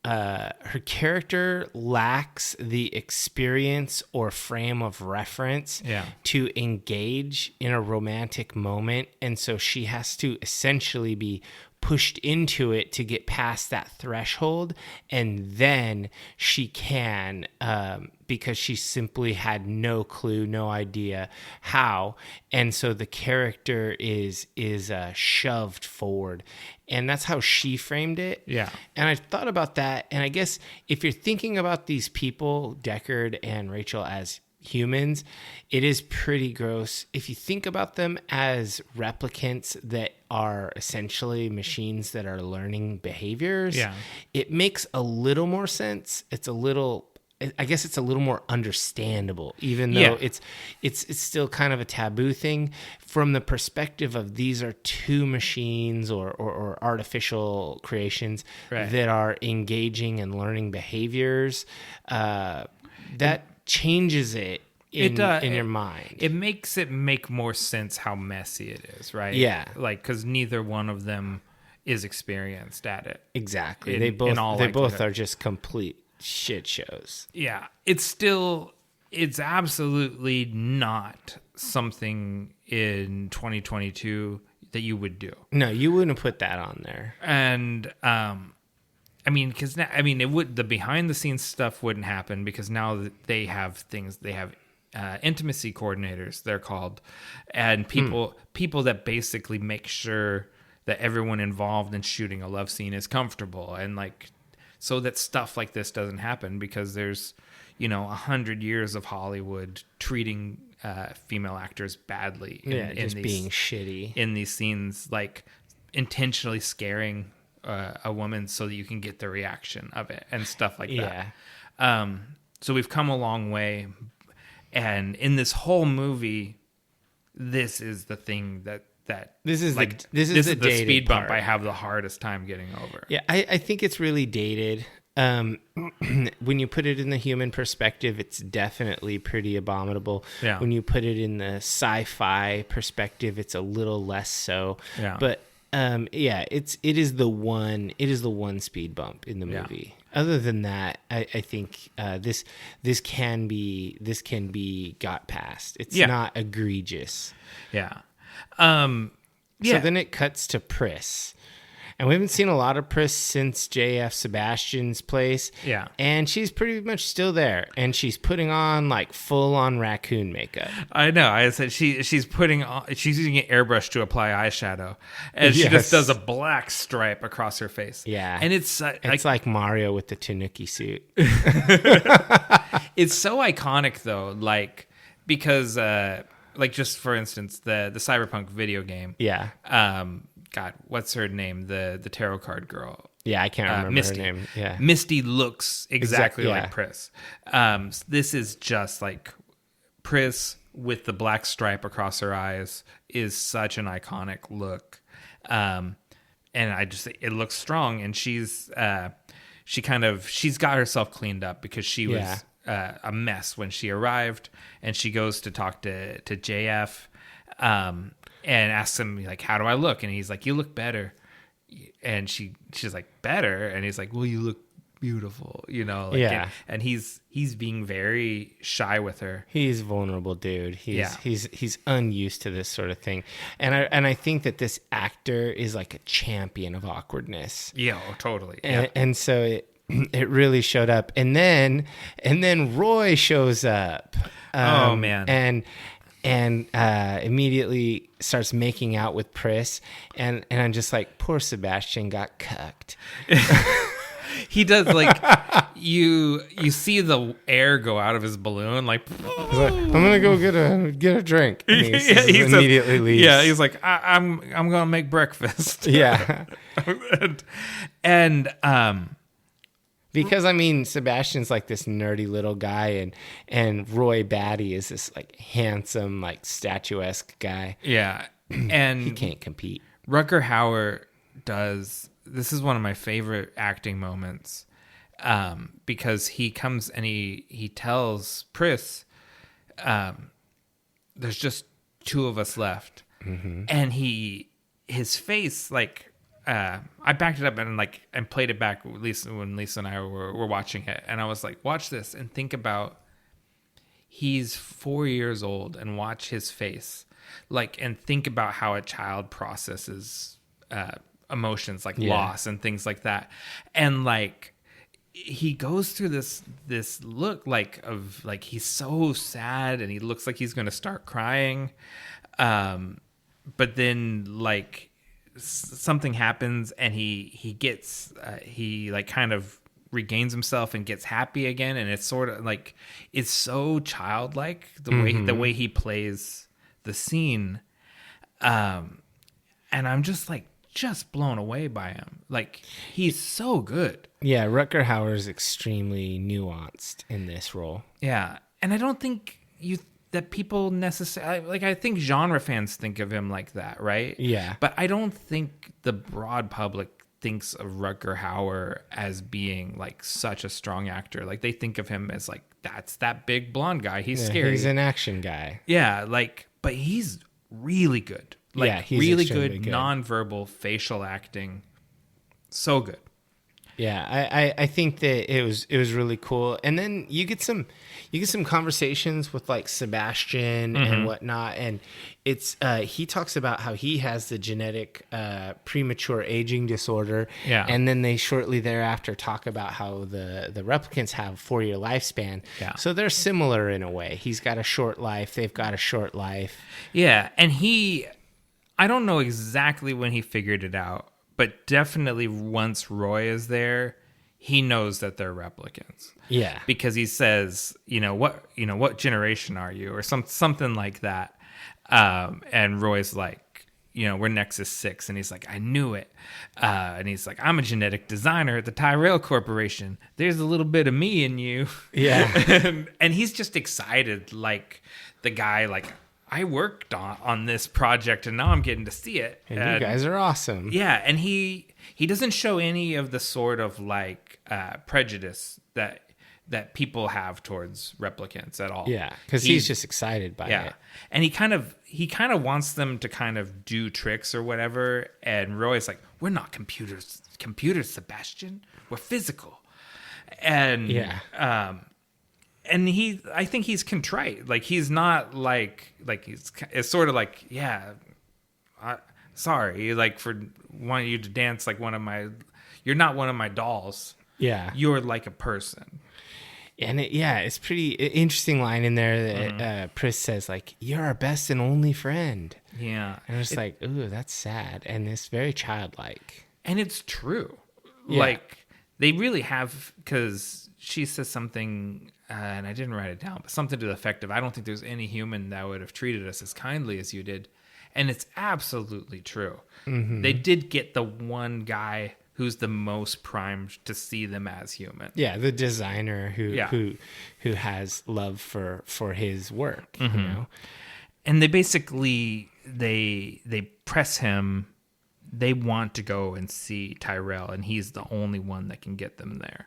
her character lacks the experience or frame of reference to engage in a romantic moment, and so she has to essentially be pushed into it to get past that threshold, and then she can, because she simply had no clue, no idea how, and so the character is shoved forward, and that's how she framed it. And I thought about that, and I guess if you're thinking about these people, Deckard and Rachel, as humans, it is pretty gross. If you think about them as replicants that are essentially machines that are learning behaviors, it makes a little more sense. I guess it's a little more understandable, even though it's still kind of a taboo thing from the perspective of these are two machines or artificial creations that are engaging and learning behaviors. That changes it in your mind. It makes it make more sense how messy it is, right? Like, because neither one of them is experienced at it. Exactly. They both are just complete shit shows. Yeah. It's absolutely not something in 2022 that you would do. No, you wouldn't put that on there. And the behind the scenes stuff wouldn't happen, because now that they have intimacy coordinators, they're called, and people that basically make sure that everyone involved in shooting a love scene is comfortable, and like, so that stuff like this doesn't happen, because there's 100 years of Hollywood treating female actors badly being shitty in these scenes, like intentionally scaring a woman so that you can get the reaction of it and stuff like that. So we've come a long way, and in this whole movie, this is the thing that this is the speed bump part I have the hardest time getting over. Yeah, I think it's really dated. When you put it in the human perspective, it's definitely pretty abominable. When you put it in the sci-fi perspective, it's a little less so. But it is the one speed bump in the movie. Other than that, I think this can be got past. It's not egregious. So then it cuts to Pris. And we haven't seen a lot of Pris since J.F. Sebastian's place. And she's pretty much still there. And she's putting on like full on raccoon makeup. I know. I said she's using an airbrush to apply eyeshadow. And she just does a black stripe across her face. And it's like Mario with the Tanuki suit. It's so iconic though, like, because like just for instance, the Cyberpunk video game. Yeah. God, what's her name? The tarot card girl. Yeah, I can't remember Misty. her name. Yeah. Misty looks exactly yeah. like Pris. This is just like Pris with the black stripe across her eyes is such an iconic look. And it looks strong, and she's got herself cleaned up because she was a mess when she arrived, and she goes to talk to JF, and asks him like, how do I look? And he's like, you look better. And she's like, better? And he's like, well, you look beautiful, and he's being very shy with her. He's a vulnerable dude. He's unused to this sort of thing, and I think that this actor is like a champion of awkwardness. Yeah, totally. And so it really showed up, and then Roy shows up. Oh man. And immediately starts making out with Pris, and I'm just like, poor Sebastian got cucked. He does, like, you see the air go out of his balloon, like, he's like, I'm gonna go get a drink. And he immediately leaves. Yeah, he's like, I'm gonna make breakfast. Yeah, and because I mean, Sebastian's like this nerdy little guy, and Roy Batty is this like handsome, like statuesque guy. Yeah, and he can't compete. Rutger Hauer does. This is one of my favorite acting moments, because he comes and he tells Pris, "There's just two of us left," and his face, like, I backed it up and played it back when Lisa and I were watching it, and I was like, watch this and think about he's 4 years old, and watch his face, like, and think about how a child processes emotions like loss and things like that, and like he goes through this look like of like he's so sad, and he looks like he's going to start crying, but then like something happens, and he gets he like kind of regains himself and gets happy again, and it's sort of like it's so childlike the way he plays the scene, and I'm just blown away by him. Like, he's so good. Yeah, Rutger Hauer is extremely nuanced in this role. Yeah, and I don't think that people necessarily, like, I think genre fans think of him like that, right? Yeah. But I don't think the broad public thinks of Rutger Hauer as being like such a strong actor. Like, they think of him as like, that's that big blonde guy. He's scary. He's an action guy. Yeah, like, but he's really good. Like, he's really good nonverbal facial acting. So good. Yeah, I think that it was really cool. And then you get some conversations with like Sebastian and whatnot, and it's he talks about how he has the genetic premature aging disorder. Yeah. And then they shortly thereafter talk about how the replicants have 4-year lifespan. Yeah. So they're similar in a way. He's got a short life, they've got a short life. Yeah, and I don't know exactly when he figured it out, but definitely once Roy is there, he knows that they're replicants. Yeah. Because he says, what generation are you? Or something like that. And Roy's like, we're Nexus 6. And he's like, I knew it. And he's like, I'm a genetic designer at the Tyrell Corporation. There's a little bit of me in you. Yeah. and he's just excited, like the guy, like, I worked on this project, and now I'm getting to see it. And you guys are awesome. Yeah, and he doesn't show any of the sort of like prejudice that people have towards replicants at all. Yeah, because he's just excited by it. And he kind of wants them to kind of do tricks or whatever. And Roy's like, we're not computers, Sebastian. We're physical. And and I think he's contrite. Like, he's not like it's sort of like, sorry, like, for wanting you to dance like you're not one of my dolls. Yeah. You're like a person. And it's pretty interesting line in there that Pris says, like, you're our best and only friend. Yeah. And it's like, ooh, that's sad. And it's very childlike. And it's true. Yeah. Like, they really have, because she says something, and I didn't write it down, but something to the effect of, I don't think there's any human that would have treated us as kindly as you did. And it's absolutely true. Mm-hmm. They did get the one guy who's the most primed to see them as human. Yeah, the designer who has love for his work, mm-hmm. you know. And they basically they press him. They want to go and see Tyrell, and he's the only one that can get them there.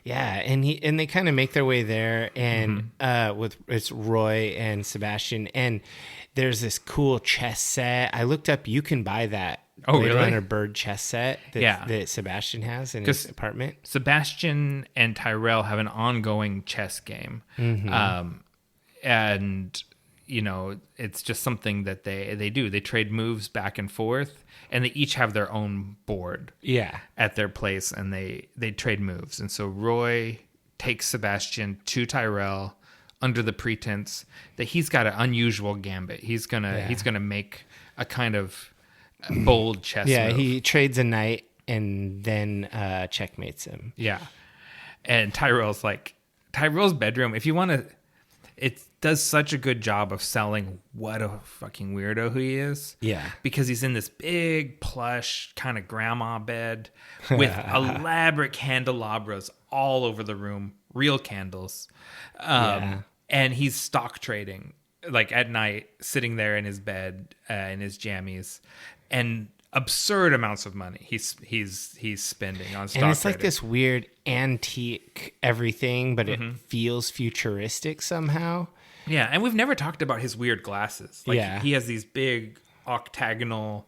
Yeah, and they kind of make their way there, and with it's Roy and Sebastian, and there's this cool chess set. I looked up; you can buy that Bladerunner bird chess set that Sebastian has in his apartment. Sebastian and Tyrell have an ongoing chess game, and you know, it's just something that they do. They trade moves back and forth, and they each have their own board at their place, and they trade moves. And so Roy takes Sebastian to Tyrell under the pretense that he's got an unusual gambit. He's gonna make a kind of bold chess move. He trades a knight and then checkmates him. Yeah. And Tyrell's bedroom, if you want to, it does such a good job of selling what a fucking weirdo he is. Yeah. Because he's in this big plush kind of grandma bed with elaborate candelabras all over the room, real candles. And he's stock trading like at night, sitting there in his bed, in his jammies, and absurd amounts of money he's spending on stock and it's trading. Like this weird antique everything, but it feels futuristic somehow. Yeah, and we've never talked about his weird glasses. He has these big octagonal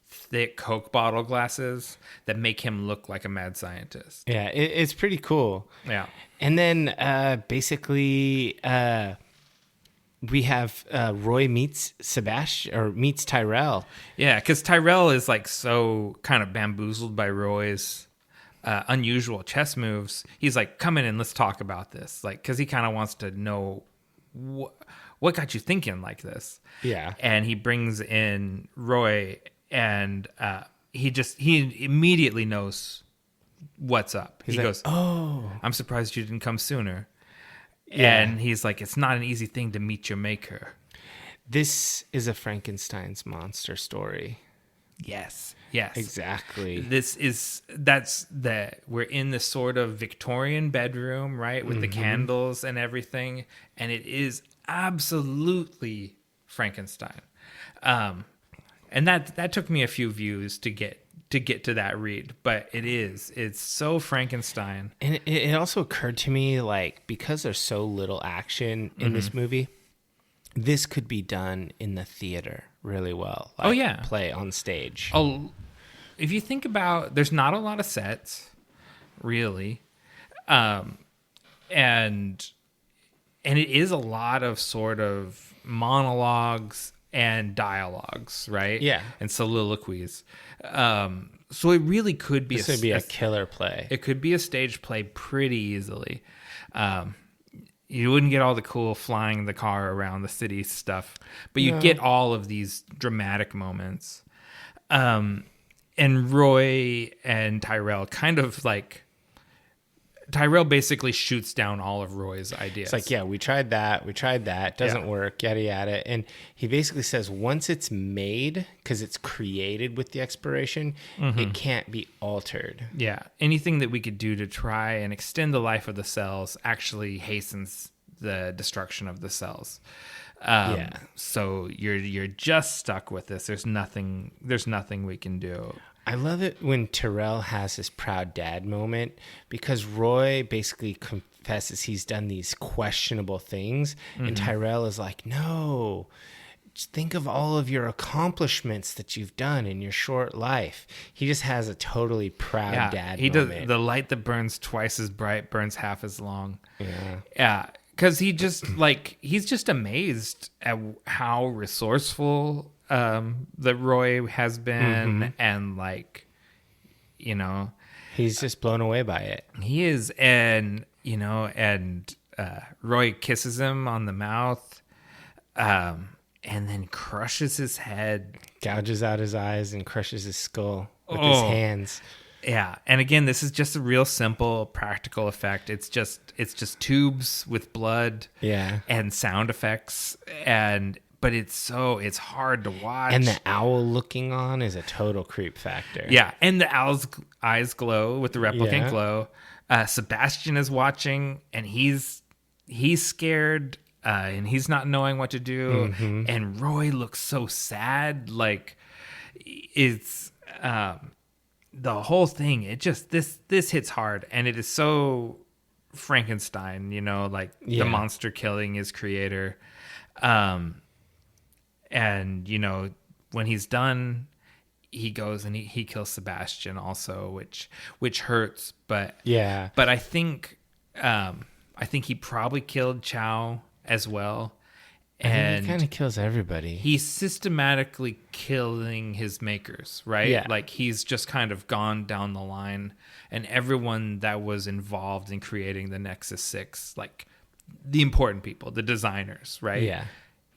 thick Coke bottle glasses that make him look like a mad scientist. Yeah, it's pretty cool. Yeah. And then basically we have Roy meets Sebastian, or meets Tyrell. Yeah, because Tyrell is like so kind of bamboozled by Roy's unusual chess moves. He's like, come in and let's talk about this. Like, because he kind of wants to know what got you thinking like this. Yeah. And he brings in Roy, and he immediately knows what's up. He goes, "Oh, I'm surprised you didn't come sooner." Yeah. And he's like, it's not an easy thing to meet your maker. This is a Frankenstein's monster story. Yes. Exactly. We're in this sort of Victorian bedroom, right? With the candles and everything. And it is absolutely Frankenstein. And that took me a few views to get to that read, but it's so Frankenstein. And it also occurred to me, like, because there's so little action in this movie, this could be done in the theater really well. Like, play on stage. Oh, if you think about, there's not a lot of sets, really, and it is a lot of sort of monologues and dialogues, right? Yeah. And soliloquies. So it really could be a killer play. It could be a stage play pretty easily. You wouldn't get all the cool flying the car around the city stuff, but you'd get all of these dramatic moments. And Roy and Tyrell kind of like... Tyrell basically shoots down all of Roy's ideas. It's like, yeah, we tried that, doesn't work, yada, yada. And he basically says once it's made, because it's created with the expiration, it can't be altered. Yeah, anything that we could do to try and extend the life of the cells actually hastens the destruction of the cells. So you're just stuck with this. There's nothing we can do. I love it when Tyrell has this proud dad moment, because Roy basically confesses he's done these questionable things, and Tyrell is like, no, just think of all of your accomplishments that you've done in your short life. He just has a totally proud dad moment. Does. The light that burns twice as bright burns half as long. Yeah. Because he's just amazed at how resourceful that Roy has been, and like, you know, he's just blown away by it. He is, and you know, and Roy kisses him on the mouth, and then crushes his head, gouges out his eyes, and crushes his skull with his hands. Yeah, and again, this is just a real simple practical effect. It's just tubes with blood, and sound effects, but it's hard to watch. And the owl looking on is a total creep factor. Yeah, and the owl's eyes glow with the replicant glow. Sebastian is watching, and he's scared, and he's not knowing what to do. Mm-hmm. And Roy looks so sad, like it's. The whole thing, it just this hits hard, and it is so Frankenstein, the monster killing his creator. And when he's done, he goes and he kills Sebastian also, which hurts, but I think he probably killed Chow as well. And he kind of kills everybody. He's systematically killing his makers, right? Yeah. Like he's just kind of gone down the line, and everyone that was involved in creating the Nexus 6, like the important people, the designers, right? Yeah.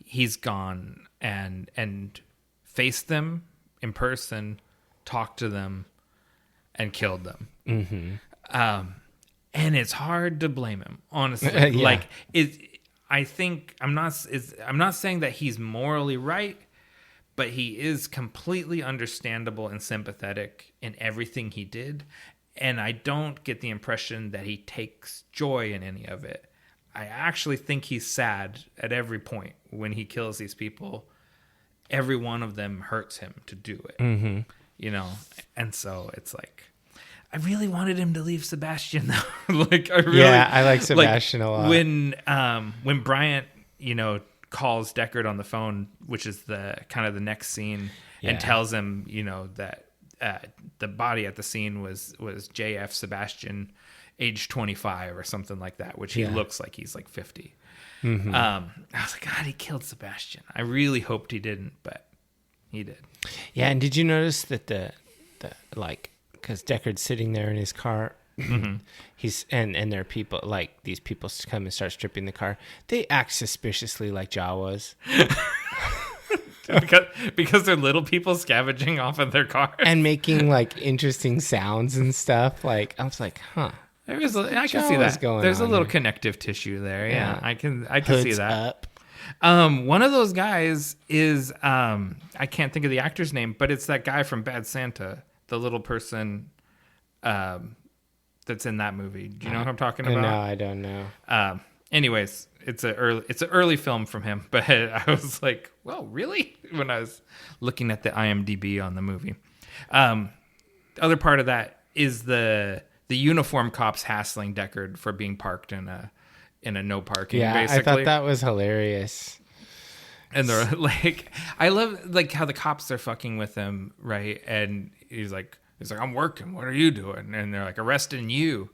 He's gone and faced them in person, talked to them, and killed them. Mm-hmm. And it's hard to blame him, honestly. Like I think I'm not saying that he's morally right, but he is completely understandable and sympathetic in everything he did. And I don't get the impression that he takes joy in any of it. I actually think he's sad at every point when he kills these people. Every one of them hurts him to do it, And so it's like, I really wanted him to leave Sebastian though. I like Sebastian a lot. When Bryant, calls Deckard on the phone, which is the kind of the next scene, and tells him, that the body at the scene was JF Sebastian, age 25 or something like that, which he looks like he's like 50. Mm-hmm. I was like, God, he killed Sebastian. I really hoped he didn't, but he did. Yeah, and did you notice that the because Deckard's sitting there in his car, mm-hmm. and there are people, like these people come and start stripping the car. They act suspiciously like Jawas. because they're little people scavenging off of their car and making like interesting sounds and stuff. Like I was like, huh. I can see that. There's a little connective tissue there. Yeah, I can see that. Up. One of those guys is I can't think of the actor's name, but it's that guy from Bad Santa. The little person that's in that movie. Do you know what I'm talking about? No, I don't know. Anyways, it's an early film from him, but I was like, well, really? When I was looking at the IMDb on the movie. Other part of that is the uniform cops hassling Deckard for being parked in a no parking, basically. I thought that was hilarious. And they're like, I love like how the cops are fucking with him, right? And he's like, I'm working. What are you doing? And they're like, arresting you.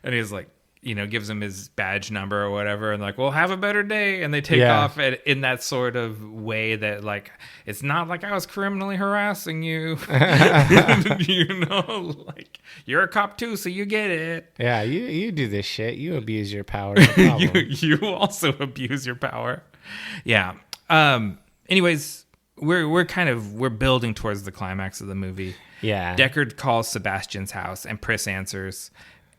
And he's like, gives him his badge number or whatever, and like, well, have a better day. And they take off in that sort of way that like, it's not like I was criminally harassing you, like you're a cop too, so you get it. Yeah, you do this shit. You abuse your power. No you also abuse your power. Yeah. Anyways, we're building towards the climax of the movie. Yeah. Deckard calls Sebastian's house, and Pris answers.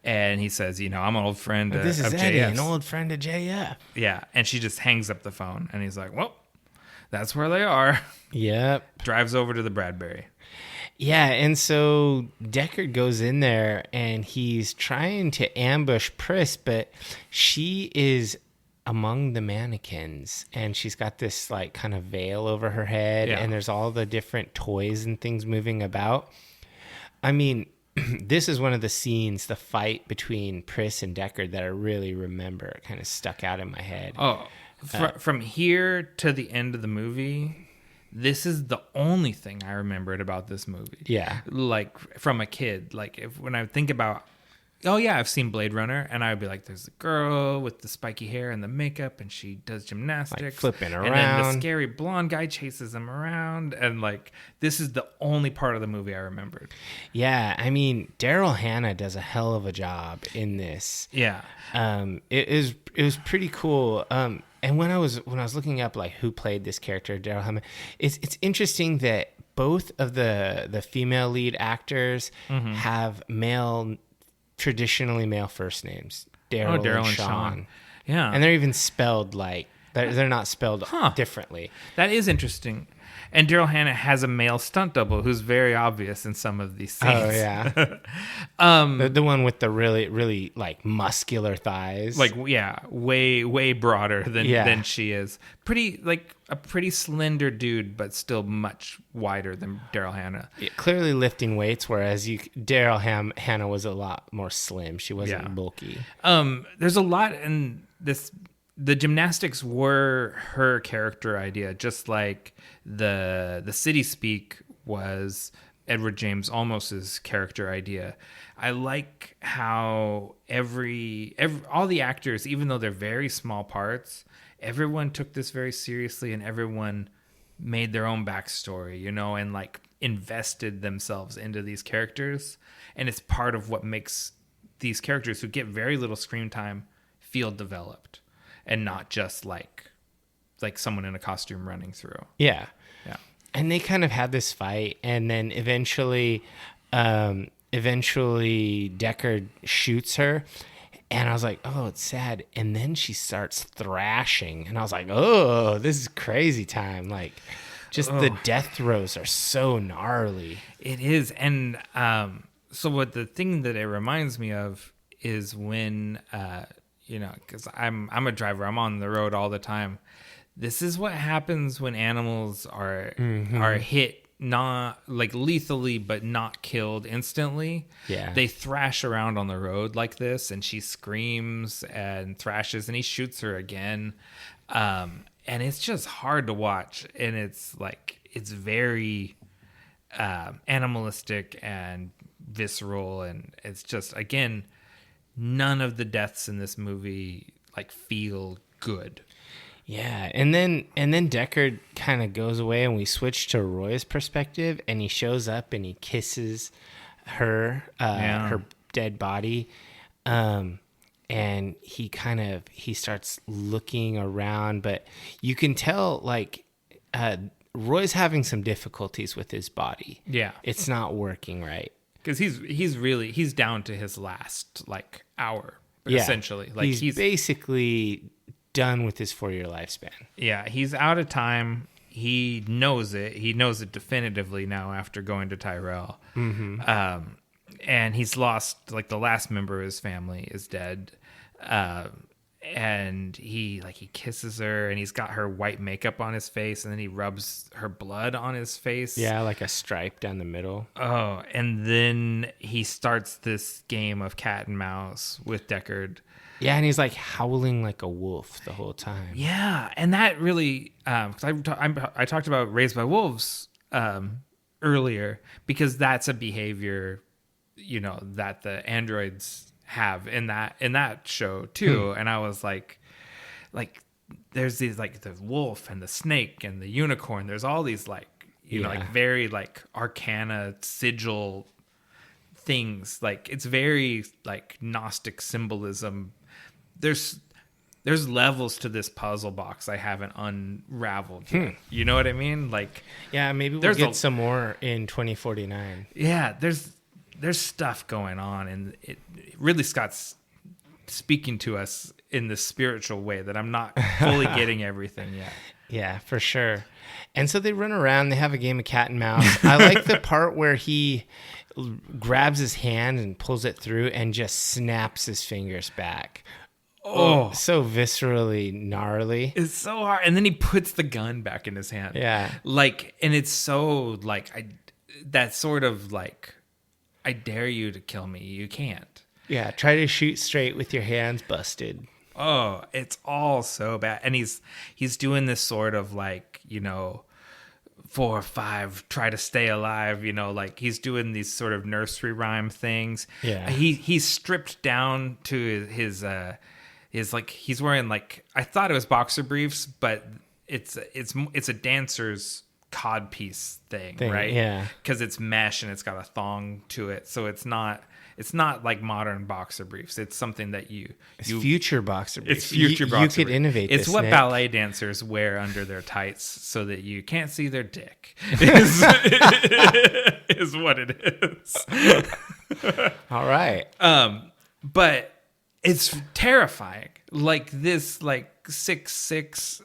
And he says, I'm an old friend of this is Eddie, JF. an old friend of JF. Yeah, and she just hangs up the phone. And he's like, well, that's where they are. Yep. Drives over to the Bradbury. Yeah, and so Deckard goes in there, and he's trying to ambush Pris, but she is among the mannequins, and she's got this like kind of veil over her head, and there's all the different toys and things moving about. I mean... This is one of the scenes, the fight between Pris and Deckard, that I really remember. It kind of stuck out in my head. Oh, from here to the end of the movie, this is the only thing I remembered about this movie. Yeah. Like, from a kid. Like, when I think about... Oh, yeah, I've seen Bladerunner, and I would be like, there's a girl with the spiky hair and the makeup, and she does gymnastics. Like flipping around. And then the scary blonde guy chases him around, and, like, this is the only part of the movie I remembered. Yeah, I mean, Daryl Hannah does a hell of a job in this. Yeah. It was pretty cool. And when I was looking up, like, who played this character, Daryl Hannah, it's interesting that both of the female lead actors have traditionally male first names. Daryl and Sean. Yeah. And they're even spelled like, they're not spelled differently. That is interesting. And Daryl Hannah has a male stunt double who's very obvious in some of these scenes. Oh, yeah. The one with the really, really, like, muscular thighs. Like, yeah, way broader than she is. A pretty slender dude, but still much wider than Daryl Hannah. Yeah, clearly lifting weights, whereas Daryl Hannah was a lot more slim. She wasn't bulky. There's a lot in this. The gymnastics were her character idea, just like the city speak was Edward James Olmos's character idea. I like how all the actors, even though they're very small parts, everyone took this very seriously and everyone made their own backstory, and like invested themselves into these characters. And it's part of what makes these characters who get very little screen time feel developed. And not just like someone in a costume running through. Yeah. Yeah. And they kind of had this fight, and then eventually Deckard shoots her, and I was like, oh, it's sad. And then she starts thrashing, and I was like, oh, this is crazy time. Like, just the death throws are so gnarly. It is. And so what the thing that it reminds me of is when because I'm a driver, I'm on the road all the time. This is what happens when animals are hit, not like lethally, but not killed instantly. Yeah, they thrash around on the road like this, and she screams and thrashes, and he shoots her again, and it's just hard to watch, and it's very animalistic and visceral, and it's just, again, none of the deaths in this movie feel good. Yeah, and then Deckard kind of goes away, and we switch to Roy's perspective, and he shows up and he kisses her dead body, and he starts looking around, but you can tell Roy's having some difficulties with his body. Yeah, it's not working right. Because he's down to his last hour, essentially. He's basically done with his 4-year lifespan. Yeah, he's out of time. He knows it. He knows it definitively now after going to Tyrell. Mm-hmm. And he's lost the last member of his family is dead. And he kisses her, and he's got her white makeup on his face, and then he rubs her blood on his face. Yeah, like a stripe down the middle. Oh, and then he starts this game of cat and mouse with Deckard. Yeah, and he's howling like a wolf the whole time. Yeah, and that really, because I talked about Raised by Wolves earlier, because that's a behavior, that the androids have in that show too. And I was like there's these the wolf and the snake and the unicorn, there's all these very arcana sigil things, it's very Gnostic symbolism. There's levels to this puzzle box I haven't unraveled yet. You know what I mean? Yeah, maybe we'll get some more in 2049. Yeah, there's stuff going on, and Ridley Scott's speaking to us in the spiritual way that I'm not fully getting everything yet. Yeah, for sure. And so they run around, they have a game of cat and mouse. I like the part where he grabs his hand and pulls it through and just snaps his fingers back. Oh, so viscerally gnarly. It's so hard. And then he puts the gun back in his hand. Yeah. And it's so that sort of I dare you to kill me. You can't. Yeah, try to shoot straight with your hands busted. Oh, it's all so bad. And he's doing this sort of 4 or 5, try to stay alive, he's doing these sort of nursery rhyme things. Yeah. He's stripped down to his he's wearing I thought it was boxer briefs, but it's a dancer's codpiece thing, right? Yeah. Because it's mesh and it's got a thong to it, so it's not like modern boxer briefs. It's something that it's future boxer briefs. It's future boxer briefs. You could innovate. It's this, what Nick. ballet dancers wear under their tights so that you can't see their dick. Is what it is. All right. But it's terrifying. Like this, like 6'6",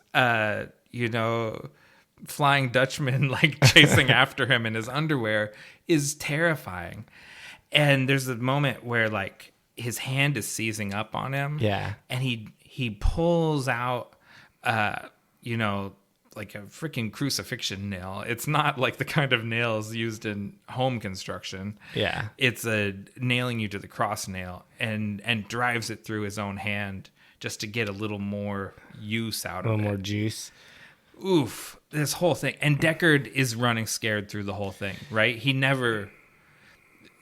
Flying Dutchman, like chasing after him in his underwear is terrifying. And there's a moment where like his hand is seizing up on him. Yeah. And he pulls out, like a freaking crucifixion nail. It's not like the kind of nails used in home construction. Yeah. It's a nailing you to the cross nail and drives it through his own hand just to get a little more use out of it. A little more juice. Oof. This whole thing. And Deckard is running scared through the whole thing, right?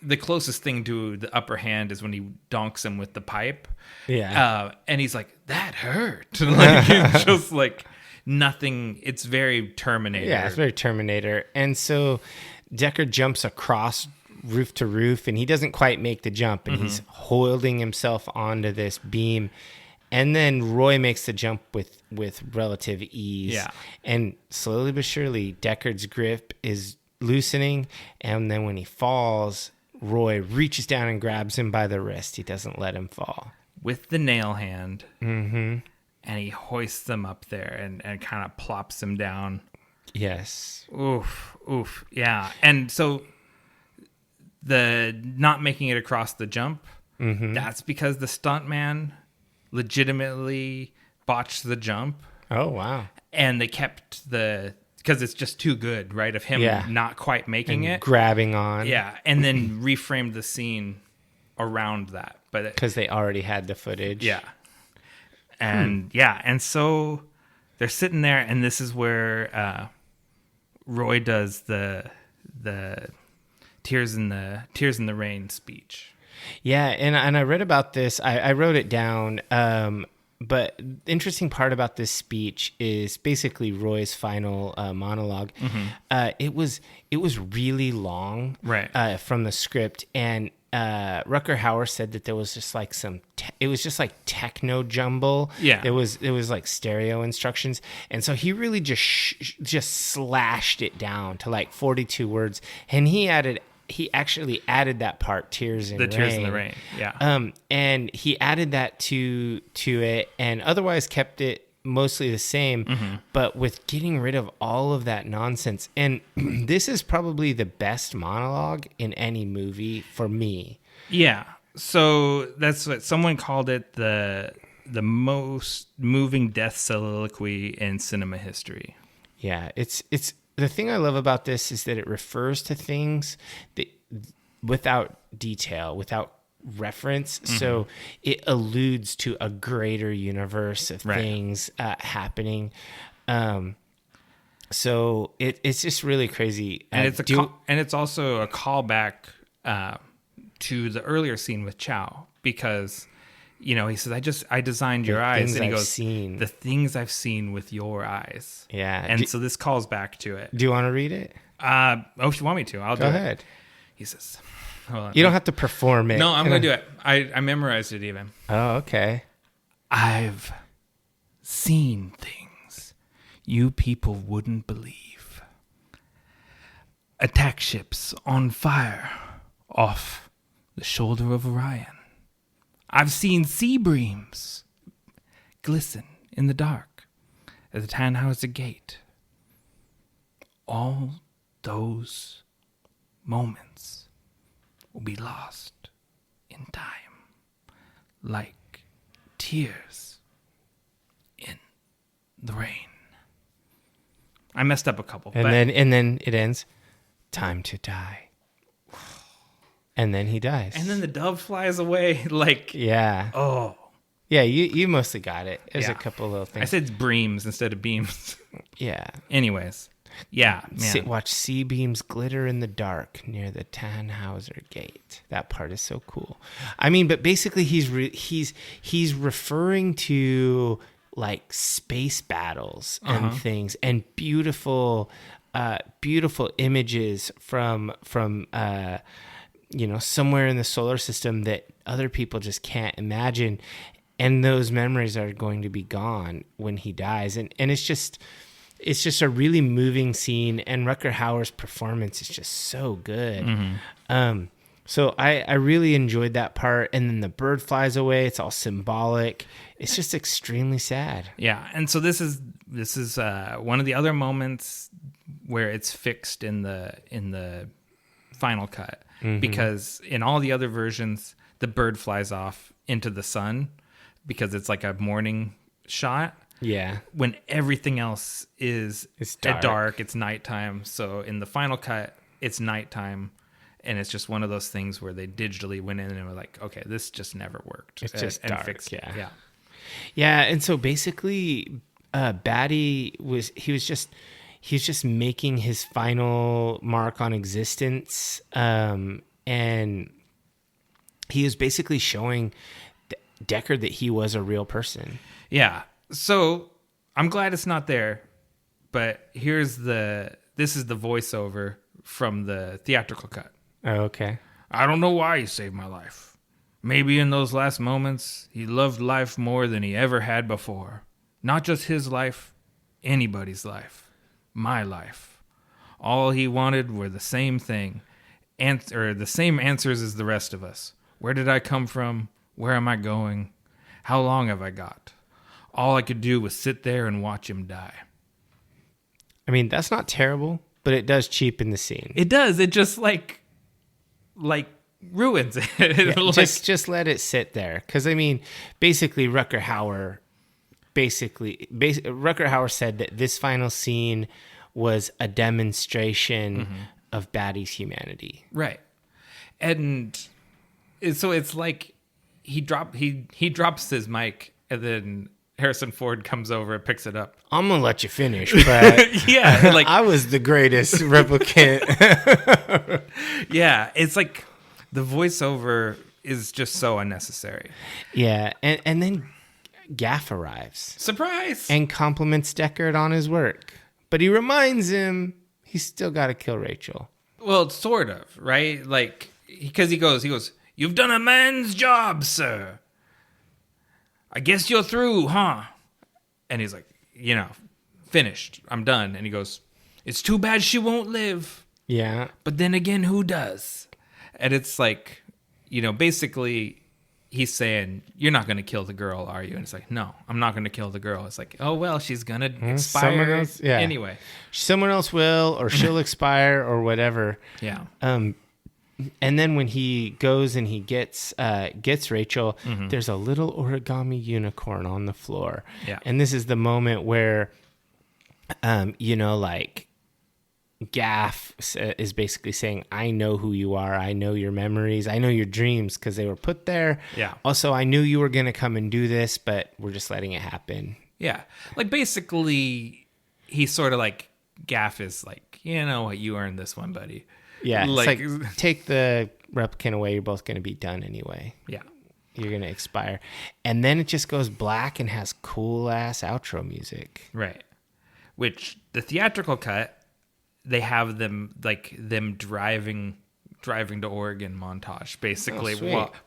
The closest thing to the upper hand is when he donks him with the pipe. Yeah. And he's like, that hurt. Like, it's just like nothing. It's very Terminator. Yeah, it's very Terminator. And so Deckard jumps across roof to roof, and he doesn't quite make the jump, and he's holding himself onto this beam. And then Roy makes the jump with relative ease. Yeah. And slowly but surely, Deckard's grip is loosening. And then when he falls, Roy reaches down and grabs him by the wrist. He doesn't let him fall. With the nail hand. Mm-hmm. And he hoists him up there and kind of plops him down. Yes. Oof. Yeah. And so the not making it across the jump, that's because the stuntman legitimately botched the jump. Oh, wow. And they kept because it's just too good, right? Of him not quite making it. Grabbing on. Yeah. And then reframed the scene around that. But because they already had the footage. Yeah. And and so they're sitting there, and this is where Roy does the tears in the rain speech. Yeah, and I read about this. I wrote it down. But the interesting part about this speech is basically Roy's final monologue. It was really long, right? From the script, and Rutger Hauer said that there was just like it was just like techno jumble. Yeah, it was like stereo instructions, and so he really just slashed it down to like 42 words, and he actually added that part, tears in the rain. Yeah. And he added that to it, and otherwise kept it mostly the same, but with getting rid of all of that nonsense. And this is probably the best monologue in any movie for me. Yeah. So that's what someone called it, the most moving death soliloquy in cinema history. Yeah, it's the thing I love about this is that it refers to things that without detail, without reference. So it alludes to a greater universe of things happening. So it's just really crazy. And it's also a callback to the earlier scene with Chow, because he says, I designed your eyes, and he goes, the things I've seen with your eyes. Yeah. And so this calls back to it. Do you want to read it? If you want me to, I'll do it. Go ahead. He says, hold on. You don't have to perform it. No, I'm going to do it. I memorized it even. Oh, okay. I've seen things you people wouldn't believe. Attack ships on fire off the shoulder of Orion. I've seen sea breams glisten in the dark at the Tannhauser Gate. All those moments will be lost in time, like tears in the rain. I messed up a couple. And then it ends, time to die. And then he dies. And then the dove flies away. Like, yeah. Oh. Yeah, you mostly got it. There's a couple of little things. I said breams instead of beams. Yeah. Anyways. Yeah, man. Watch sea beams glitter in the dark near the Tannhauser Gate. That part is so cool. I mean, but basically he's referring to like space battles and things and beautiful beautiful images from somewhere in the solar system that other people just can't imagine. And those memories are going to be gone when he dies. And it's just a really moving scene. And Rutger Hauer's performance is just so good. Mm-hmm. So I really enjoyed that part. And then the bird flies away. It's all symbolic. It's just extremely sad. Yeah. And so this is one of the other moments where it's fixed in the final cut. Mm-hmm. Because in all the other versions, the bird flies off into the sun because it's like a morning shot. Yeah. When everything else is dark. It's nighttime. So in the final cut, it's nighttime. And it's just one of those things where they digitally went in and were like, okay, this just never worked. It's just dark. Fixed it. Yeah. Yeah. And so basically, Batty was just making his final mark on existence. And he was basically showing Deckard that he was a real person. Yeah. So I'm glad it's not there, but this is the voiceover from the theatrical cut. Oh, okay. I don't know why he saved my life. Maybe in those last moments, he loved life more than he ever had before. Not just his life, anybody's life. My life. All he wanted were the same thing, the same answers as the rest of us. Where did I come from? Where am I going? How long have I got? All I could do was sit there and watch him die. I mean, that's not terrible, but it does cheapen the scene. It does. It just like ruins it. Yeah, just let it sit there. Because I mean, basically, Rutger Hauer said that this final scene was a demonstration of Batty's humanity. Right. And so it's like he drops his mic, and then Harrison Ford comes over and picks it up. I'm gonna let you finish, but yeah, like I was the greatest replicant. Yeah, it's like the voiceover is just so unnecessary. Yeah, and then Gaff arrives. Surprise! And compliments Deckard on his work. But he reminds him he's still got to kill Rachel. Well, sort of, right? Like, because he goes, "You've done a man's job, sir. I guess you're through, huh?" And he's like, finished. I'm done. And he goes, "It's too bad she won't live. Yeah. But then again, who does?" And it's like, basically he's saying, "You're not going to kill the girl, are you?" And it's like, "No, I'm not going to kill the girl." It's like, oh, well, she's going to expire else, yeah. anyway. Someone else will, or she'll expire or whatever. Yeah. And then when he goes and he gets Rachel, there's a little origami unicorn on the floor. Yeah. And this is the moment where, Gaff is basically saying, "I know who you are. I know your memories. I know your dreams because they were put there. Yeah. Also, I knew you were going to come and do this, but we're just letting it happen." Yeah. Like, basically, he's sort of like, Gaff is like, "You know what? You earned this one, buddy." Yeah. It's like take the replicant away. You're both going to be done anyway. Yeah. You're going to expire. And then it just goes black and has cool ass outro music. Right. Which the theatrical cut, they have them driving to Oregon montage, basically,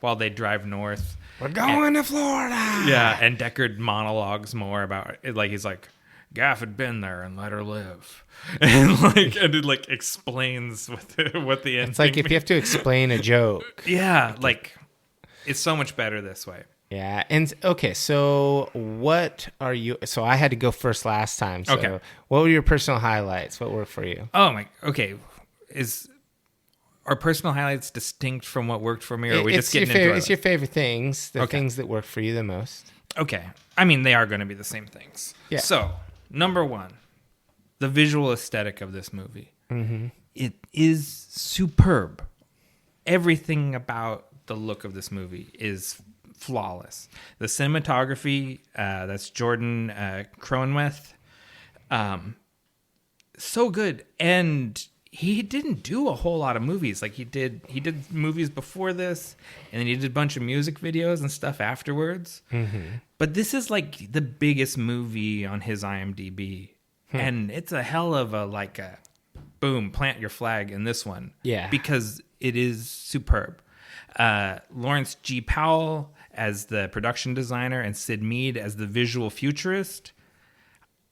while they drive north. We're going to Florida. Yeah, and Deckard monologues more about it. Like, he's like, "Gaff had been there and let her live," and it explains what the end. It's like if you have to explain a joke. Yeah, like, it's so much better this way. Yeah, and okay, so what are you? So I had to go first last time. So okay, what were your personal highlights? What worked for you? Oh my, okay. Are personal highlights distinct from what worked for me, or are we just getting into it? It's your favorite things, things that work for you the most. Okay, I mean, they are going to be the same things. Yeah. So, number one, the visual aesthetic of this movie. Mm-hmm. It is superb. Everything about the look of this movie is flawless. The cinematography, that's Jordan Cronenweth, so good. And he didn't do a whole lot of movies. Like, he did movies before this, and then he did a bunch of music videos and stuff afterwards. Mm-hmm. But this is like the biggest movie on his IMDb. And it's a hell of a boom, plant your flag in this one. Yeah. Because it is superb. Lawrence G. Powell as the production designer and Sid Mead as the visual futurist.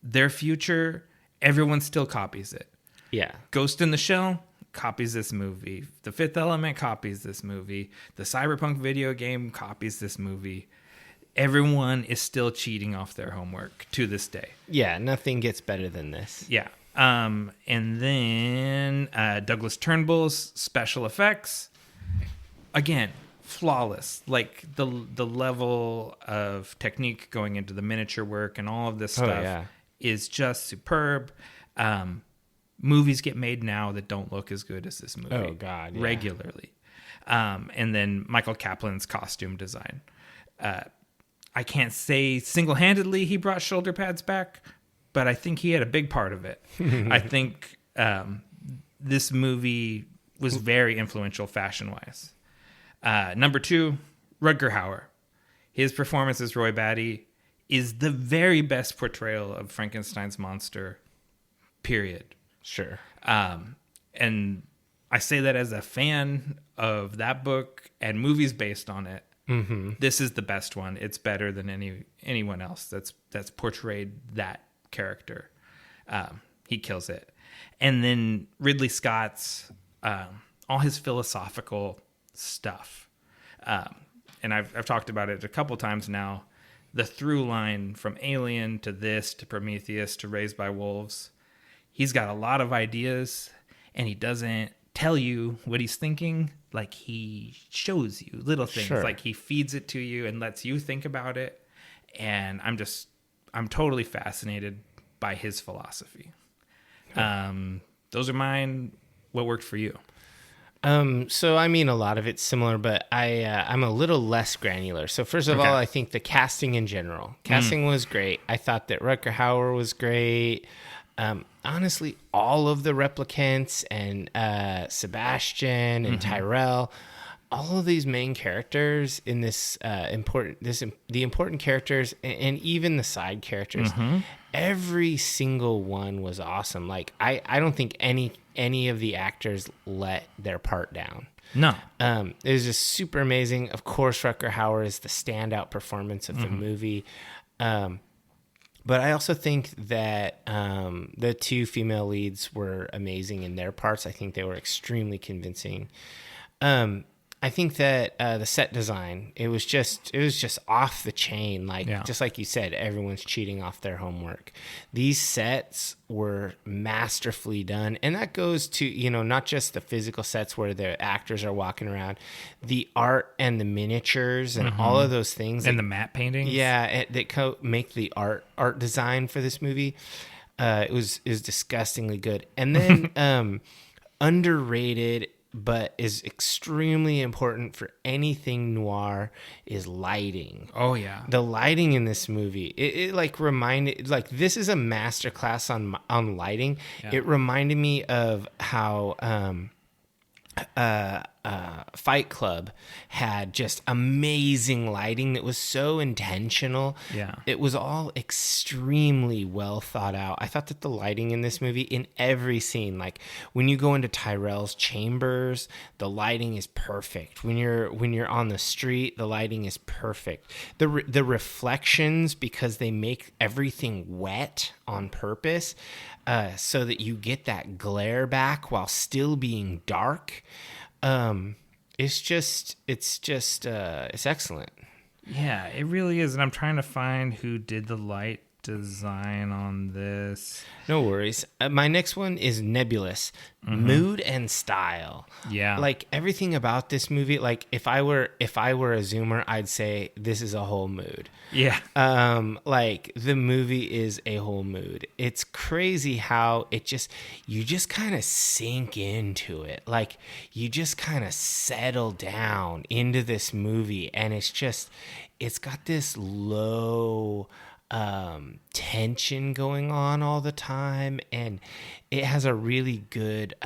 Their future, everyone still copies it. Yeah. Ghost in the Shell copies this movie. The Fifth Element copies this movie. The Cyberpunk video game copies this movie. Everyone is still cheating off their homework to this day. Yeah, nothing gets better than this. Yeah. And then Douglas Turnbull's special effects. Again, flawless. Like the level of technique going into the miniature work and all of this stuff is just superb. Movies get made now that don't look as good as this movie. Oh, God. Yeah. Regularly. And then Michael Kaplan's costume design. I can't say single-handedly he brought shoulder pads back, but I think he had a big part of it. I think this movie was very influential fashion-wise. Number 2, Rutger Hauer. His performance as Roy Batty is the very best portrayal of Frankenstein's monster, period. Sure. And I say that as a fan of that book and movies based on it. Mm-hmm. This is the best one. It's better than anyone else that's portrayed that character. He kills it. And then Ridley Scott's all his philosophical stuff. And I've talked about it a couple times now. The through line from Alien to this to Prometheus to Raised by Wolves. He's got a lot of ideas, and he doesn't tell you what he's thinking. Like, he shows you little things. Sure. Like, he feeds it to you and lets you think about it. And I'm totally fascinated by his philosophy. Those are mine. What worked for you? So I mean, a lot of it's similar, but I'm a little less granular. So first of all, I think the casting in general, was great. I thought that Rutger Hauer was great. Honestly, all of the replicants and Sebastian and Tyrell, all of these main characters in this the important characters and even the side characters, every single one was awesome. Like I don't think any of the actors let their part down. No. It was just super amazing. Of course, Rutger Hauer is the standout performance of the movie. But I also think that the 2 female leads were amazing in their parts. I think they were extremely convincing. I think that the set design, it was just off the chain. Like, just like you said, everyone's cheating off their homework. These sets were masterfully done. And that goes to, not just the physical sets where the actors are walking around, the art and the miniatures and all of those things. And the matte paintings. Yeah, that make the art design for this movie. It was disgustingly good. And then underrated, but is extremely important for anything noir, is lighting. Oh yeah, the lighting in this movie, it like reminded, like, this is a masterclass on lighting. It reminded me of how Fight Club had just amazing lighting that was so intentional. Yeah. It was all extremely well thought out. I thought that the lighting in this movie, in every scene, like when you go into Tyrell's chambers, the lighting is perfect. When you're on the street, the lighting is perfect. The reflections, because they make everything wet on purpose, so that you get that glare back while still being dark. It's excellent. Yeah, it really is. And I'm trying to find who did the light design on this. No worries. My next one is Nebulous. Mood and style. Yeah. Like, everything about this movie, like, if I were a zoomer, I'd say this is a whole mood. Yeah. Like, the movie is a whole mood. It's crazy how you just kind of sink into it. Like, you just kind of settle down into this movie, and it's got this low tension going on all the time, and it has a really good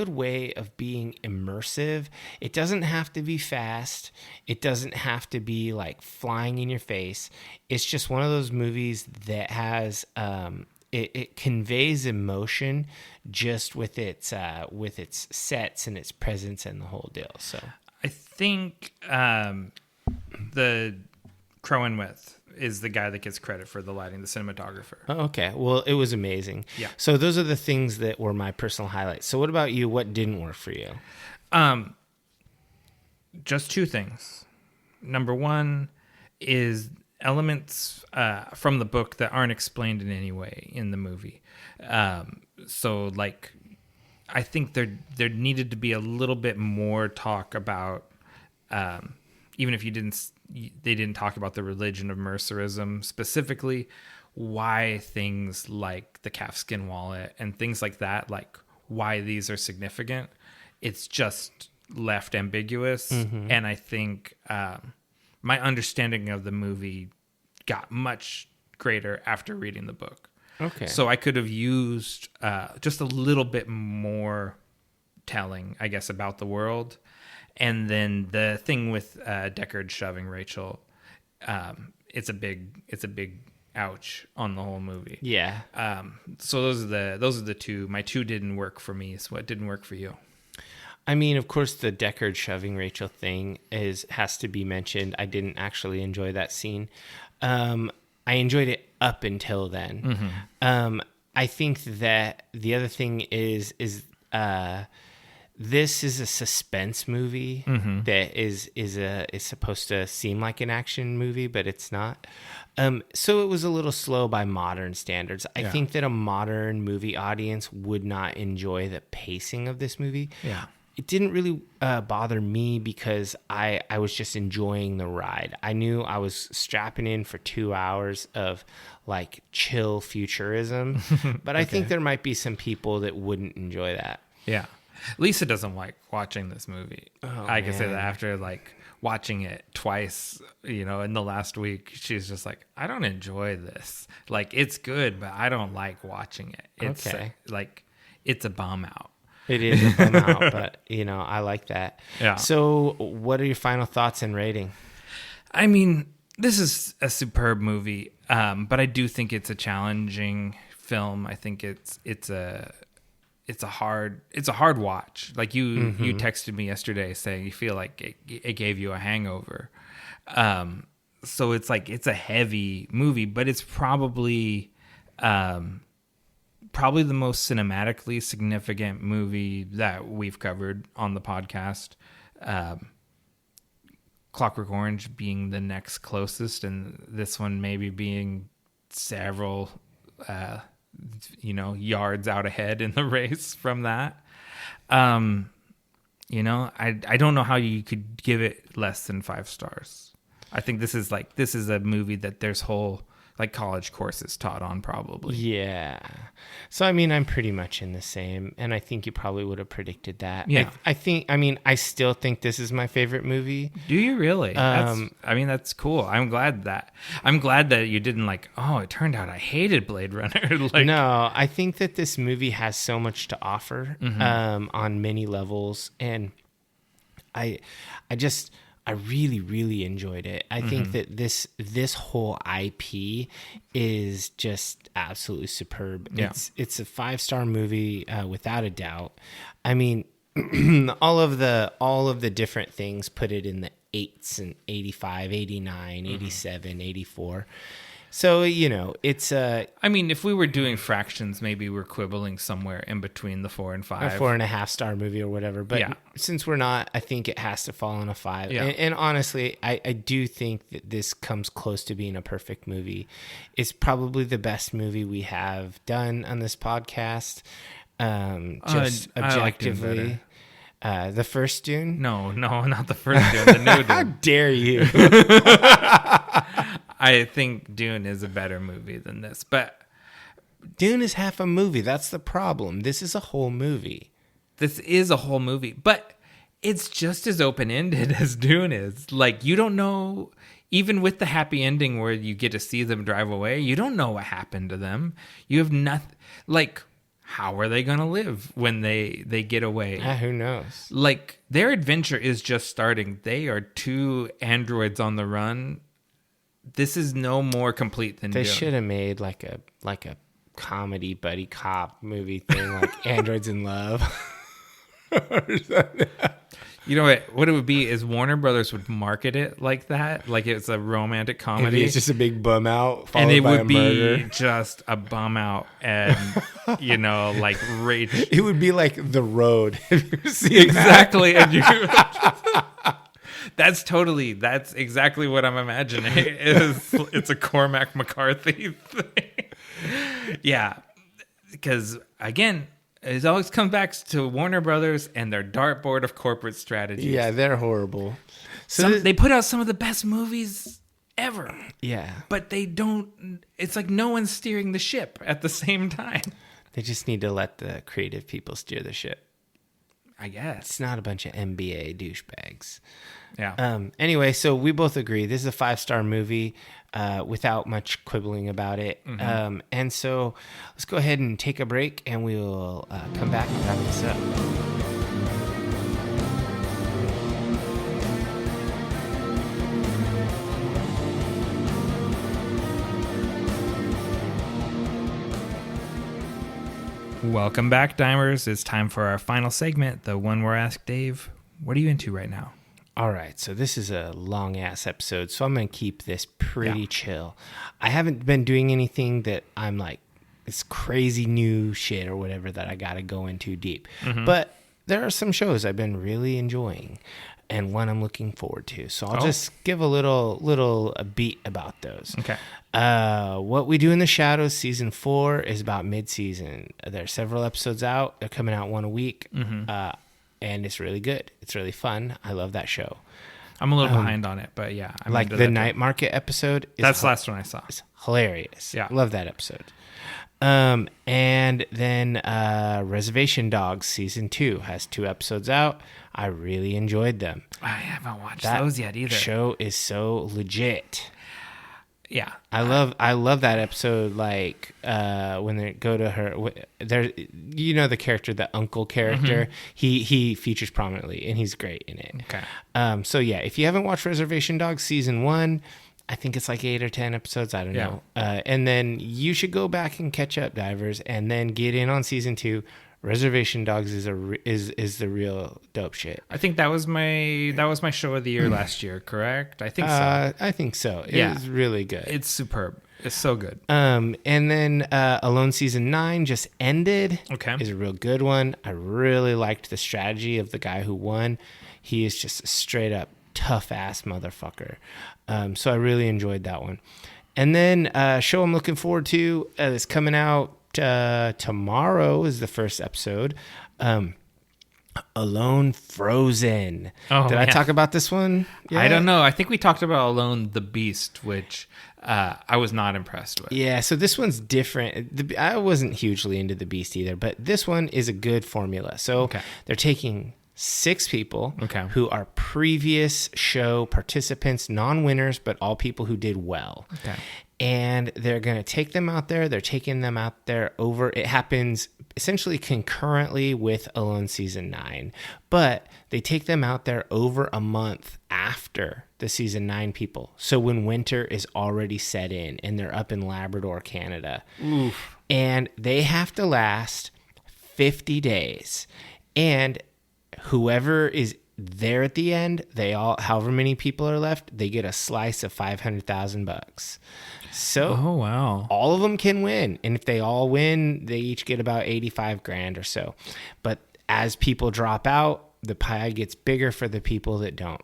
way of being immersive. It doesn't have to be fast. It doesn't have to be like flying in your face. It's just one of those movies that has it conveys emotion just with its sets and its presence and the whole deal. So I think the Crowenwith is the guy that gets credit for the lighting, the cinematographer. Oh, okay. Well, it was amazing. Yeah. So those are the things that were my personal highlights. So what about you? What didn't work for you? Just two things. Number one is elements from the book that aren't explained in any way in the movie. So like, I think there needed to be a little bit more talk about, even if they didn't talk about the religion of mercerism specifically, why things like the calfskin wallet and things like that, like why these are significant. It's just left ambiguous. And I think my understanding of the movie got much greater after reading the book. Okay. So I could have used just a little bit more telling, I guess, about the world. And then the thing with Deckard shoving Rachel, it's a big ouch on the whole movie. Yeah. So those are the two. My two didn't work for me. So what didn't work for you? I mean, of course, the Deckard shoving Rachel thing has to be mentioned. I didn't actually enjoy that scene. I enjoyed it up until then. I think that the other thing is this is a suspense movie that is supposed to seem like an action movie, but it's not. So it was a little slow by modern standards. I think that a modern movie audience would not enjoy the pacing of this movie. Yeah. It didn't really bother me because I was just enjoying the ride. I knew I was strapping in for 2 hours of like chill futurism, but I think there might be some people that wouldn't enjoy that. Yeah. Lisa doesn't like watching this movie. I can say that after like watching it twice, in the last week, she's just like, I don't enjoy this. Like, it's good, but I don't like watching it. It's it's a bomb out. It is a bum out, but I like that. Yeah. So what are your final thoughts and rating? I mean, this is a superb movie, but I do think it's a challenging film. I think it's a hard watch. Like you texted me yesterday saying you feel like it gave you a hangover. So it's like it's a heavy movie, but it's probably the most cinematically significant movie that we've covered on the podcast. Clockwork Orange being the next closest, and this one maybe being several yards out ahead in the race from that. I don't know how you could give it less than 5 stars. I think this is a movie that there's whole like college courses taught on probably. Yeah. So, I mean, I'm pretty much in the same, and I think you probably would have predicted that. Yeah. I still think this is my favorite movie. Do you really? That's cool. I'm glad that you didn't like, oh, it turned out I hated Blade Runner. No, I think that this movie has so much to offer on many levels, and I really, really enjoyed it. I think that this whole IP is just absolutely superb. Yeah. It's a 5-star movie without a doubt. I mean, all of the different things put it in the 8s and 85, 89, 87, 84. So, it's I mean, if we were doing fractions, maybe we're quibbling somewhere in between the 4 and 5. A 4.5-star movie or whatever. But since we're not, I think it has to fall on a 5. Yeah. And honestly, I do think that this comes close to being a perfect movie. It's probably the best movie we have done on this podcast. Just objectively. The first Dune? No, not the first Dune. The new Dune. How dare you? I think Dune is a better movie than this, but Dune is half a movie. That's the problem. This is a whole movie. This is a whole movie, but it's just as open-ended as Dune is. Like, you don't know, even with the happy ending where you get to see them drive away, you don't know what happened to them. You have nothing. Like, how are they going to live when they get away? Who knows? Like, their adventure is just starting. They are 2 androids on the run. This is no more complete than They Dune. should have made like a comedy buddy cop movie thing like Androids in Love. Or something. You know what it would be is Warner Brothers would market it like that, like it's a romantic comedy. It's just a big bum out, and it would be murder. just a bum out, and like rage. It would be like The Road. Exactly, and you. That's exactly what I'm imagining. It's a Cormac McCarthy thing. Yeah, because again. It always comes back to Warner Brothers and their dartboard of corporate strategies. Yeah, they're horrible. So they put out some of the best movies ever. Yeah. But they don't... It's like no one's steering the ship at the same time. They just need to let the creative people steer the ship. I guess. It's not a bunch of MBA douchebags. Yeah. Anyway, so we both agree. This is a 5-star movie without much quibbling about it. Mm-hmm. And so let's go ahead and take a break, and we will come back and wrap this up. Welcome back, Dimers. It's time for our final segment, the one where I ask Dave, what are you into right now? All right, so this is a long-ass episode, so I'm going to keep this pretty chill. I haven't been doing anything that I'm like, it's crazy new shit or whatever that I got to go into deep. Mm-hmm. But there are some shows I've been really enjoying and one I'm looking forward to. So I'll just give a little beat about those. Okay. What We Do in the Shadows season 4 is about mid-season. There are several episodes out. They're coming out one a week. Mm-hmm. And it's really good. It's really fun. I love that show. I'm a little behind on it, but yeah. I'm like the Night Market episode. That's the last one I saw. It's hilarious. Yeah. Love that episode. And then Reservation Dogs season 2 has 2 episodes out. I really enjoyed them. I haven't watched those yet either. That show is so legit. Yeah, I love that episode. Like when they go to her, there, the character, the uncle character. Mm-hmm. He features prominently, and he's great in it. Okay. So yeah, if you haven't watched Reservation Dogs season 1, I think it's like 8 or 10 episodes. I don't know. And then you should go back and catch up, Divers, and then get in on season 2. Reservation Dogs is the real dope shit. I think that was my show of the year last year, correct? I think so. I think so. It's really good. It's superb. It's so good. And then Alone season 9 just ended. Okay. Is a real good one. I really liked the strategy of the guy who won. He is just a straight up tough ass motherfucker. So I really enjoyed that one. And then a show I'm looking forward to that's coming out tomorrow is the first episode. Alone Frozen. Did I talk about this one? Yeah. I don't know. I think we talked about Alone the Beast, which I was not impressed with. Yeah, so this one's different. I wasn't hugely into the Beast either, but this one is a good formula. So they're taking 6 people who are previous show participants, non-winners, but all people who did well. Okay. And they're going to take them out there. They're taking them out there over. It happens essentially concurrently with Alone season 9. But they take them out there over a month after the season 9 people. So when winter is already set in and they're up in Labrador, Canada. Oof. And they have to last 50 days. And whoever is there at the end, however many people are left, they get a slice of $500,000. So, oh wow, all of them can win, and if they all win, they each get about $85,000 or so. But as people drop out, the pie gets bigger for the people that don't.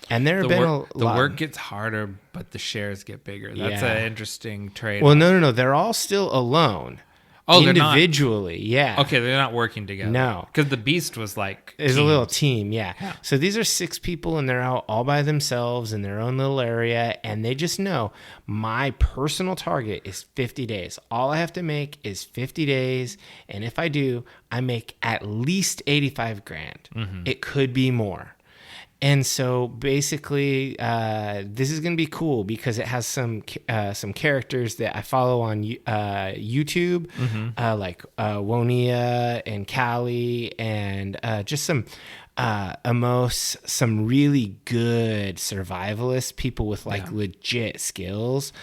And there have been a lot. The work gets harder, but the shares get bigger. That's an interesting trade. Well, no, they're all still alone. Oh, individually, yeah. Okay, they're not working together. No. Because the Beast was like... There's a little team, yeah. So these are 6 people, and they're out all by themselves in their own little area, and they just know my personal target is 50 days. All I have to make is 50 days, and if I do, I make at least $85,000. Mm-hmm. It could be more. And so basically, this is going to be cool because it has some characters that I follow on YouTube, like Wonia and Callie, and just some Amos, some really good survivalists, people with legit skills.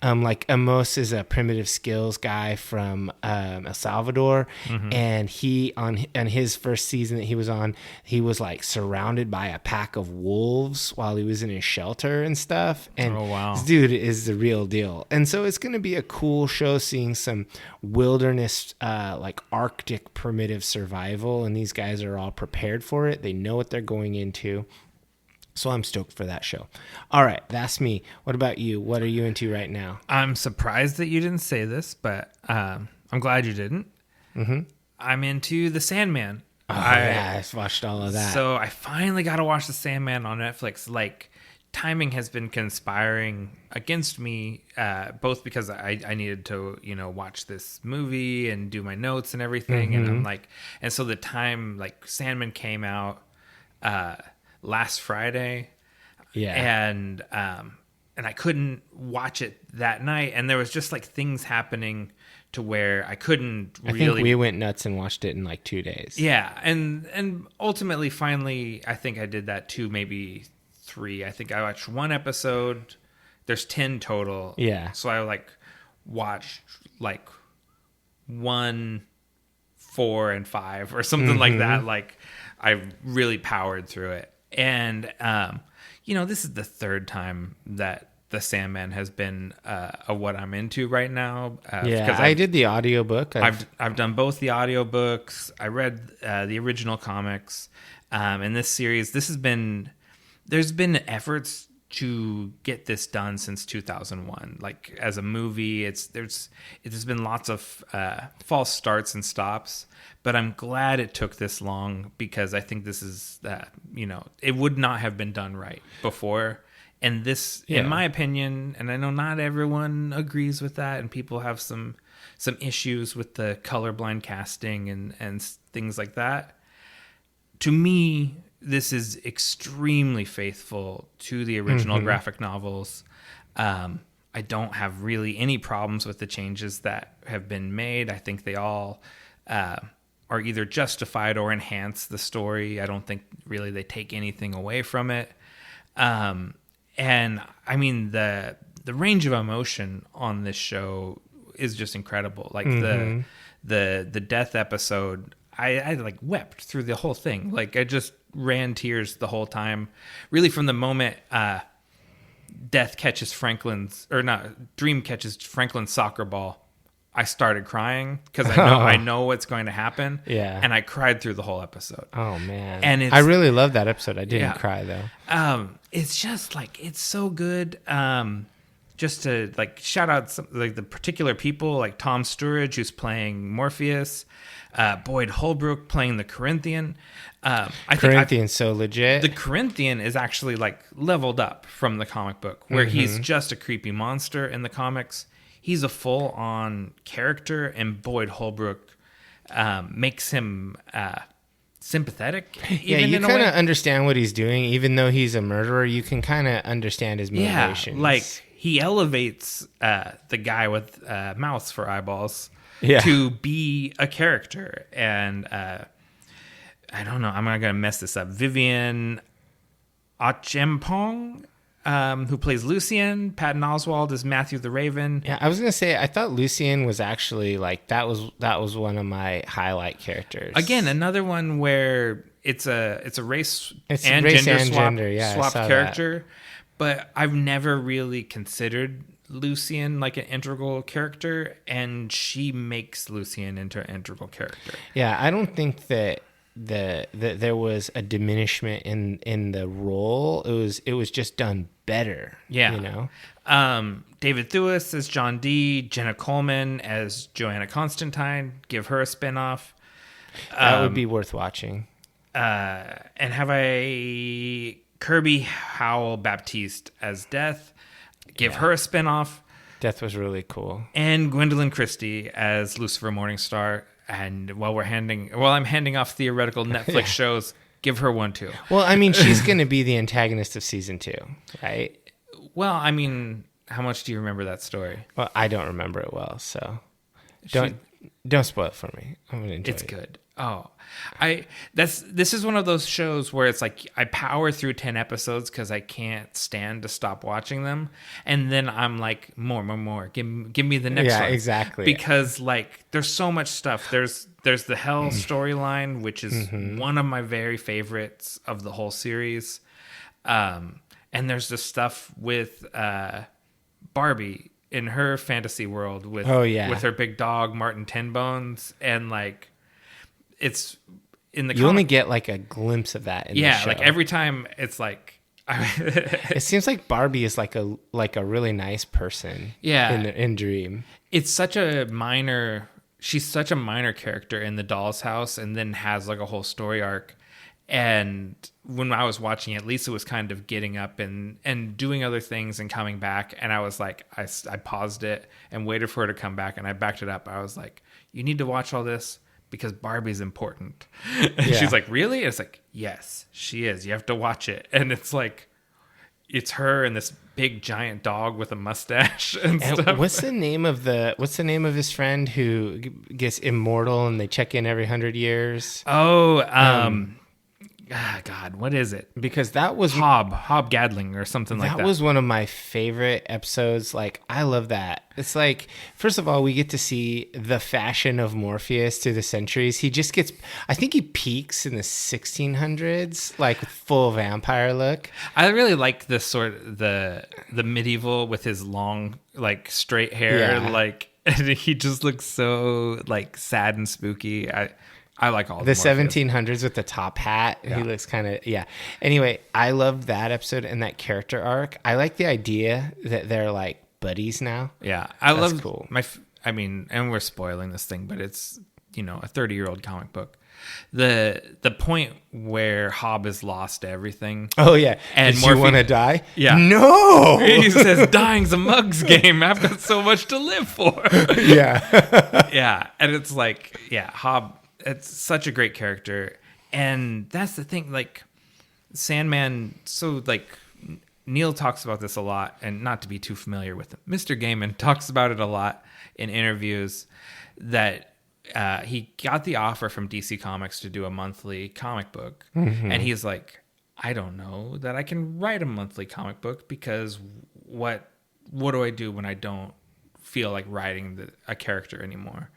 Like Amos is a primitive skills guy from El Salvador, and he on his first season that he was on, he was like surrounded by a pack of wolves while he was in his shelter and stuff. And this dude is the real deal. And so it's going to be a cool show seeing some wilderness, like Arctic primitive survival, and these guys are all prepared for it. They know what they're going into. So I'm stoked for that show. All right, that's me. What about you? What are you into right now? I'm surprised that you didn't say this, but I'm glad you didn't. I'm into The Sandman. I watched all of that. So I finally got to watch The Sandman on Netflix. Like, timing has been conspiring against me, both because I needed to, watch this movie and do my notes and everything. And I'm like, and so the time, like, Sandman came out last Friday, and I couldn't watch it that night, and there was just like things happening to where I couldn't really. I think we went nuts and watched it in like 2 days. Yeah, and ultimately, finally, I think I did that 2, maybe 3. I think I watched 1 episode. There's 10 total. Yeah. So I like watched like 1, 4, and 5 or something like that. Like I really powered through it. And, this is the 3rd time that The Sandman has been what I'm into right now. Because I did the audiobook. I've done both the audiobooks. I read the original comics. In this series, there's been efforts to get this done since 2001. Like as a movie, there's been lots of false starts and stops. But I'm glad it took this long because I think this is, it would not have been done right before. And this, in my opinion, and I know not everyone agrees with that, and people have some issues with the colorblind casting and things like that. To me, this is extremely faithful to the original graphic novels. I don't have really any problems with the changes that have been made. I think they all are either justified or enhance the story. I don't think really they take anything away from it. And I mean, the range of emotion on this show is just incredible. Like the death episode, I like wept through the whole thing. Like I just ran tears the whole time. Really from the moment Dream catches Franklin's soccer ball, I started crying because I know what's going to happen. Yeah. And I cried through the whole episode. Oh man. And I really love that episode. I didn't cry though. It's just like, it's so good. Just to like shout out some, like the particular people like Tom Sturridge, who's playing Morpheus, Boyd Holbrook playing the Corinthian. Corinthian's so legit. The Corinthian is actually like leveled up from the comic book, where he's just a creepy monster in the comics. He's a full-on character, and Boyd Holbrook makes him sympathetic. You kind of understand what he's doing, even though he's a murderer. You can kind of understand his motivations. Yeah, like he elevates the guy with mouths for eyeballs to be a character, and I don't know. I'm not gonna mess this up. Vivian Ochempong, who plays Lucien. Patton Oswalt is Matthew the Raven. Yeah, I was gonna say I thought Lucien was actually like that was one of my highlight characters. Again, another one where it's a race and gender swap character. That. But I've never really considered Lucien like an integral character, and she makes Lucien into an integral character. Yeah, I don't think that there was a diminishment in the role. It was just done better. Yeah, David Thewlis as John Dee, Jenna Coleman as Joanna Constantine. Give her a spinoff. That would be worth watching. And have I Kirby Howell Baptiste as Death. Give her a spinoff. Death was really cool. And Gwendolyn Christie as Lucifer Morningstar. And while I'm handing off theoretical Netflix shows, give her one too. Well, I mean, she's going to be the antagonist of season 2, right? Well, I mean, how much do you remember that story? Well, I don't remember it well, so don't spoil it for me. I'm going to enjoy it. It's good. Oh, this is one of those shows where it's like I power through 10 episodes because I can't stand to stop watching them, and then I'm like more. Give me the next one. Yeah, exactly. Because like there's so much stuff. There's the Hell storyline, which is one of my very favorites of the whole series, and there's the stuff with Barbie in her fantasy world with with her big dog Martin Tenbones, and like it's in the you only get like a glimpse of that in the show. Like every time it's like it seems like Barbie is like a really nice person in Dream. It's such a minor she's such a minor character in the Doll's House, and then has like a whole story arc. And when I was watching it, Lisa was kind of getting up and doing other things and coming back. And I was like, I paused it and waited for her to come back. And I backed it up. I was like, you need to watch all this because Barbie's important. And she's like, really? And it's like, yes, she is. You have to watch it. And it's like, it's her and this big giant dog with a mustache and stuff. What's the name of his friend who gets immortal and they check in every 100 years? God, what is it? Because that was Hob Gadling or something like that. That was one of my favorite episodes. Like, I love that. It's like, first of all, we get to see the fashion of Morpheus through the centuries. He just gets, I think he peaks in the 1600s, like full vampire look. I really like the sort of the medieval with his long, like straight hair, like, and he just looks so like sad and spooky. I like all the 1700s with the top hat. Yeah. He looks kind of, Anyway, I love that episode and that character arc. I like the idea that they're like buddies now. Yeah. That's cool. And we're spoiling this thing, but it's, a 30-year-old comic book. The point where Hob is lost to everything. Oh, yeah. And you want to die? Yeah. No! He says, dying's a mug's game. I've got so much to live for. Yeah. Yeah. And it's like, Hob... It's such a great character. And that's the thing, like, Sandman, so, like, Neil talks about this a lot, and not to be too familiar with him. Mr. Gaiman talks about it a lot in interviews, that he got the offer from DC Comics to do a monthly comic book. Mm-hmm. And he's like, I don't know that I can write a monthly comic book, because what do I do when I don't feel like writing a character anymore?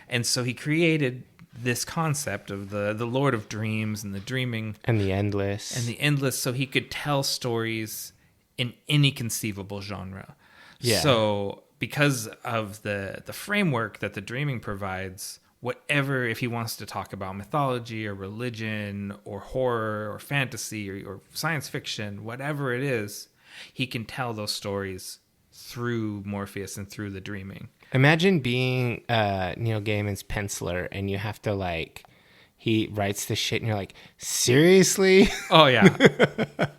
And so he created this concept of the Lord of Dreams and the dreaming and the endless, so he could tell stories in any conceivable genre. Yeah. So because of the framework that the dreaming provides, whatever, if he wants to talk about mythology or religion or horror or fantasy or science fiction, whatever it is, he can tell those stories through Morpheus and through the dreaming. Imagine being Neil Gaiman's penciler, and you have to he writes this shit and you're like, seriously? Oh, yeah.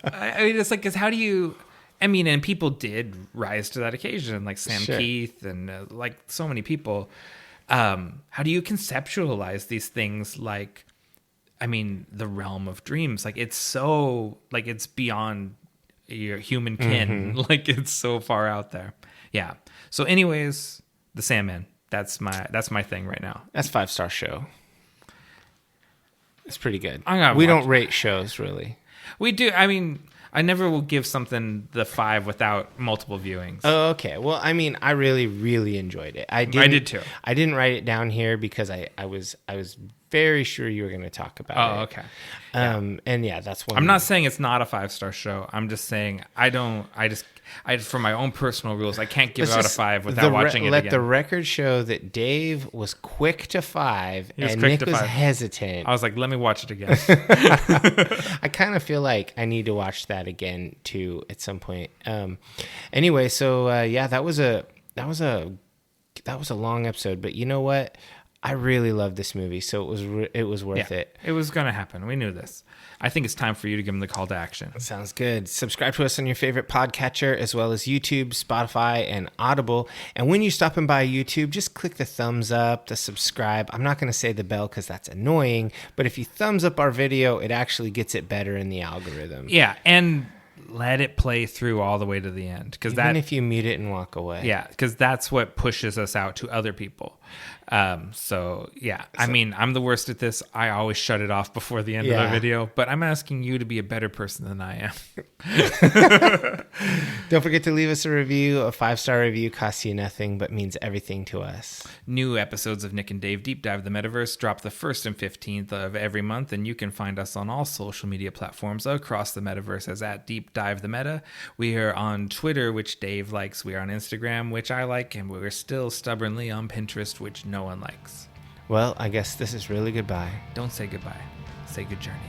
I mean, it's like, because how do you, and people did rise to that occasion, like Sam Keith and like so many people. How do you conceptualize these things? Like, the realm of dreams, like it's so, like it's beyond your human kin. Mm-hmm. Like it's so far out there. Yeah. So anyways, the Sandman, that's my thing right now. That's 5-star show. It's pretty good. We don't rate shows, really. We do. I never will give something the 5 without multiple viewings. Oh, okay. Well, I really, really enjoyed it. I did too. I didn't write it down here because I was very sure you were going to talk about it. Oh, okay. And that's one. I'm not saying it's not a 5-star show. I'm just saying for my own personal rules, I can't give out a 5 without watching it again. Let the record show that Dave was quick to 5 and Nick was hesitant. I was like, let me watch it again. I kind of feel like I need to watch that again too at some point. Anyway, so that was a long episode, but you know what? I really love this movie, so it was worth it. It was going to happen. We knew this. I think it's time for you to give them the call to action. Sounds good. Subscribe to us on your favorite podcatcher, as well as YouTube, Spotify, and Audible. And when you're stopping by YouTube, just click the thumbs up, the subscribe. I'm not going to say the bell because that's annoying, but if you thumbs up our video, it actually gets it better in the algorithm. Yeah, and let it play through all the way to the end. Even if you mute it and walk away. Yeah, because that's what pushes us out to other people. So yeah, I mean, I'm the worst at this. I always shut it off before the end of a video, but I'm asking you to be a better person than I am. Don't forget to leave us a review. A 5-star review costs you nothing, but means everything to us. New episodes of Nick and Dave Deep Dive the Metaverse drop the 1st and 15th of every month, and you can find us on all social media platforms across the Metaverse as at Deep Dive the Meta. We are on Twitter, which Dave likes. We are on Instagram, which I like, and we're still stubbornly on Pinterest, which no one likes. Well, I guess this is really goodbye. Don't say goodbye. Say good journey.